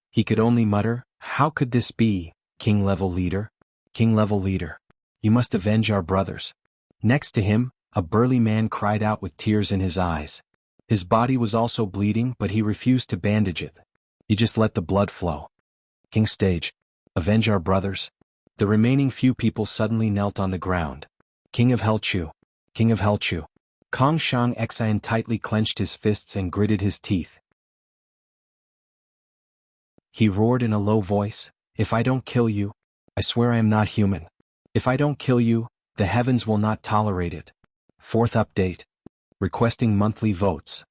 He could only mutter, "How could this be, king-level leader? King-level leader. You must avenge our brothers." Next to him, a burly man cried out with tears in his eyes. His body was also bleeding, but he refused to bandage it. He just let the blood flow. "King Stage, avenge our brothers." The remaining few people suddenly knelt on the ground. "King of Hell Chu. King of Hell Chu." Kong Shang Xian tightly clenched his fists and gritted his teeth. He roared in a low voice, "If I don't kill you, I swear I am not human. If I don't kill you, the heavens will not tolerate it." 4th update. Requesting monthly votes.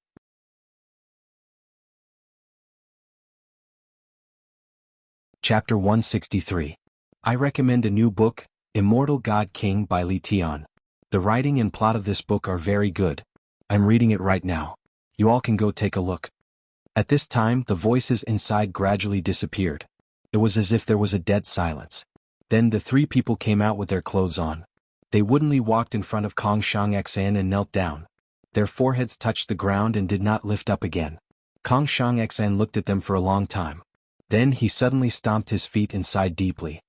Chapter 163. I recommend a new book, Immortal God King by Li Tian. The writing and plot of this book are very good. I'm reading it right now. You all can go take a look. At this time the voices inside gradually disappeared. It was as if there was a dead silence. Then the 3 people came out with their clothes on. They woodenly walked in front of Kong Shang Xian and knelt down. Their foreheads touched the ground and did not lift up again. Kong Shang Xian looked at them for a long time. Then he suddenly stomped his feet and sighed deeply.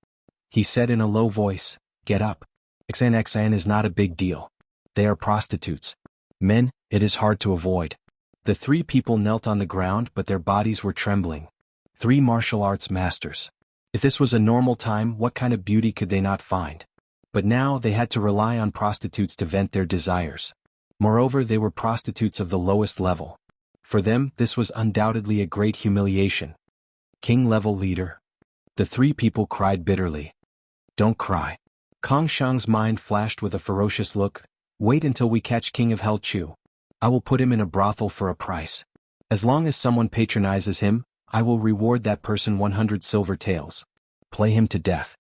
He said in a low voice, "Get up. Xian is not a big deal. They are prostitutes. Men, it is hard to avoid." The 3 people knelt on the ground, but their bodies were trembling. 3 martial arts masters. If this was a normal time, what kind of beauty could they not find? But now they had to rely on prostitutes to vent their desires. Moreover, they were prostitutes of the lowest level. For them, this was undoubtedly a great humiliation. "King-level leader." The 3 people cried bitterly. "Don't cry." Kong Shang's mind flashed with a ferocious look. "Wait until we catch King of Hell Chu. I will put him in a brothel for a price. As long as someone patronizes him, I will reward that person 100 silver taels. Play him to death."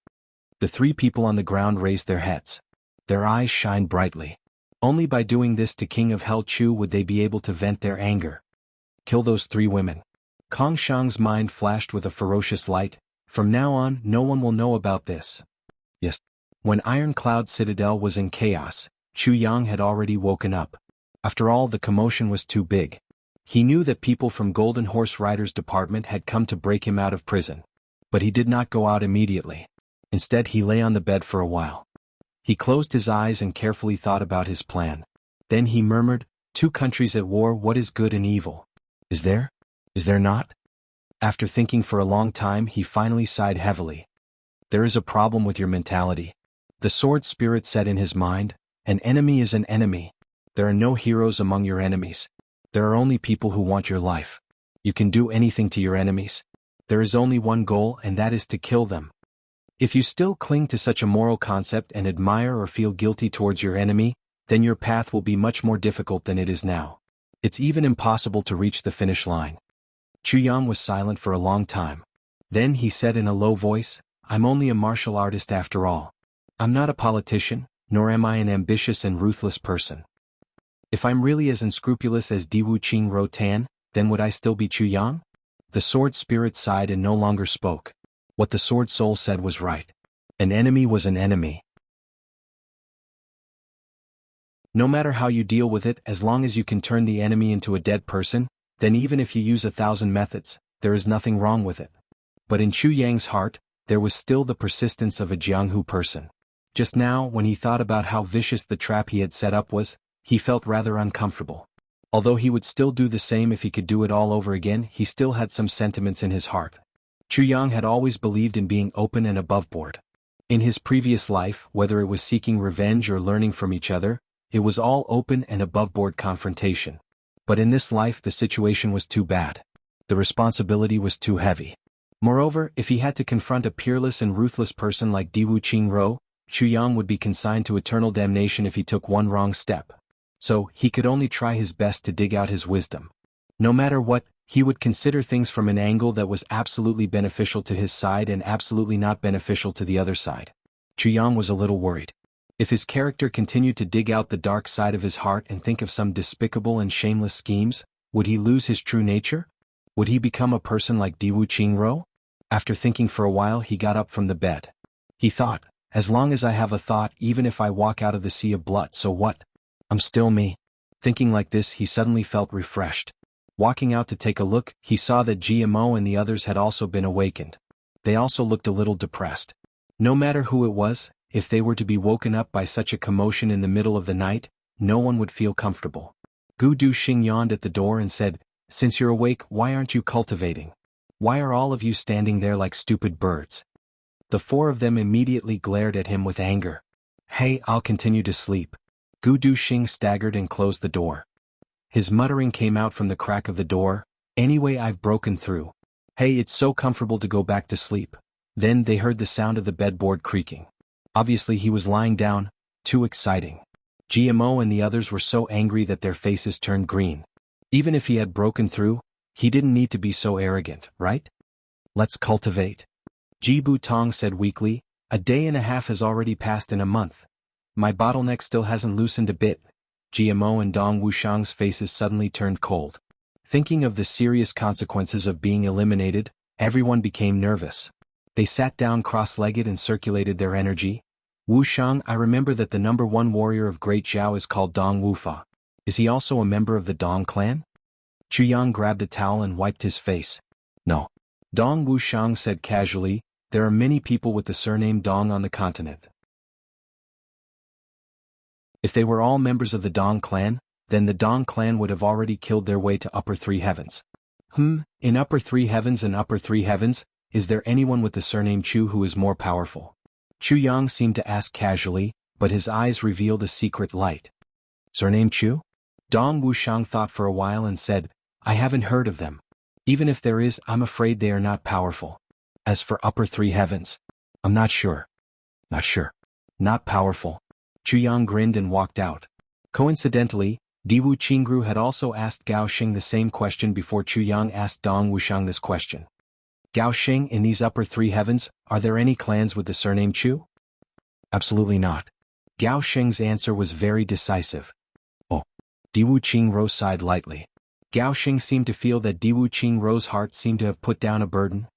The 3 people on the ground raised their heads. Their eyes shined brightly. Only by doing this to King of Hell Chu would they be able to vent their anger. "Kill those 3 women." Kong Shang's mind flashed with a ferocious light. From now on, no one will know about this. Yes. When Iron Cloud Citadel was in chaos, Chu Yang had already woken up. After all, the commotion was too big. He knew that people from Golden Horse Riders Department had come to break him out of prison. But he did not go out immediately. Instead, he lay on the bed for a while. He closed his eyes and carefully thought about his plan. Then he murmured, "2 countries at war, what is good and evil? Is there? Is there not?" After thinking for a long time, he finally sighed heavily. "There is a problem with your mentality." The sword spirit said in his mind, "An enemy is an enemy. There are no heroes among your enemies. There are only people who want your life. You can do anything to your enemies. There is only one goal, and that is to kill them. If you still cling to such a moral concept and admire or feel guilty towards your enemy, then your path will be much more difficult than it is now. It's even impossible to reach the finish line." Chu Yang was silent for a long time. Then he said in a low voice, "I'm only a martial artist after all. I'm not a politician, nor am I an ambitious and ruthless person. If I'm really as unscrupulous as Diwu Qing Ro Tan, then would I still be Chu Yang?" The sword spirit sighed and no longer spoke. What the sword soul said was right. An enemy was an enemy. No matter how you deal with it, as long as you can turn the enemy into a dead person, then even if you use 1,000 methods, there is nothing wrong with it. But in Chu Yang's heart, there was still the persistence of a Jianghu person. Just now, when he thought about how vicious the trap he had set up was, he felt rather uncomfortable. Although he would still do the same if he could do it all over again, he still had some sentiments in his heart. Chu Yang had always believed in being open and aboveboard. In his previous life, whether it was seeking revenge or learning from each other, it was all open and aboveboard confrontation. But in this life the situation was too bad. The responsibility was too heavy. Moreover, if he had to confront a peerless and ruthless person like Diwu Qing Ro, Chu Yang would be consigned to eternal damnation if he took one wrong step. So, he could only try his best to dig out his wisdom. No matter what, he would consider things from an angle that was absolutely beneficial to his side and absolutely not beneficial to the other side. Chu Yang was a little worried. If his character continued to dig out the dark side of his heart and think of some despicable and shameless schemes, would he lose his true nature? Would he become a person like Diwu Qingro? After thinking for a while, he got up from the bed. He thought, as long as I have a thought, even if I walk out of the sea of blood, so what? I'm still me. Thinking like this, he suddenly felt refreshed. Walking out to take a look, he saw that GMO and the others had also been awakened. They also looked a little depressed. No matter who it was, if they were to be woken up by such a commotion in the middle of the night, no one would feel comfortable. Gu Duxing yawned at the door and said, "Since you're awake, why aren't you cultivating? Why are all of you standing there like stupid birds?" The four of them immediately glared at him with anger. "Hey, I'll continue to sleep." Gu Duxing staggered and closed the door. His muttering came out from the crack of the door, "Anyway, I've broken through. Hey, it's so comfortable to go back to sleep." Then they heard the sound of the bedboard creaking. Obviously he was lying down, too exciting. GMO and the others were so angry that their faces turned green. Even if he had broken through, he didn't need to be so arrogant, right? "Let's cultivate." Jibu Tong said weakly, "A day and a half has already passed in a month. My bottleneck still hasn't loosened a bit." GMO and Dong Wushang's faces suddenly turned cold. Thinking of the serious consequences of being eliminated, everyone became nervous. They sat down cross-legged and circulated their energy. "Wushang, I remember that the #1 warrior of Great Zhao is called Dong Wufa. Is he also a member of the Dong clan?" Chuyang grabbed a towel and wiped his face. "No." Dong Wushang said casually, "There are many people with the surname Dong on the continent. If they were all members of the Dong clan, then the Dong clan would have already killed their way to Upper Three Heavens." In Upper Three Heavens and Upper Three Heavens, is there anyone with the surname Chu who is more powerful? Chuyang seemed to ask casually, but his eyes revealed a secret light. "Surname Chu?" Dong Wushang thought for a while and said, "I haven't heard of them. Even if there is, I'm afraid they are not powerful. As for Upper Three Heavens, I'm not sure." "Not sure. Not powerful." Chuyang grinned and walked out. Coincidentally, Diwu Qingru had also asked Gao Xing the same question before Chuyang asked Dong Wushang this question. "Gao Xing, in these Upper Three Heavens, are there any clans with the surname Chu?" "Absolutely not." Gao Xing's answer was very decisive. "Oh." Diwu Qingru sighed lightly. Gao Xing seemed to feel that Diwu Qingru's heart seemed to have put down a burden.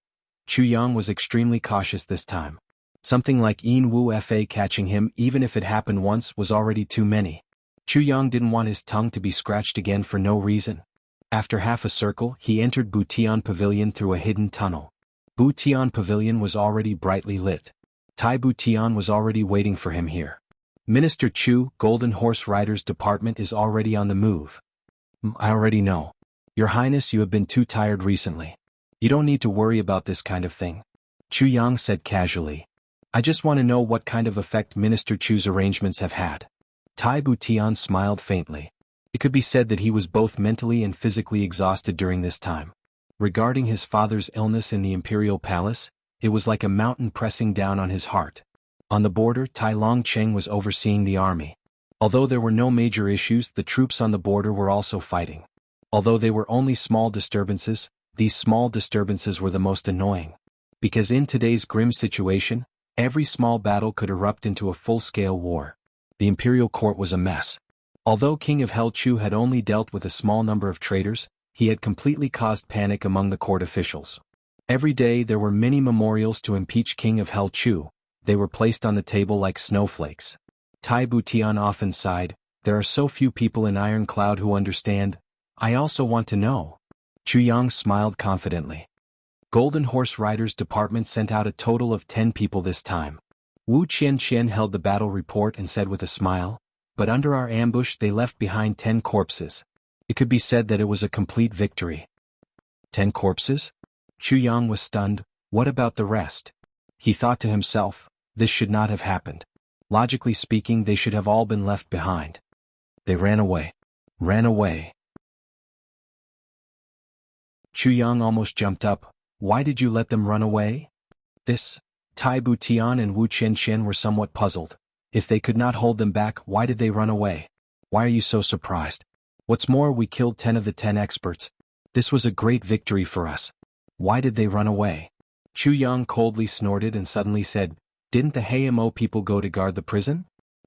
Chuyang was extremely cautious this time. Something like Yin Wu Fa catching him, even if it happened once, was already too many. Chuyang didn't want his tongue to be scratched again for no reason. After half a circle, he entered Butian Pavilion through a hidden tunnel. Butian Pavilion was already brightly lit. Tai Butian was already waiting for him here. "Minister Chu, Golden Horse Riders Department is already on the move." "I already know. Your Highness, you have been too tired recently. You don't need to worry about this kind of thing." Chuyang said casually. "I just want to know what kind of effect Minister Chu's arrangements have had." Tai Butian smiled faintly. It could be said that he was both mentally and physically exhausted during this time. Regarding his father's illness in the Imperial Palace, it was like a mountain pressing down on his heart. On the border, Tai Longcheng was overseeing the army. Although there were no major issues, the troops on the border were also fighting. Although they were only small disturbances, these small disturbances were the most annoying. Because in today's grim situation, every small battle could erupt into a full-scale war. The imperial court was a mess. Although King of Hell Chu had only dealt with a small number of traitors, he had completely caused panic among the court officials. Every day there were many memorials to impeach King of Hell Chu. They were placed on the table like snowflakes. Tai Butian often sighed, "There are so few people in Iron Cloud who understand. I also want to know." Chuyang smiled confidently. Golden Horse Riders Department sent out a total of 10 people this time. Wu Qianqian held the battle report and said with a smile, "But under our ambush they left behind 10 corpses. It could be said that it was a complete victory." 10 corpses? Chuyang was stunned. What about the rest? He thought to himself, this should not have happened. Logically speaking, they should have all been left behind. They ran away. Ran away. Chuyang almost jumped up. Why did you let them run away? This. Tai Butian and Wu Qianqian were somewhat puzzled. If they could not hold them back, why did they run away? Why are you so surprised? What's more, we killed 10 of the 10 experts. This was a great victory for us. Why did they run away? Chuyang coldly snorted and suddenly said, "Didn't the HMO people go to guard the prison?"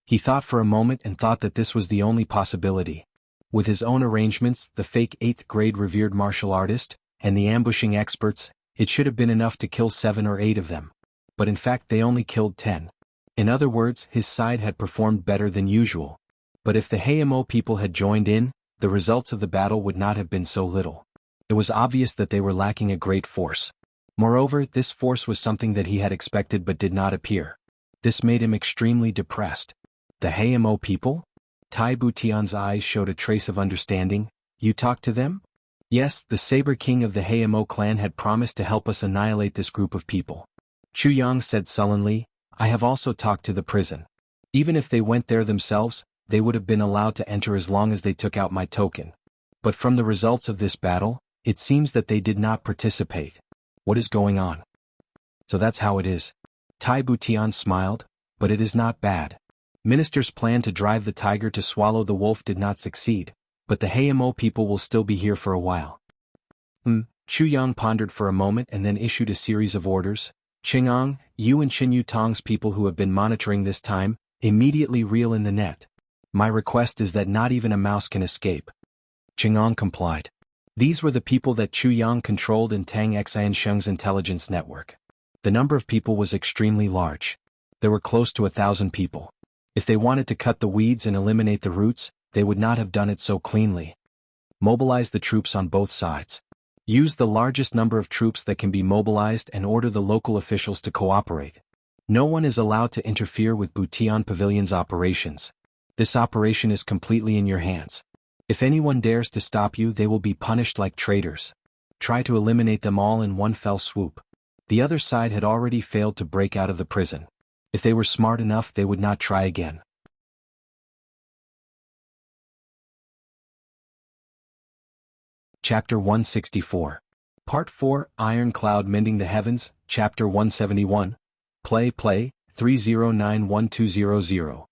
He thought for a moment and thought that this was the only possibility. With his own arrangements, the fake 8th grade revered martial artist, and the ambushing experts, it should have been enough to kill 7 or 8 of them. But in fact they only killed 10. In other words, his side had performed better than usual. But if the HMO people had joined in, the results of the battle would not have been so little. It was obvious that they were lacking a great force. Moreover, this force was something that he had expected but did not appear. This made him extremely depressed. The HMO people? Tai Butian's eyes showed a trace of understanding. You talked to them? Yes, the Saber King of the HMO clan had promised to help us annihilate this group of people. Chu Yang said sullenly, I have also talked to the prison. Even if they went there themselves, they would have been allowed to enter as long as they took out my token. But from the results of this battle, it seems that they did not participate. What is going on? So that's how it is. Tai Butian smiled, but it is not bad. Minister's plan to drive the tiger to swallow the wolf did not succeed, but the HMO people will still be here for a while. Chu Yang pondered for a moment and then issued a series of orders. Qing'ang, you and Qin Yutong's people who have been monitoring this time, immediately reel in the net. My request is that not even a mouse can escape. Qing'ang complied. These were the people that Chu Yang controlled in Tang Xiansheng's intelligence network. The number of people was extremely large. There were close to 1,000 people. If they wanted to cut the weeds and eliminate the roots, they would not have done it so cleanly. Mobilize the troops on both sides. Use the largest number of troops that can be mobilized and order the local officials to cooperate. No one is allowed to interfere with Butian Pavilion's operations. This operation is completely in your hands. If anyone dares to stop you, they will be punished like traitors. Try to eliminate them all in one fell swoop. The other side had already failed to break out of the prison. If they were smart enough, they would not try again. Chapter 164. Part 4, Iron Cloud Mending the Heavens, Chapter 171. Play 30912000.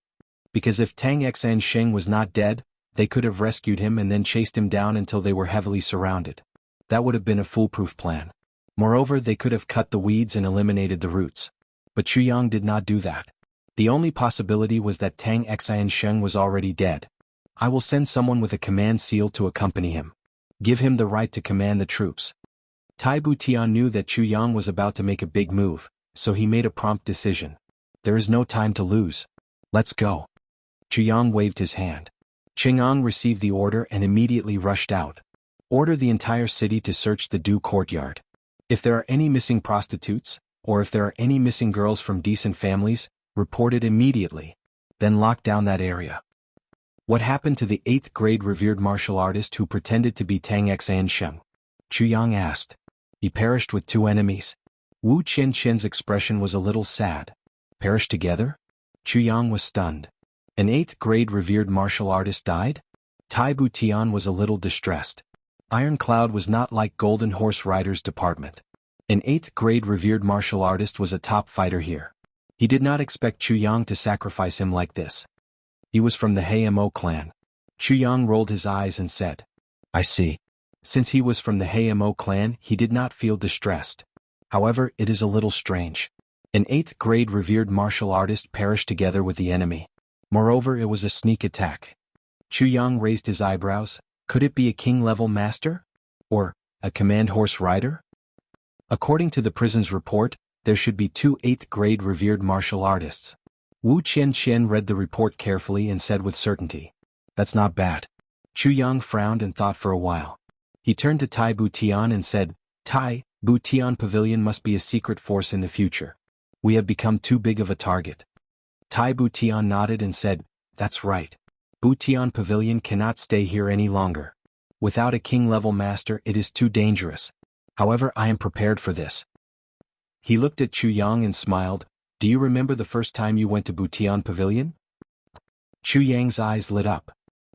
Because if Tang Xiansheng was not dead, they could have rescued him and then chased him down until they were heavily surrounded. That would have been a foolproof plan. Moreover, they could have cut the weeds and eliminated the roots. But Chu Yang did not do that. The only possibility was that Tang Xiansheng was already dead. I will send someone with a command seal to accompany him. Give him the right to command the troops. Tai Butian knew that Chu Yang was about to make a big move, so he made a prompt decision. There is no time to lose. Let's go. Chu Yang waved his hand. Qing'ang received the order and immediately rushed out. Order the entire city to search the Du courtyard. If there are any missing prostitutes, or if there are any missing girls from decent families, report it immediately. Then lock down that area. What happened to the 8th grade revered martial artist who pretended to be Tang Xiansheng? Chu Yang asked. He perished with 2 enemies. Wu Qianqian's expression was a little sad. Perished together? Chu Yang was stunned. An 8th grade revered martial artist died? Tai Butian was a little distressed. Iron Cloud was not like Golden Horse Rider's department. An 8th grade revered martial artist was a top fighter here. He did not expect Chu Yang to sacrifice him like this. He was from the HMO clan. Chu Yang rolled his eyes and said, I see. Since he was from the HMO clan, he did not feel distressed. However, it is a little strange. An 8th grade revered martial artist perished together with the enemy. Moreover, it was a sneak attack. Chu Yang raised his eyebrows. Could it be a king-level master? Or a command horse rider? According to the prison's report, there should be 2 8th grade revered martial artists. Wu Qianqian read the report carefully and said with certainty, That's not bad. Chu Yang frowned and thought for a while. He turned to Tai Butian and said, Tai, Butian Pavilion must be a secret force in the future. We have become too big of a target. Tai Butian nodded and said, That's right. Butian Pavilion cannot stay here any longer. Without a king-level master, it is too dangerous. However, I am prepared for this. He looked at Chu Yang and smiled. Do you remember the first time you went to Butian Pavilion? Chu Yang's eyes lit up.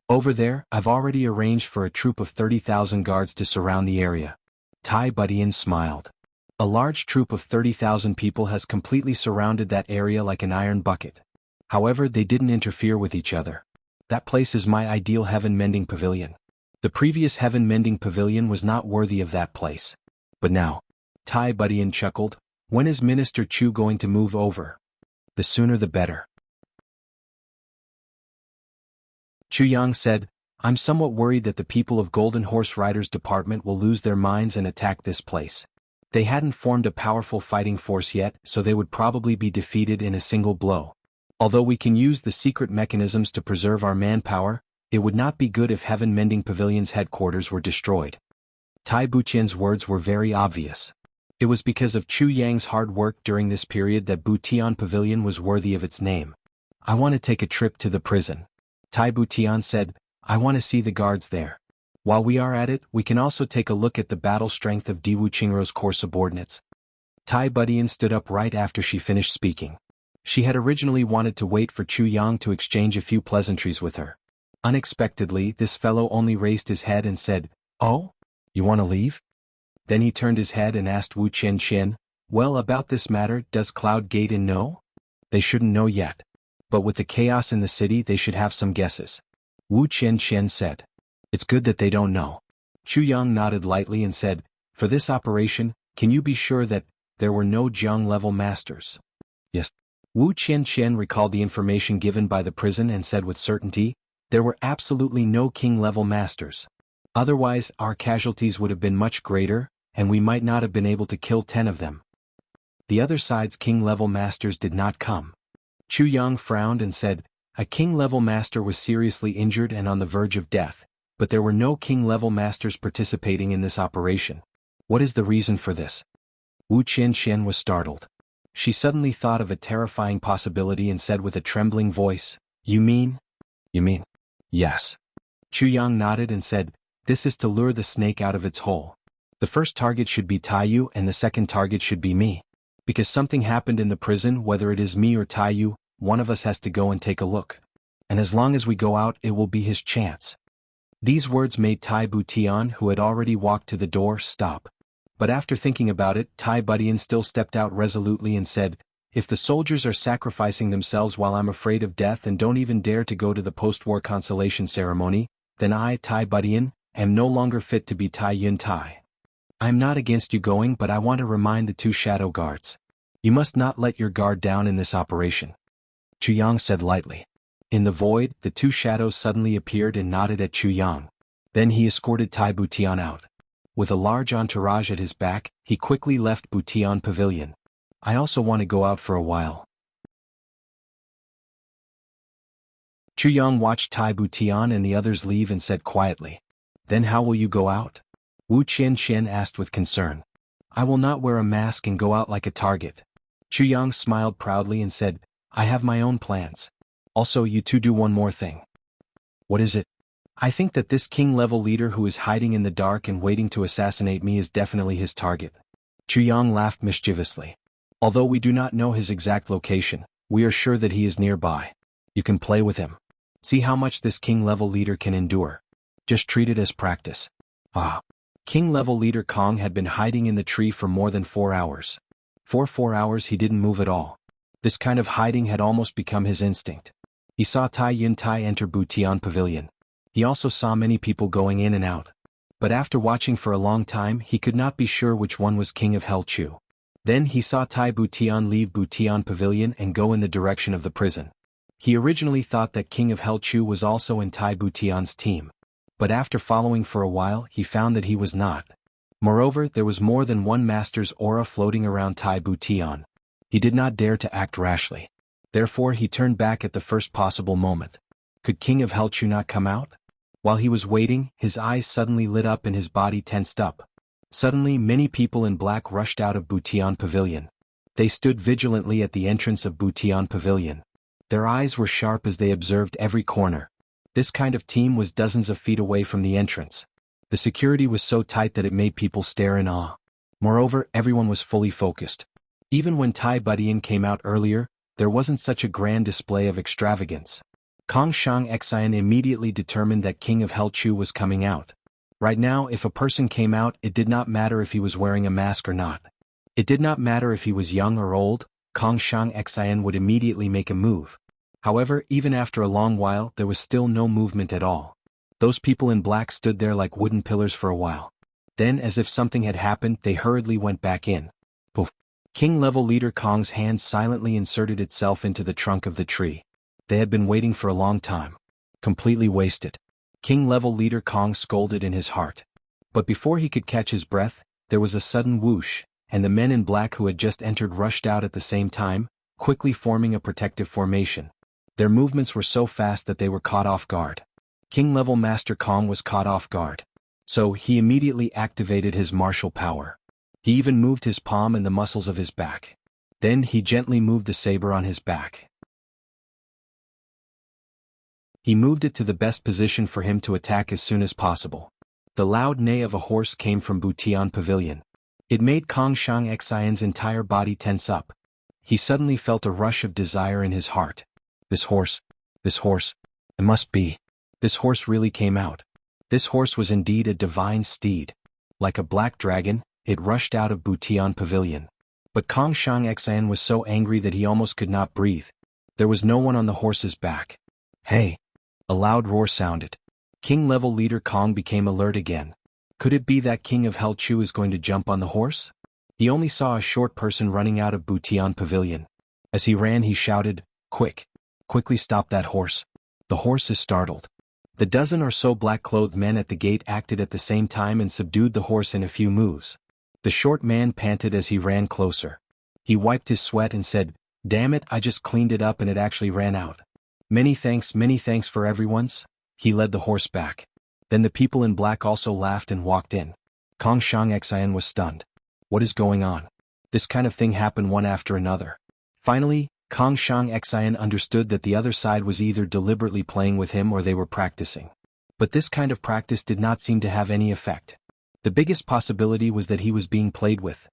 Over there, I've already arranged for a troop of 30,000 guards to surround the area. Tai Butian smiled. A large troop of 30,000 people has completely surrounded that area like an iron bucket. However, they didn't interfere with each other. That place is my ideal heaven-mending pavilion. The previous heaven-mending pavilion was not worthy of that place. But now, Tai Butian chuckled, when is Minister Chu going to move over? The sooner the better. Chu Yang said, I'm somewhat worried that the people of Golden Horse Riders Department will lose their minds and attack this place. They hadn't formed a powerful fighting force yet, so they would probably be defeated in a single blow. Although we can use the secret mechanisms to preserve our manpower, it would not be good if Heaven Mending Pavilion's headquarters were destroyed. Tai Butian's words were very obvious. It was because of Chu Yang's hard work during this period that Butian Pavilion was worthy of its name. I want to take a trip to the prison. Tai Butian said, I want to see the guards there. While we are at it, we can also take a look at the battle strength of Diwu Qingrou's core subordinates. Tai Butian stood up right after she finished speaking. She had originally wanted to wait for Chu Yang to exchange a few pleasantries with her. Unexpectedly, this fellow only raised his head and said, Oh? You want to leave? Then he turned his head and asked Wu Qianqian, Well, about this matter, does Cloud Gate Inn know? They shouldn't know yet. But with the chaos in the city, they should have some guesses. Wu Qianqian said. It's good that they don't know. Chu Yang nodded lightly and said, For this operation, can you be sure that there were no Jiang-level masters? Yes. Wu Qianqian recalled the information given by the prison and said with certainty, there were absolutely no king-level masters. Otherwise, our casualties would have been much greater, and we might not have been able to kill 10 of them. The other side's king-level masters did not come. Chu Yang frowned and said, A king-level master was seriously injured and on the verge of death, but there were no king-level masters participating in this operation. What is the reason for this? Wu Qianqian was startled. She suddenly thought of a terrifying possibility and said with a trembling voice, You mean? Yes. Chu Yang nodded and said, This is to lure the snake out of its hole. The first target should be Taiyu and the second target should be me. Because something happened in the prison, whether it is me or Taiyu, one of us has to go and take a look. And as long as we go out, it will be his chance. These words made Tai Butian, who had already walked to the door, stop. But after thinking about it, Tai Butian still stepped out resolutely and said, If the soldiers are sacrificing themselves while I'm afraid of death and don't even dare to go to the post-war consolation ceremony, then I, Tai Butian, am no longer fit to be Tai Yun Tai. I am not against you going, but I want to remind the 2 shadow guards. You must not let your guard down in this operation. Chu Yang said lightly. In the void, the 2 shadows suddenly appeared and nodded at Chu Yang. Then he escorted Tai Butian out. With a large entourage at his back, he quickly left Butian Pavilion. I also want to go out for a while. Chu Yang watched Tai Butian and the others leave and said quietly, Then how will you go out? Wu Qianqian asked with concern. I will not wear a mask and go out like a target. Chu Yang smiled proudly and said, I have my own plans. Also, you two do one more thing. What is it? I think that this king-level leader who is hiding in the dark and waiting to assassinate me is definitely his target. Chu Yang laughed mischievously. Although we do not know his exact location, we are sure that he is nearby. You can play with him. See how much this king-level leader can endure. Just treat it as practice. King-level leader Kong had been hiding in the tree for more than 4 hours. For 4 hours he didn't move at all. This kind of hiding had almost become his instinct. He saw Tai Yun Tai enter Butian Pavilion. He also saw many people going in and out. But after watching for a long time, he could not be sure which one was King of Hell Chu. Then he saw Tai Butian leave Butian Pavilion and go in the direction of the prison. He originally thought that King of Hell Chu was also in Tai Butian's team. But after following for a while, he found that he was not. Moreover, there was more than one master's aura floating around Tai Butian. He did not dare to act rashly. Therefore he turned back at the first possible moment. Could King of Hell Chu not come out? While he was waiting, his eyes suddenly lit up and his body tensed up. Suddenly many people in black rushed out of Butian Pavilion. They stood vigilantly at the entrance of Butian Pavilion. Their eyes were sharp as they observed every corner. This kind of team was dozens of feet away from the entrance. The security was so tight that it made people stare in awe. Moreover, everyone was fully focused. Even when Tai Butian came out earlier, there wasn't such a grand display of extravagance. Kong Shang Xian immediately determined that King of Hell Chu was coming out. Right now, if a person came out, it did not matter if he was wearing a mask or not. It did not matter if he was young or old, Kong Shang Xian would immediately make a move. However, even after a long while, there was still no movement at all. Those people in black stood there like wooden pillars for a while. Then, as if something had happened, they hurriedly went back in. Poof! King-level leader Kong's hand silently inserted itself into the trunk of the tree. They had been waiting for a long time. Completely wasted. King-level leader Kong scolded in his heart. But before he could catch his breath, there was a sudden whoosh, and the men in black who had just entered rushed out at the same time, quickly forming a protective formation. Their movements were so fast that they were caught off guard. King-level Master Kong was caught off guard. So he immediately activated his martial power. He even moved his palm and the muscles of his back. Then he gently moved the saber on his back. He moved it to the best position for him to attack as soon as possible. The loud neigh of a horse came from Butian Pavilion. It made Kong Shang Xian's entire body tense up. He suddenly felt a rush of desire in his heart. This horse, it must be. This horse really came out. This horse was indeed a divine steed. Like a black dragon, it rushed out of Butian Pavilion. But Kong Shang Xian was so angry that he almost could not breathe. There was no one on the horse's back. Hey! A loud roar sounded. King-level leader Kong became alert again. Could it be that King of Hell Chu is going to jump on the horse? He only saw a short person running out of Butian Pavilion. As he ran he shouted, "Quick! Quickly stop that horse! The horse is startled." The dozen or so black-clothed men at the gate acted at the same time and subdued the horse in a few moves. The short man panted as he ran closer. He wiped his sweat and said, "Damn it, I just cleaned it up and it actually ran out. Many thanks for everyone's." He led the horse back. Then the people in black also laughed and walked in. Kong Shang Xian was stunned. What is going on? This kind of thing happened one after another. Finally, Kong Shang Xian understood that the other side was either deliberately playing with him or they were practicing. But this kind of practice did not seem to have any effect. The biggest possibility was that he was being played with.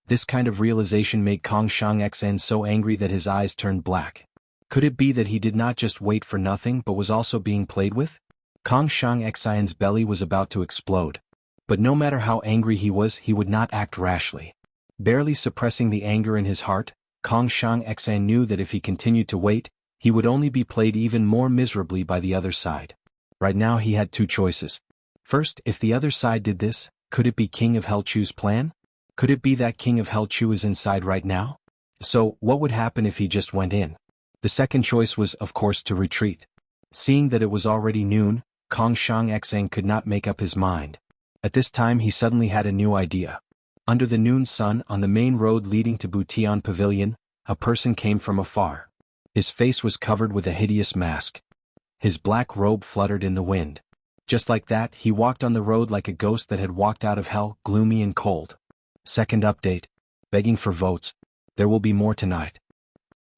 This kind of realization made Kong Shang Xian so angry that his eyes turned black. Could it be that he did not just wait for nothing but was also being played with? Kong Shang Xian's belly was about to explode. But no matter how angry he was, he would not act rashly. Barely suppressing the anger in his heart, Kong Shang Xian knew that if he continued to wait, he would only be played even more miserably by the other side. Right now he had two choices. First, if the other side did this, could it be King of Hell Chu's plan? Could it be that King of Hell Chu is inside right now? So, what would happen if he just went in? The second choice was, of course, to retreat. Seeing that it was already noon, Kong Shang Xian could not make up his mind. At this time he suddenly had a new idea. Under the noon sun, on the main road leading to Butian Pavilion, a person came from afar. His face was covered with a hideous mask. His black robe fluttered in the wind. Just like that, he walked on the road like a ghost that had walked out of hell, gloomy and cold. Second update. Begging for votes. There will be more tonight.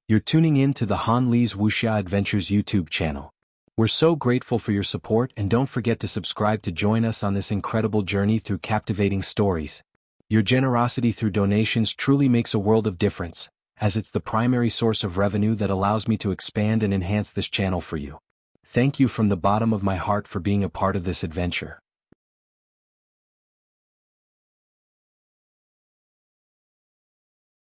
You're tuning in to the Han Li's Wuxia Adventures YouTube channel. We're so grateful for your support and don't forget to subscribe to join us on this incredible journey through captivating stories. Your generosity through donations truly makes a world of difference, as it's the primary source of revenue that allows me to expand and enhance this channel for you. Thank you from the bottom of my heart for being a part of this adventure.